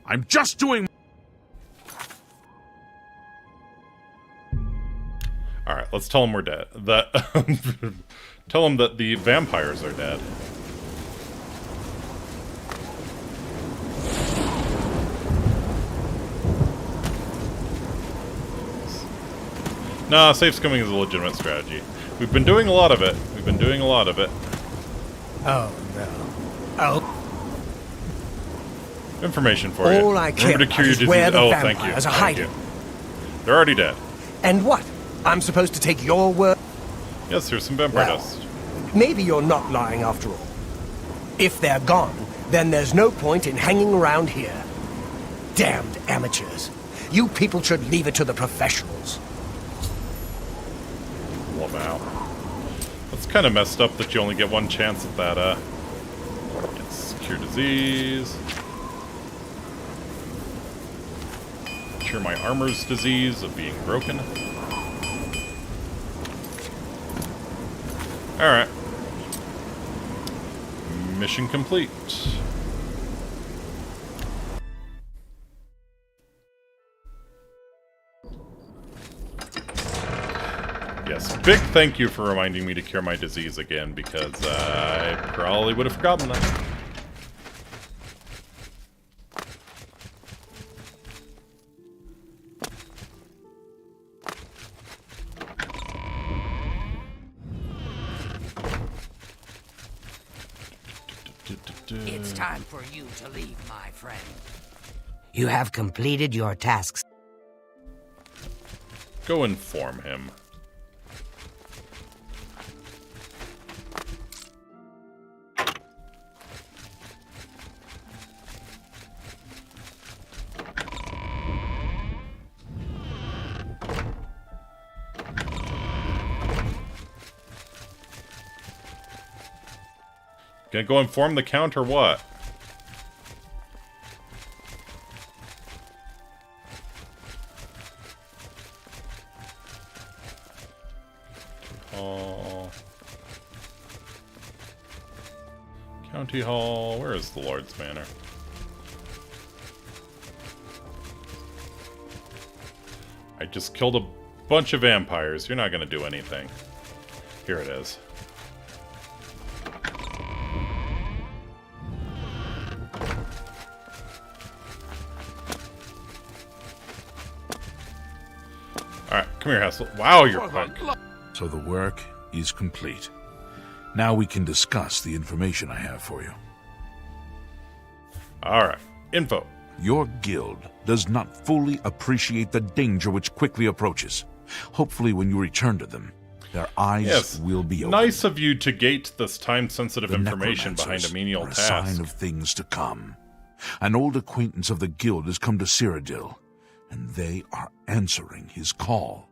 I'm just doing... Alright, let's tell them we're dead. Tell them that the vampires are dead. Nah, safe skimming is a legitimate strategy. We've been doing a lot of it. Oh, no. Oh. Information for you. All I care Remember to cure about your is where disease. the Oh, thank you. vampires are Thank you. hiding. They're already dead. And what? I'm supposed to take your word? Yes, here's some vampire Well, dust. maybe you're not lying after all. If they're gone, then there's no point in hanging around here. Damned amateurs. You people should leave it to the professionals. Wow. That's kind of messed up that you only get one chance at that, It's cure disease. Cure my armor's disease of being broken. Alright. Mission complete. Yes, big thank you for reminding me to cure my disease again, because I probably would have forgotten that. It's time for you to leave, my friend. You have completed your tasks. Go inform him. Gonna go inform the Count or what? Hall. County Hall. Where is the Lord's Manor? I just killed a bunch of vampires. You're not gonna do anything. Here it is. Alright, come here, Hassel. Wow, you're quick. So the work is complete. Now we can discuss the information I have for you. Alright, info. Your guild does not fully appreciate the danger which quickly approaches. Hopefully when you return to them, their eyes will be open. Nice of you to gate this time-sensitive The information behind a necromancers menial are a task. sign of things to come. An old acquaintance of the guild has come to Cyrodiil, and they are answering his call.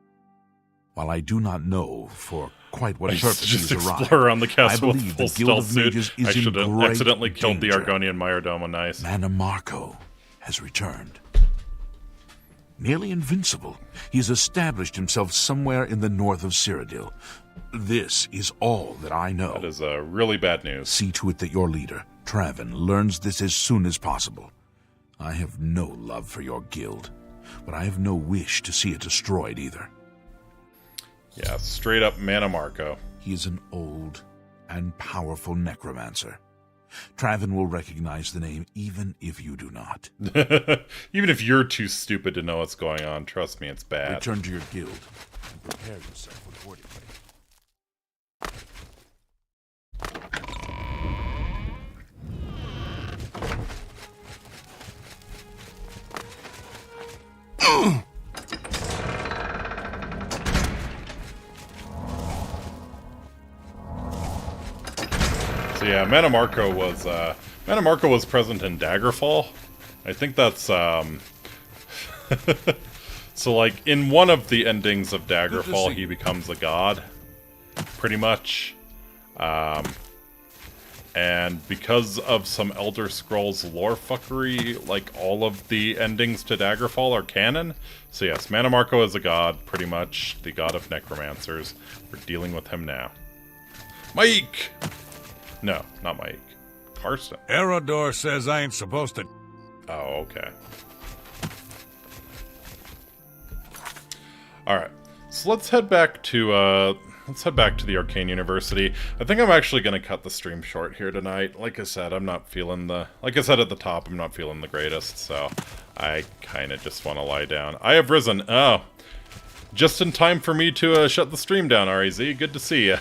While I do not know for quite what purpose just he's arrived, explore around the castle I with believe full the Guild of stealth suit. Mages is I should in have great accidentally killed the danger. Argonian Majordome. Nice. Mana Marco has returned. Nearly invincible, he has established himself somewhere in the north of Cyrodiil. This is all that I know. That is really bad news. See to it that your leader, Traven, learns this as soon as possible. I have no love for your guild, but I have no wish to see it destroyed either. Yeah, straight up Mana Marco. He is an old and powerful necromancer. Traven will recognize the name even if you do not. Even if you're too stupid to know what's going on, trust me, it's bad. Return to your guild and prepare yourself accordingly. So yeah, Mana Marco was present in Daggerfall. I think that's so like in one of the endings of Daggerfall he becomes a god, pretty much. And because of some Elder Scrolls lore fuckery, like all of the endings to Daggerfall are canon. So yes, Mana Marco is a god, pretty much the god of necromancers. We're dealing with him now. Mike! No, not Mike. Karsten. Erodor says I ain't supposed to... Oh, okay. Alright. So let's head back to the Arcane University. I think I'm actually gonna cut the stream short here tonight. Like I said, I'm not feeling like I said at the top, I'm not feeling the greatest, so I kinda just wanna lie down. I have risen. Oh. Just in time for me to shut the stream down, REZ. Good to see you.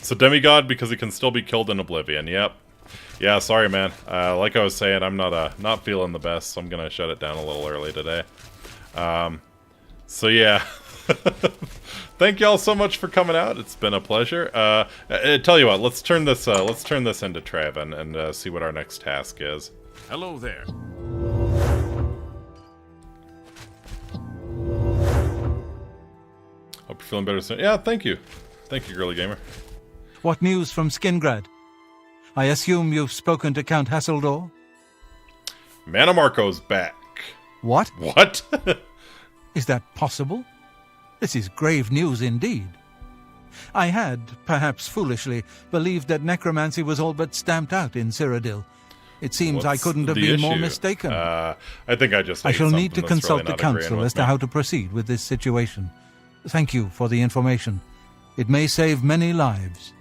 So demigod because he can still be killed in Oblivion. Yep. Yeah, sorry, man. Like I was saying, I'm not feeling the best, so I'm gonna shut it down a little early today. So yeah. Thank y'all so much for coming out. It's been a pleasure. Tell you what, let's turn this into Traven and see what our next task is. Hello there. Hope you're feeling better soon. Yeah, thank you. Thank you, girly gamer. What news from Skingrad? I assume you've spoken to Count Hasseldor? Mana Marco's back. What? What? Is that possible? This is grave news indeed. I had, perhaps foolishly, believed that necromancy was all but stamped out in Cyrodiil. It seems I couldn't have been more mistaken. I think I just. I shall need to consult really the council as to how to proceed with this situation. Thank you for the information. It may save many lives.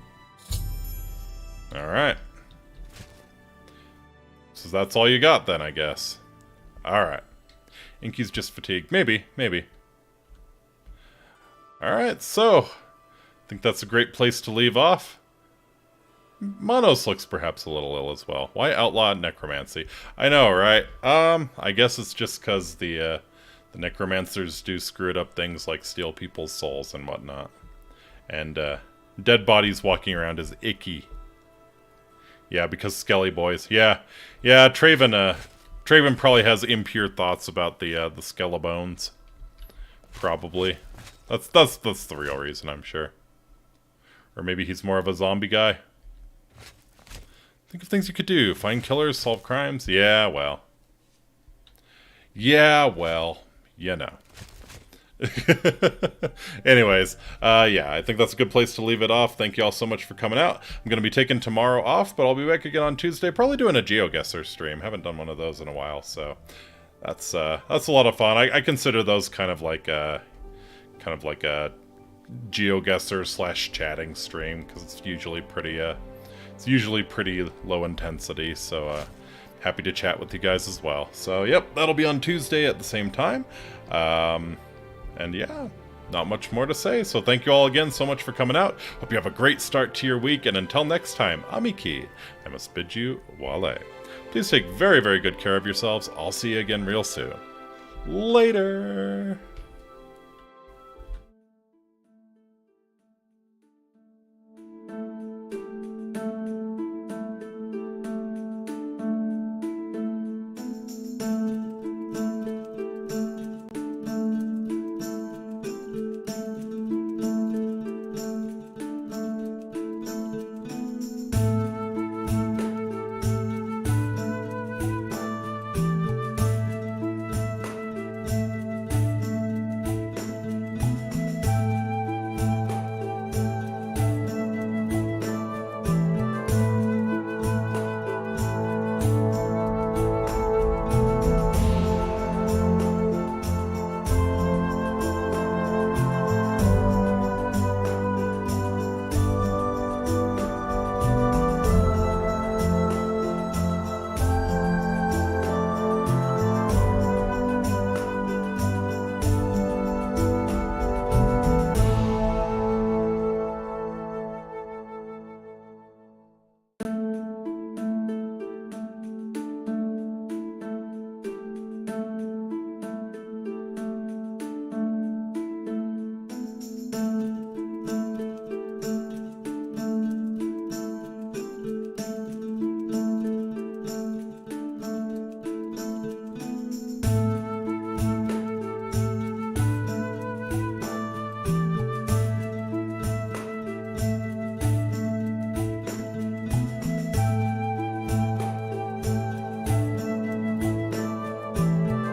All right. So that's all you got then, I guess. All right. Inky's just fatigued. Maybe. All right, so I think that's a great place to leave off. Monos looks perhaps a little ill as well. Why outlaw necromancy? I know, right? I guess it's just because the necromancers do screwed up things like steal people's souls and whatnot. And dead bodies walking around is icky. Yeah, because Skelly boys. Yeah, Traven probably has impure thoughts about the Skellebones. Probably. That's the real reason, I'm sure. Or maybe he's more of a zombie guy. Think of things you could do. Find killers, solve crimes. Yeah, well. You know. Anyways, yeah, I think that's a good place to leave it off. Thank you all so much for coming out. I'm going to be taking tomorrow off, but I'll be back again on Tuesday, probably doing a GeoGuessr stream. Haven't done one of those in a while, so that's a lot of fun. I consider those kind of like a GeoGuessr / chatting stream, because it's usually pretty low intensity, so happy to chat with you guys as well. So yep, that'll be on Tuesday at the same time. And yeah, not much more to say, so thank you all again so much for coming out. Hope you have a great start to your week, and until next time, Amiki, I must bid you wale. Please take very, very good care of yourselves. I'll see you again real soon. Later!